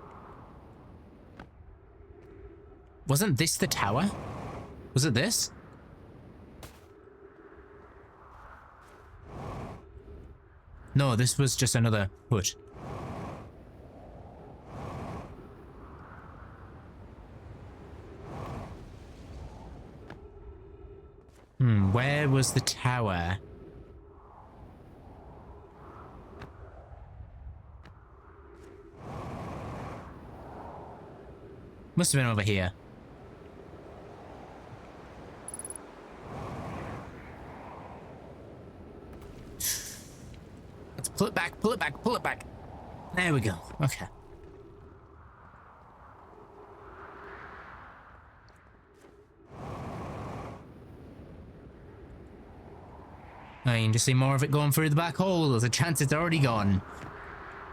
Wasn't this the tower? Was it this? No, this was just another hut. Where was the tower? Must have been over here. Let's pull it back, pull it back, pull it back. There we go. Okay. I can just see more of it going through the black hole. There's a chance it's already gone.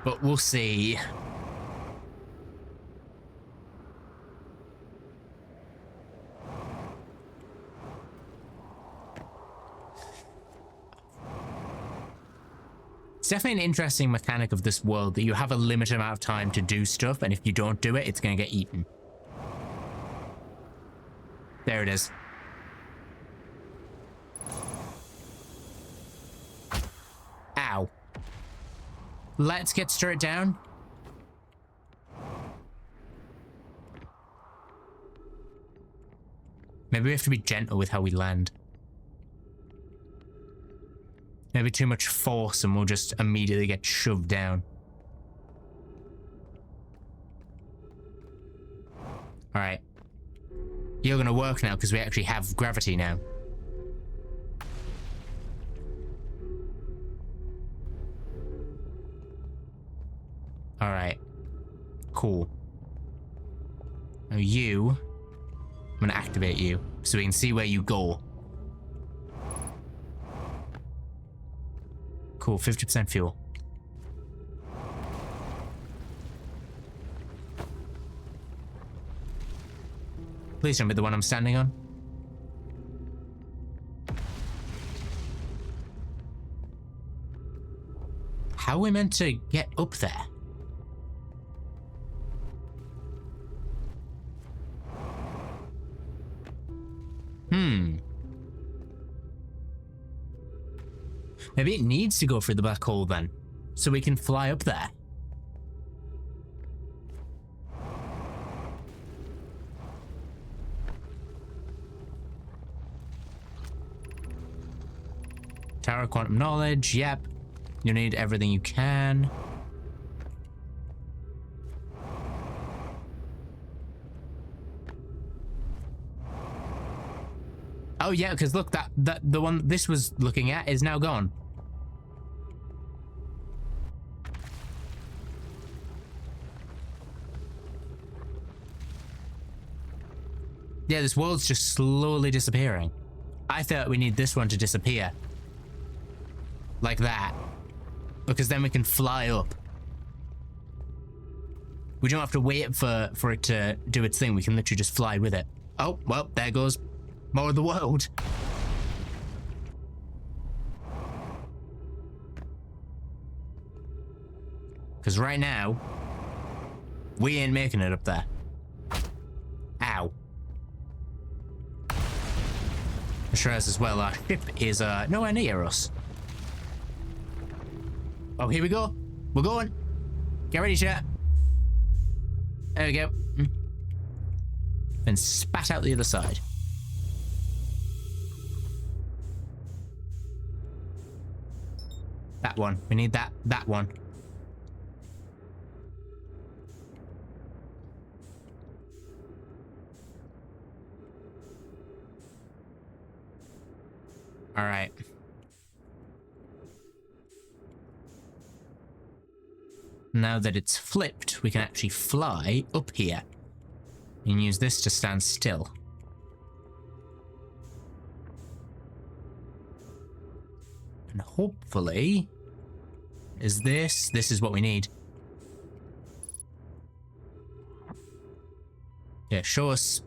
But we'll see. It's definitely an interesting mechanic of this world that you have a limited amount of time to do stuff, and if you don't do it, it's going to get eaten. There it is. Ow. Let's get straight down. Maybe we have to be gentle with how we land. Maybe too much force and we'll just immediately get shoved down. Alright. You're gonna work now because we actually have gravity now. Alright. Cool. Now you... I'm gonna activate you so we can see where you go. Cool, 50% fuel. Please don't be the one I'm standing on. How are we meant to get up there? Maybe it needs to go through the black hole then, so we can fly up there. Tower of Quantum Knowledge, yep. You need everything you can. Oh yeah, because look, that the one this was looking at is now gone. Yeah, this world's just slowly disappearing. I thought we need this one to disappear. Like that. Because then we can fly up. We don't have to wait for it to do its thing. We can literally just fly with it. Oh, well, there goes more of the world. Because right now, we ain't making it up there. Ow. I'm sure as well, our ship is nowhere near us. Oh, here we go. We're going. Get ready, chat. There we go. And spat out the other side. That one. We need that one. All right. Now that it's flipped, we can actually fly up here. And use this to stand still. And hopefully... This is what we need. Yeah, show us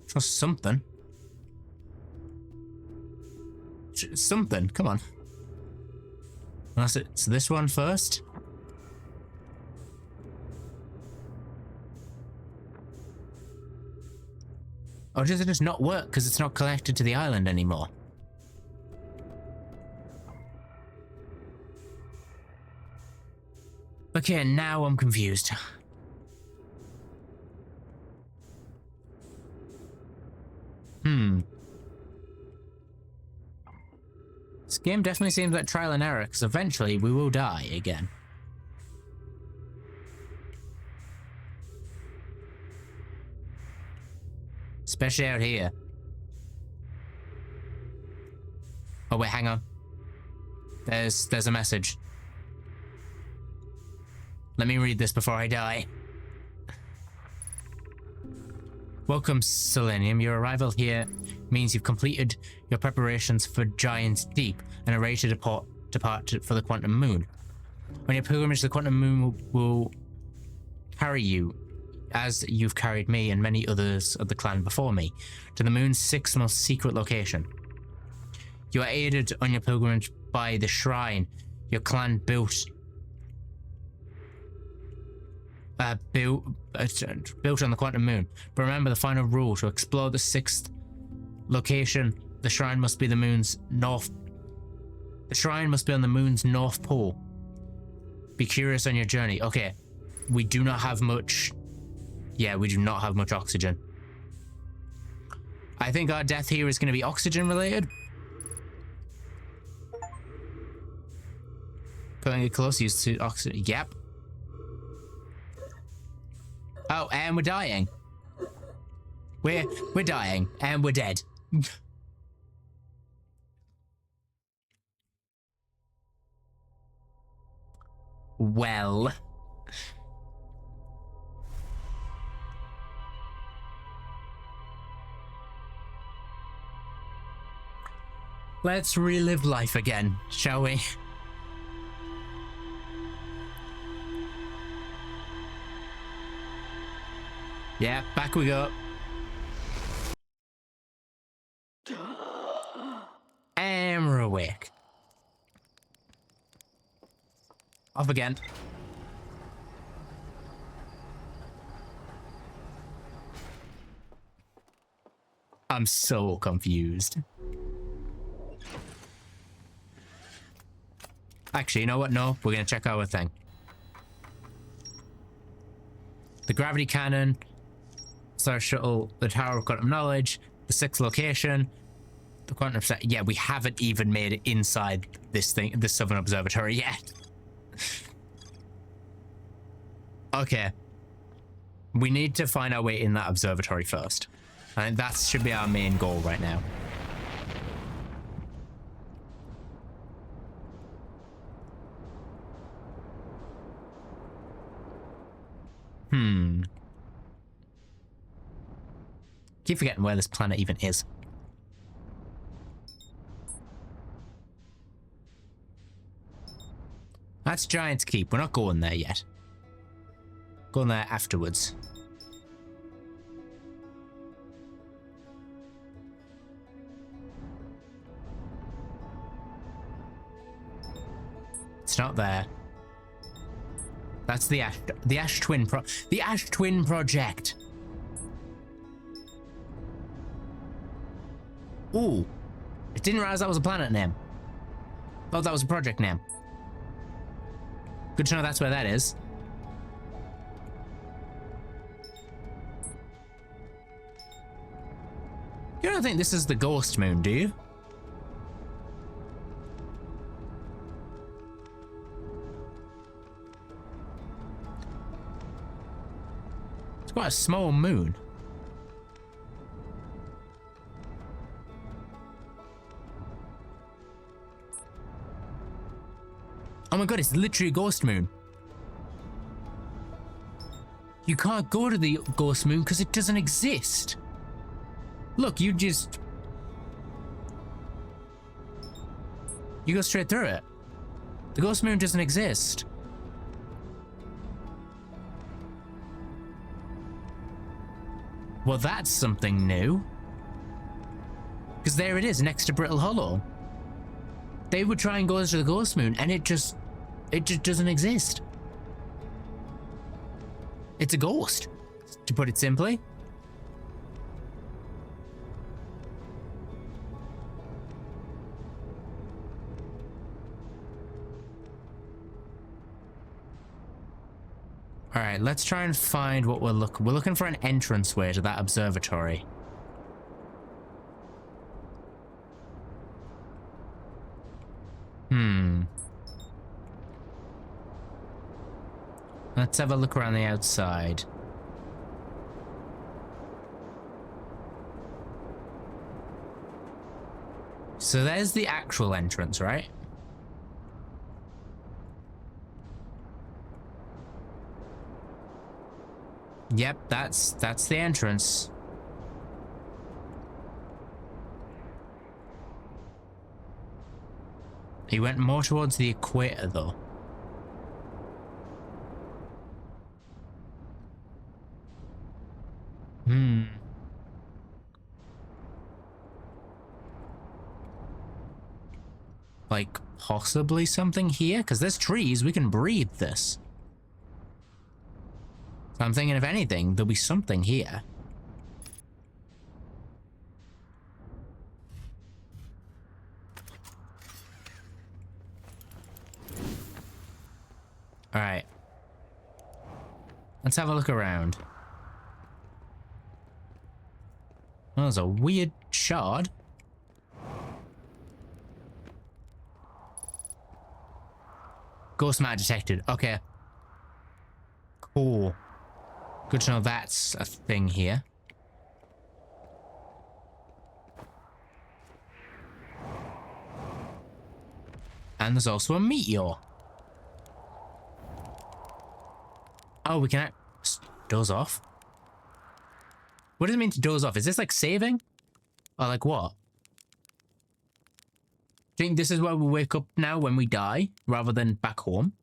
something. Something, come on. Unless it's this one first. Or does it just not work because it's not connected to the island anymore? Okay, now I'm confused. This game definitely seems like trial and error, because eventually we will die again. Especially out here. Oh wait, hang on. There's a message. Let me read this before I die. Welcome, Selenium. Your arrival here means you've completed your preparations for Giant's Deep and are ready to depart for the Quantum Moon. On your pilgrimage, the Quantum Moon will carry you, as you've carried me and many others of the clan before me, to the moon's sixth most secret location. You are aided on your pilgrimage by the shrine your clan built on the Quantum Moon. But remember the final rule: to explore the sixth location, the shrine must be the moon's north. The shrine must be on the moon's north pole. Be curious on your journey. Okay, we do not have much. Yeah, we do not have much oxygen. I think our death here is going to be oxygen related. Putting it close, used to oxygen. Yep. Oh, and we're dying. We're dying, and we're dead. Well. Let's relive life again, shall we? Yeah, back we go. And we're awake. Off again. I'm so confused. Actually, you know what? No, we're gonna check our thing. The gravity cannon, Star Shuttle, the Tower of Quantum Knowledge, the sixth location, the quantum set. Yeah, we haven't even made it inside this thing, this Southern Observatory yet. Okay. We need to find our way in that observatory first. I think that should be our main goal right now. Keep forgetting where this planet even is. That's Giant's Keep. We're not going there yet. Going there afterwards. It's not there. That's the Ash Twin Project. Ooh. I didn't realize that was a planet name. Thought that was a project name. Good to know that's where that is. You don't think this is the Ghost Moon, do you? It's quite a small moon. Oh my god, it's literally a ghost moon. You can't go to the ghost moon because it doesn't exist. Look, you go straight through it. The ghost moon doesn't exist. Well, that's something new. Because there it is, next to Brittle Hollow. They would try and go to the ghost moon, and it just doesn't exist. It's a ghost, to put it simply. All right, let's try and find what we're looking for an entranceway to that observatory. Let's have a look around the outside. So there's the actual entrance, right? Yep, that's the entrance. He went more towards the equator though. Like, possibly something here? Because there's trees, we can breathe this. So I'm thinking, if anything, there'll be something here. Alright. Let's have a look around. Oh, there's a weird shard. Ghost matter detected. Okay. Cool. Good to know that's a thing here. And there's also a meteor. Oh, we can doze off. What does it mean to doze off? Is this like saving? Or like what? Do you think this is where we wake up now when we die, rather than back home?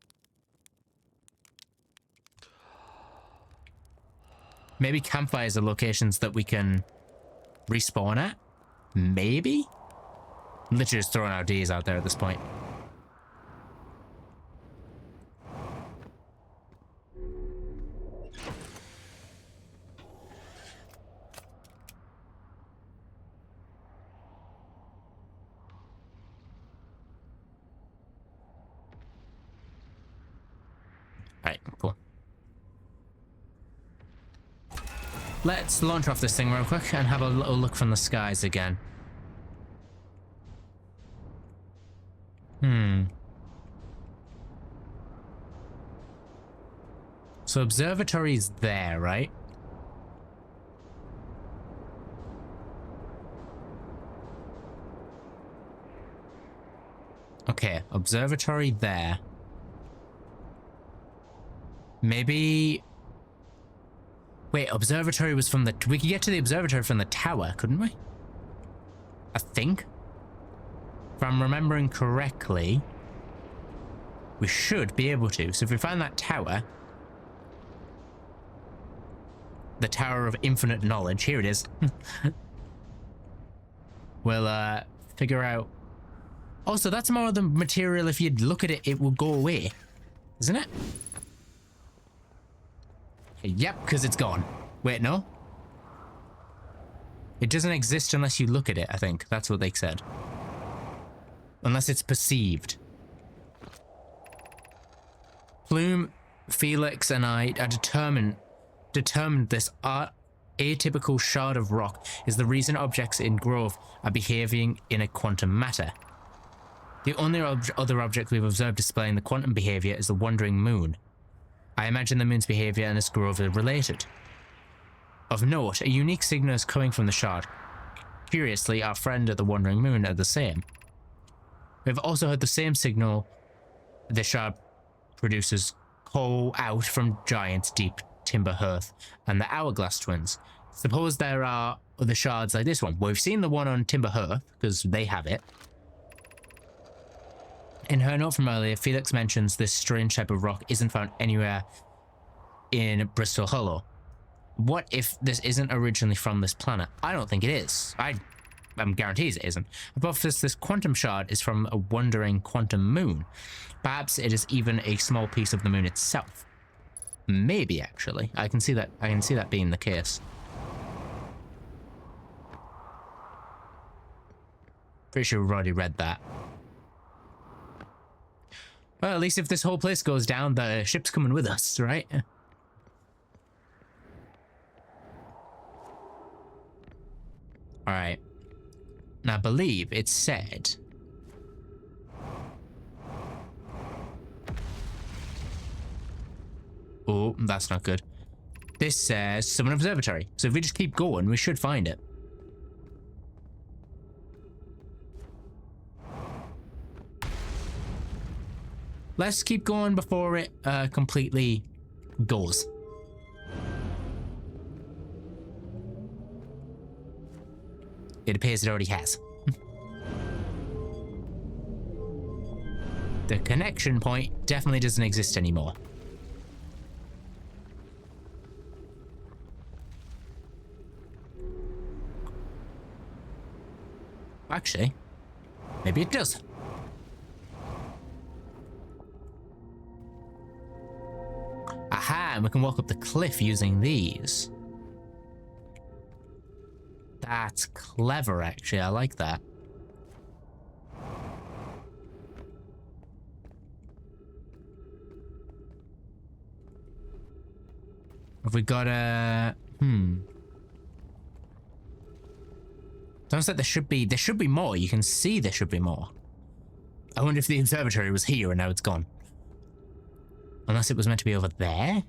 Maybe campfires are locations that we can respawn at? Maybe? I'm literally just throwing ideas out there at this point. Alright, cool. Let's launch off this thing real quick and have a little look from the skies again. So observatory's there, right? Okay, observatory there. Maybe... Wait, observatory was from the... We could get to the observatory from the tower, couldn't we? I think. If I'm remembering correctly, we should be able to. So if we find that tower... The Tower of Infinite Knowledge. Here it is. We'll, figure out... Also, that's more of the material. If you look at it, it will go away. Isn't it? Yep, because it's gone. Wait, no? It doesn't exist unless you look at it, I think. That's what they said. Unless it's perceived. Plume, Felix, and I are determined this atypical shard of rock is the reason objects in Grove are behaving in a quantum matter. The only other object we've observed displaying the quantum behavior is the wandering moon. I imagine the moon's behavior and its Grove are related. Of note, a unique signal is coming from the shard. Curiously, our friend at the wandering moon are the same. We've also heard the same signal the shard produces call out from Giant's Deep Timber Hearth and the Hourglass Twins. Suppose there are other shards like this one. Well, we've seen the one on Timber Hearth, because they have it. In her note from earlier, Felix mentions this strange type of rock isn't found anywhere in Bristol Hollow. What if this isn't originally from this planet? I don't think it is. I'm guarantees it isn't. Above this quantum shard is from a wandering quantum moon. Perhaps it is even a small piece of the moon itself. Maybe, actually. I can see that being the case. Pretty sure we've already read that. Well, at least if this whole place goes down, the ship's coming with us, right? Alright. Now, I believe it said... Oh, that's not good. This says Summon Observatory. So if we just keep going, we should find it. Let's keep going before it completely goes. It appears it already has. The connection point definitely doesn't exist anymore. Actually, maybe it does. Aha, and we can walk up the cliff using these. That's clever, actually. I like that. Have we got a... Sounds like there should be more. You can see there should be more. I wonder if the observatory was here and now it's gone. Unless it was meant to be over there?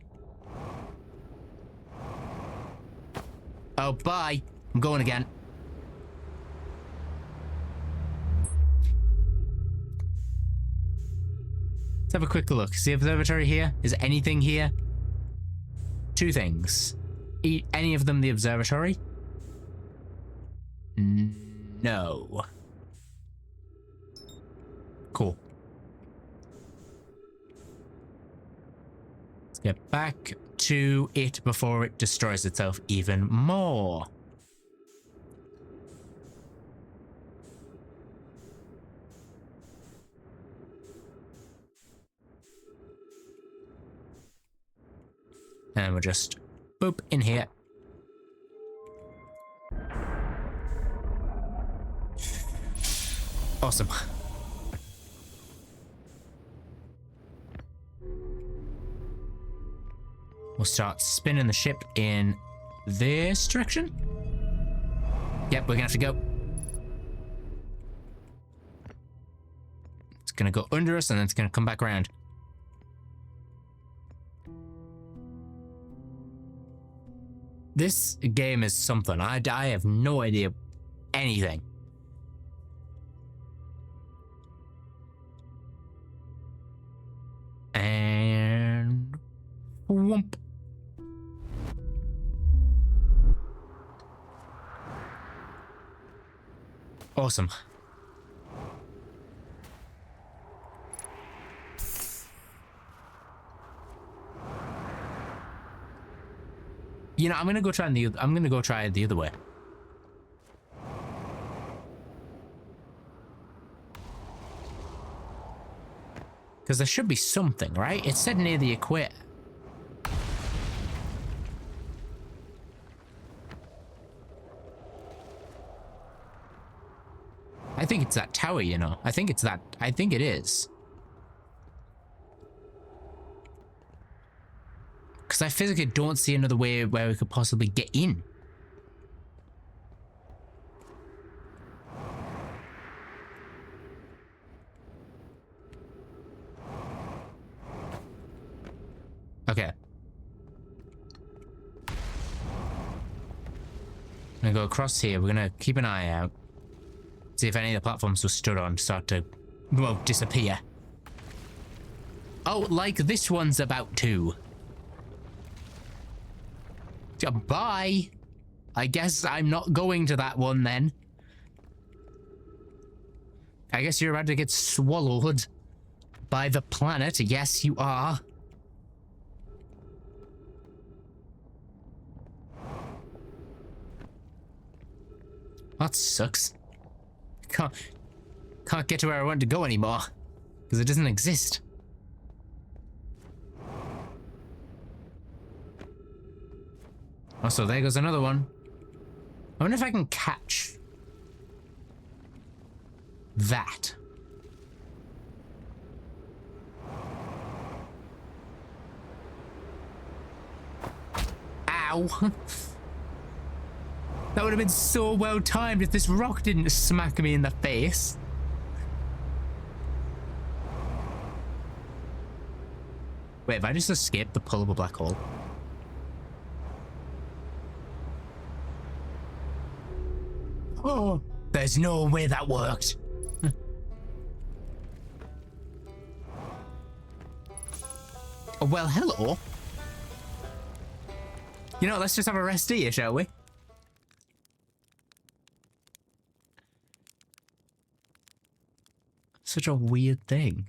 Oh, bye. I'm going again. Let's have a quick look. Is the observatory here? Is anything here? Two things. Any of them the observatory? No. Cool. Let's get back to it before it destroys itself even more. And we'll just boop in here. Awesome. We'll start spinning the ship in this direction. Yep, we're gonna have to go. It's gonna go under us and then it's gonna come back around. This game is something. I have no idea anything. Whoomp. Awesome. You know, I'm gonna go try it the other way. Because there should be something, right? It said near the equator. I think it's that tower, you know. I think it is. Because I physically don't see another way where we could possibly get in. Okay. I'm gonna go across here. We're gonna keep an eye out. See if any of the platforms we're stood on start to, well, disappear. Oh, like this one's about to. Bye. I guess I'm not going to that one then. I guess you're about to get swallowed by the planet. Yes, you are. That sucks. Can't get to where I want to go anymore because it doesn't exist. Oh, so there goes another one. I wonder if I can catch that. Ow. That would have been so well timed if this rock didn't smack me in the face. Wait, have I just escaped the pull of a black hole? Oh, there's no way that worked. Oh, well, hello. You know, let's just have a rest here, shall we? Such a weird thing.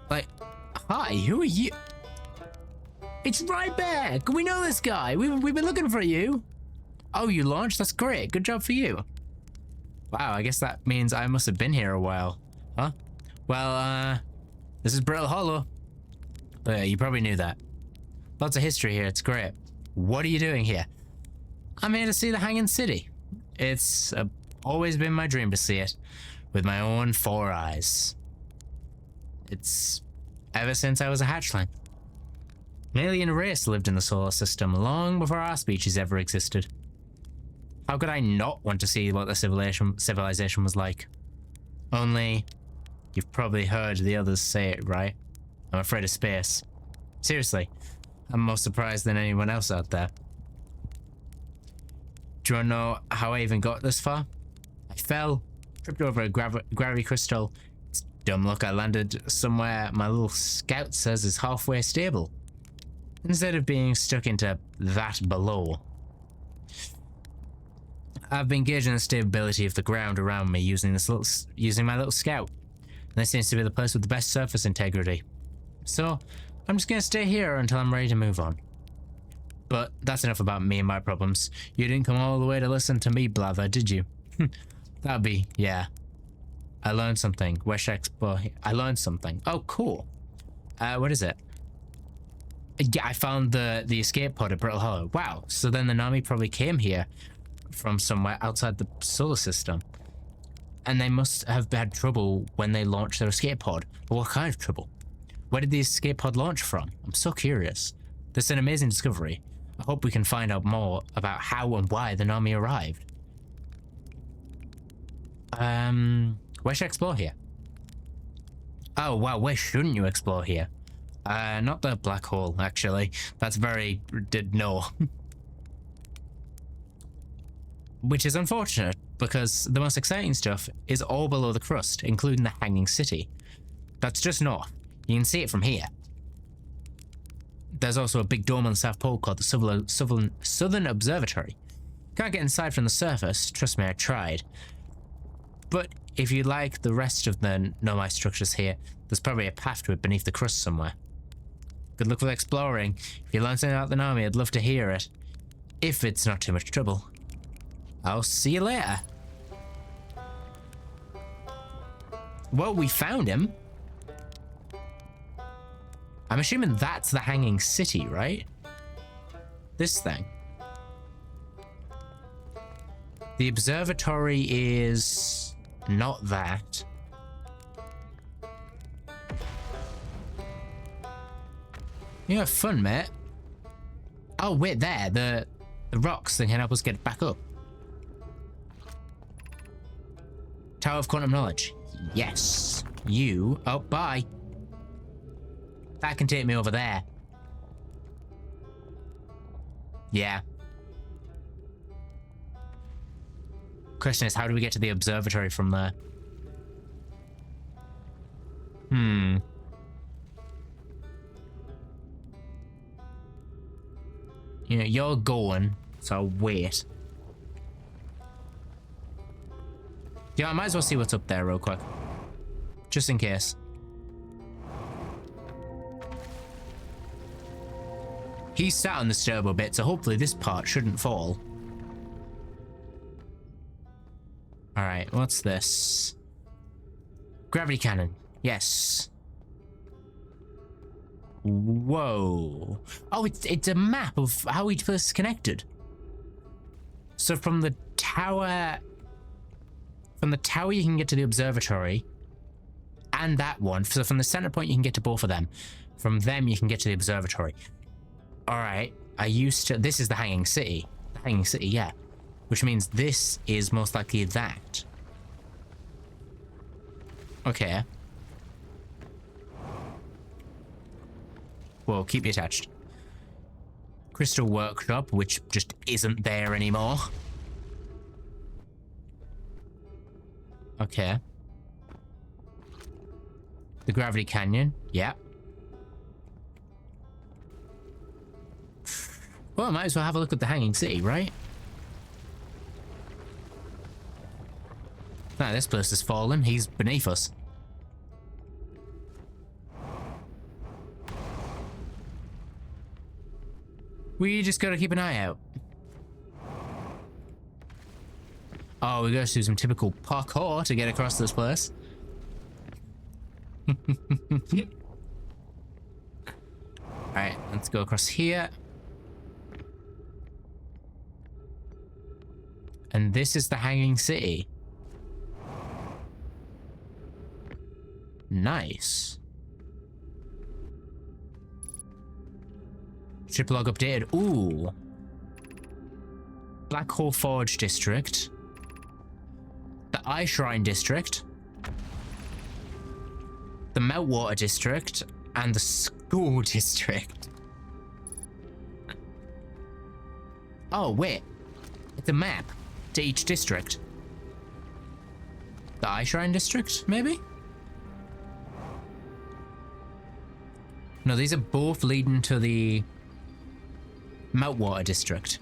Like, hi, who are you? It's Ryback! We know this guy! We've been looking for you! Oh, you launched? That's great. Good job for you. Wow, I guess that means I must have been here a while. Huh? Well, this is Brittle Hollow. You probably knew that. Lots of history here, it's great. What are you doing here? I'm here to see the Hanging City. It's always been my dream to see it with my own 4 eyes. It's ever since I was a hatchling. An alien race lived in the solar system long before our species ever existed. How could I not want to see what the civilization was like? Only, you've probably heard the others say it, right? I'm afraid of space. Seriously, I'm more surprised than anyone else out there. Do you want to know how I even got this far? I fell, tripped over a gravity crystal. It's dumb luck I landed somewhere my little scout says is halfway stable, instead of being stuck into that below. I've been gauging the stability of the ground around me using my little scout, and this seems to be the place with the best surface integrity. So I'm just gonna stay here until I'm ready to move on. But that's enough about me and my problems. You didn't come all the way to listen to me blather, did you? That'd be, yeah. I learned something. Where should I explore? I learned something. Oh, cool. What is it? Yeah, I found the escape pod at Brittle Hollow. Wow. So then the Nami probably came here from somewhere outside the solar system, and they must have had trouble when they launched their escape pod. But what kind of trouble? Where did the escape pod launch from? I'm so curious. This is an amazing discovery. I hope we can find out more about how and why the Nami arrived. Where should I explore here? Oh wow, where shouldn't you explore here? Not the black hole, actually. That's no. Which is unfortunate, because the most exciting stuff is all below the crust, including the Hanging City. That's just north. You can see it from here. There's also a big dome on the South Pole called the Southern Observatory. Can't get inside from the surface, trust me, I tried. But if you like the rest of the Nomai structures here, there's probably a path to it beneath the crust somewhere. Good luck with exploring. If you learn something about the Nami, I'd love to hear it. If it's not too much trouble. I'll see you later. Well, we found him. I'm assuming that's the Hanging City, right? This thing. The observatory is not that. You have fun, mate. Oh, wait, there. The rocks that can help us get back up. Tower of Quantum Knowledge. Yes. You. Oh, bye. That can take me over there. Yeah. Question is, how do we get to the observatory from there? You know, you're going, so I'll wait. Yeah, I might as well see what's up there real quick. Just in case. He's sat on the turbo bit, so hopefully this part shouldn't fall. Alright, what's this? Gravity cannon. Yes. Whoa. Oh, it's a map of how we first connected. So from the tower you can get to the observatory and that one. So from the center point you can get to both of them. From them you can get to the observatory. All right. This is the Hanging City. The Hanging City, yeah. Which means this is most likely that. Okay. Well, keep you attached. Crystal Workshop, which just isn't there anymore. Okay. The Gravity Canyon, yeah. Well, I might as well have a look at the Hanging City, right? Nah, this place has fallen. He's beneath us. We just gotta keep an eye out. Oh, we gotta do some typical parkour to get across this place. Alright, let's go across here. And this is the Hanging City. Nice. Ship log updated. Ooh. Black Hole Forge District. The Eye Shrine District. The Meltwater District. And the School District. Oh, wait. It's a map to each district. The Eye Shrine District, maybe? No, these are both leading to the Meltwater District.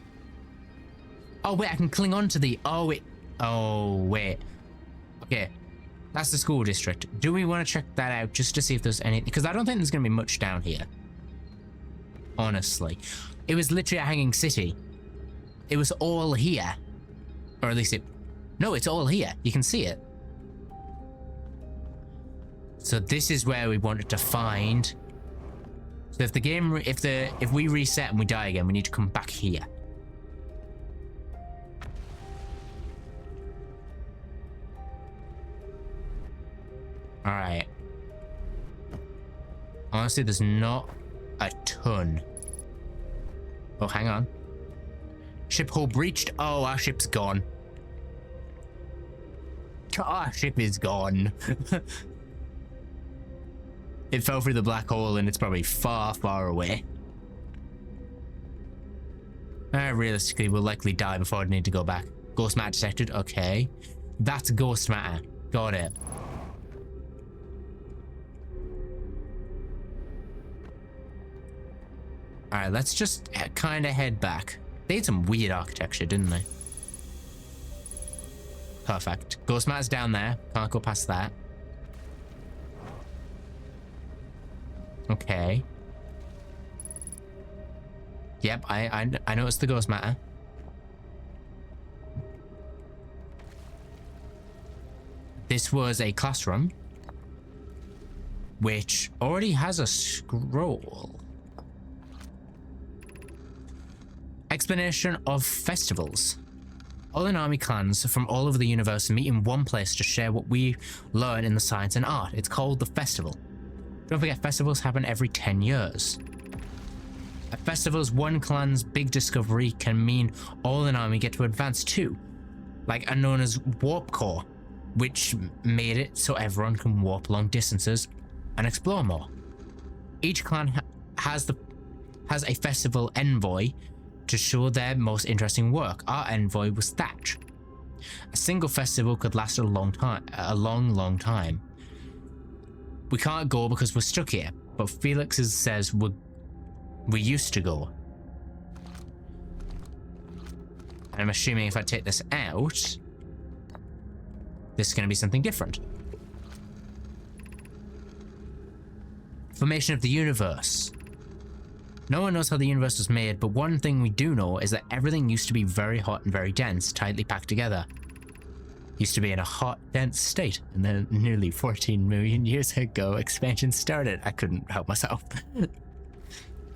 Oh, wait, I can cling on to the... Oh, wait. Oh, wait. Okay. That's the School District. Do we want to check that out just to see if there's any... Because I don't think there's going to be much down here. Honestly. It was literally a Hanging City. It was all here. Or at least it... No, it's all here. You can see it. So this is where we wanted to find... So if the game... If we reset and we die again, we need to come back here. Alright. Honestly, there's not a ton. Oh, hang on. Ship hull breached. Oh, our ship's gone. Our ship is gone. It fell through the black hole and it's probably far, far away. Realistically, we'll likely die before I need to go back. Ghost matter detected. Okay. That's ghost matter. Got it. Alright, let's just kind of head back. They had some weird architecture, didn't they? Perfect. Ghost matter's down there. Can't go past that. Okay. Yep, I noticed the ghost matter. This was a classroom, which already has a scroll. Explanation of festivals. All Inami clans from all over the universe meet in one place to share what we learn in the science and art. It's called the festival. Don't forget, festivals happen every 10 years. At festivals, one clan's big discovery can mean all Inami get to advance too, like are known as Warp Core, which made it so everyone can warp long distances and explore more. Each clan has a festival envoy to show their most interesting work. Our envoy was Thatch. A single festival could last a long time. We can't go because we're stuck here, but Felix says we used to go. And I'm assuming if I take this out, this is going to be something different. Formation of the universe. No one knows how the universe was made, but one thing we do know is that everything used to be very hot and very dense, tightly packed together. Used to be in a hot, dense state, and then nearly 14 million years ago, expansion started. I couldn't help myself.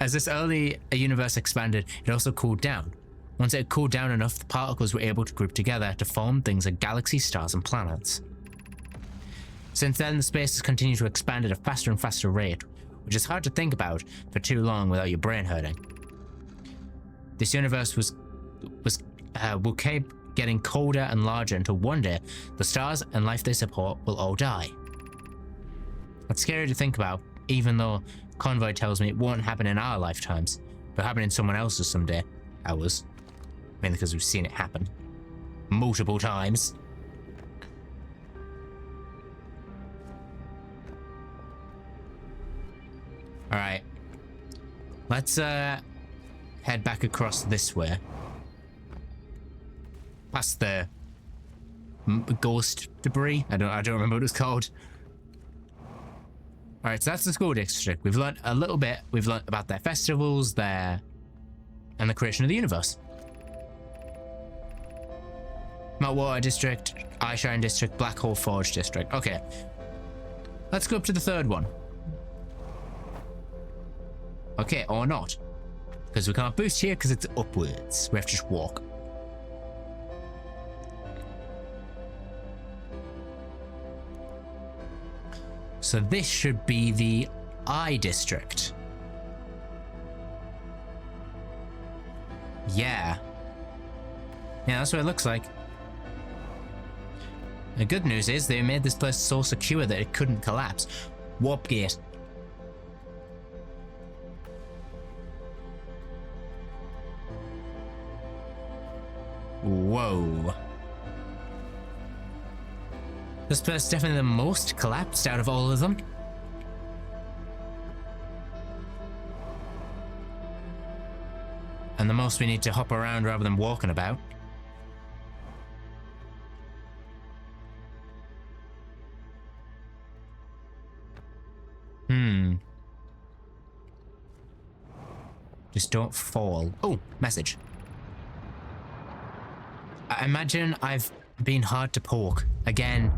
As this early universe expanded, it also cooled down. Once it had cooled down enough, the particles were able to group together to form things like galaxies, stars, and planets. Since then, the space has continued to expand at a faster and faster rate, which is hard to think about for too long without your brain hurting. This universe will keep getting colder and larger until one day the stars and life they support will all die. That's scary to think about, even though Convoy tells me it won't happen in our lifetimes, but happen in someone else's someday. Ours. Mainly because we've seen it happen multiple times. Alright. Let's head back across this way. Past the ghost debris. I don't remember what it's called. Alright, so that's the school district. We've learned a little bit. We've learned about their festivals, and the creation of the universe. Meltwater District, Eyeshine District, Black Hole Forge District. Okay. Let's go up to the third one. Okay, or not. Because we can't boost here because it's upwards. We have to just walk. So this should be the I District. Yeah. Yeah, that's what it looks like. The good news is they made this place so secure that it couldn't collapse. Warp gate. Whoa. This place is definitely the most collapsed out of all of them. And the most we need to hop around rather than walking about. Just don't fall. Oh, message. I imagine I've been hard to poke. Again,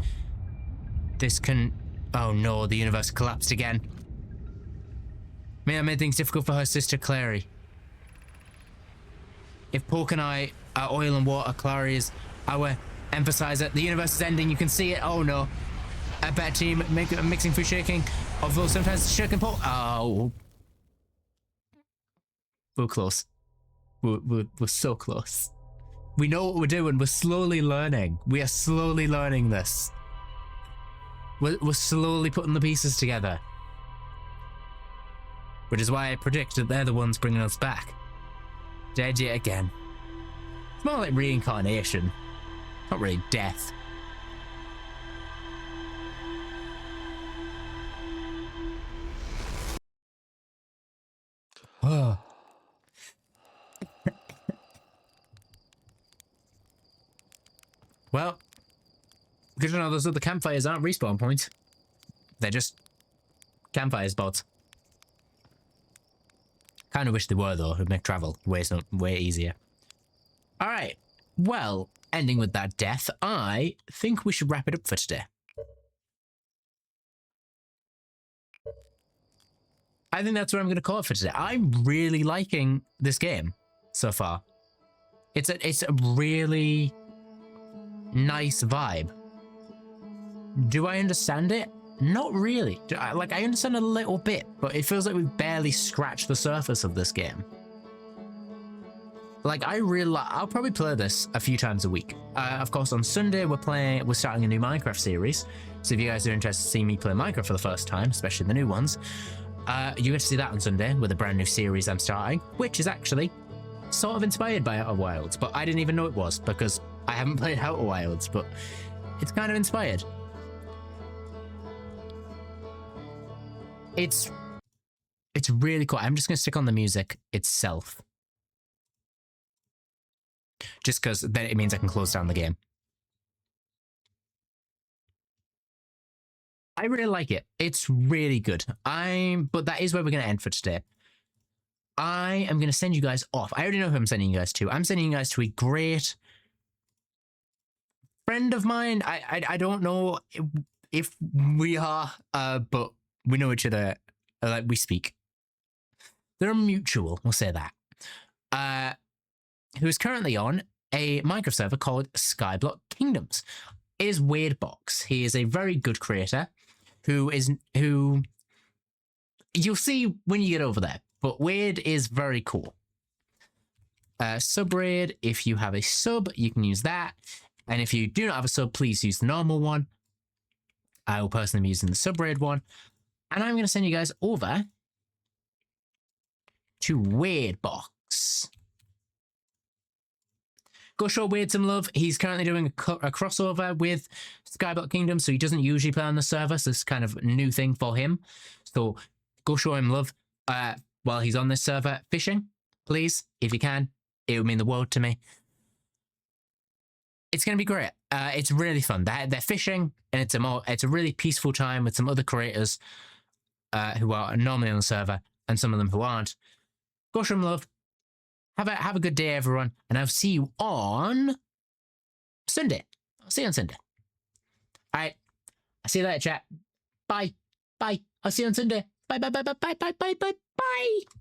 this can... Oh no, the universe collapsed again. May have made things difficult for her sister Clary. If Poke and I are oil and water, Clary is our emphasizer. The universe is ending, you can see it. Oh no. A bad team mixing through shaking. Although sometimes shaking Poke. Oh. We're close. We're so close. We know what we're doing. We're slowly learning. We are slowly learning this. We're slowly putting the pieces together. Which is why I predict that they're the ones bringing us back. Dead yet again. It's more like reincarnation. Not really death. Oh. Well, good to know those other campfires aren't respawn points. They're just campfire spots. Kind of wish they were, though. It would make travel way easier. All right. Well, ending with that death, I think we should wrap it up for today. I think that's what I'm going to call it for today. I'm really liking this game so far. It's a really nice vibe. Do I understand it? Not really. I understand a little bit, but it feels like we've barely scratched the surface of this game. Like, I'll probably play this a few times a week. Of course, on Sunday, we're starting a new Minecraft series. So if you guys are interested to see me play Minecraft for the first time, especially the new ones, you get to see that on Sunday with a brand new series I'm starting, which is actually sort of inspired by Outer Wilds, but I didn't even know it was because I haven't played Outer Wilds, but it's kind of inspired. It's really cool. I'm just going to stick on the music itself. Just because then it means I can close down the game. I really like it. It's really good. But that is where we're going to end for today. I am going to send you guys off. I already know who I'm sending you guys to. I'm sending you guys to a great friend of mine. I don't know if we are, but we know each other. Like, we speak. They're mutual, we'll say that. Who is currently on a Minecraft server called Skyblock Kingdoms. It is Weirdbox. He is a very good creator who you'll see when you get over there. But Weird is very cool. Subraid, if you have a sub, you can use that. And if you do not have a sub, please use the normal one. I will personally be using the Subraid one. And I'm going to send you guys over to Weirdbox. Go show Weird some love. He's currently doing a crossover with Skyblock Kingdom, so he doesn't usually play on the server, so it's kind of a new thing for him. So go show him love while he's on this server. Fishing, please, if you can. It would mean the world to me. It's going to be great. It's really fun. They're fishing, and it's a really peaceful time with some other creators who are normally on the server, and some of them who aren't. Go show him love. Have a good day, everyone, and I'll see you on Sunday. I'll see you on Sunday. All right. I'll see you later, chat. Bye. Bye. I'll see you on Sunday. Bye, bye, bye, bye, bye, bye, bye, bye, bye.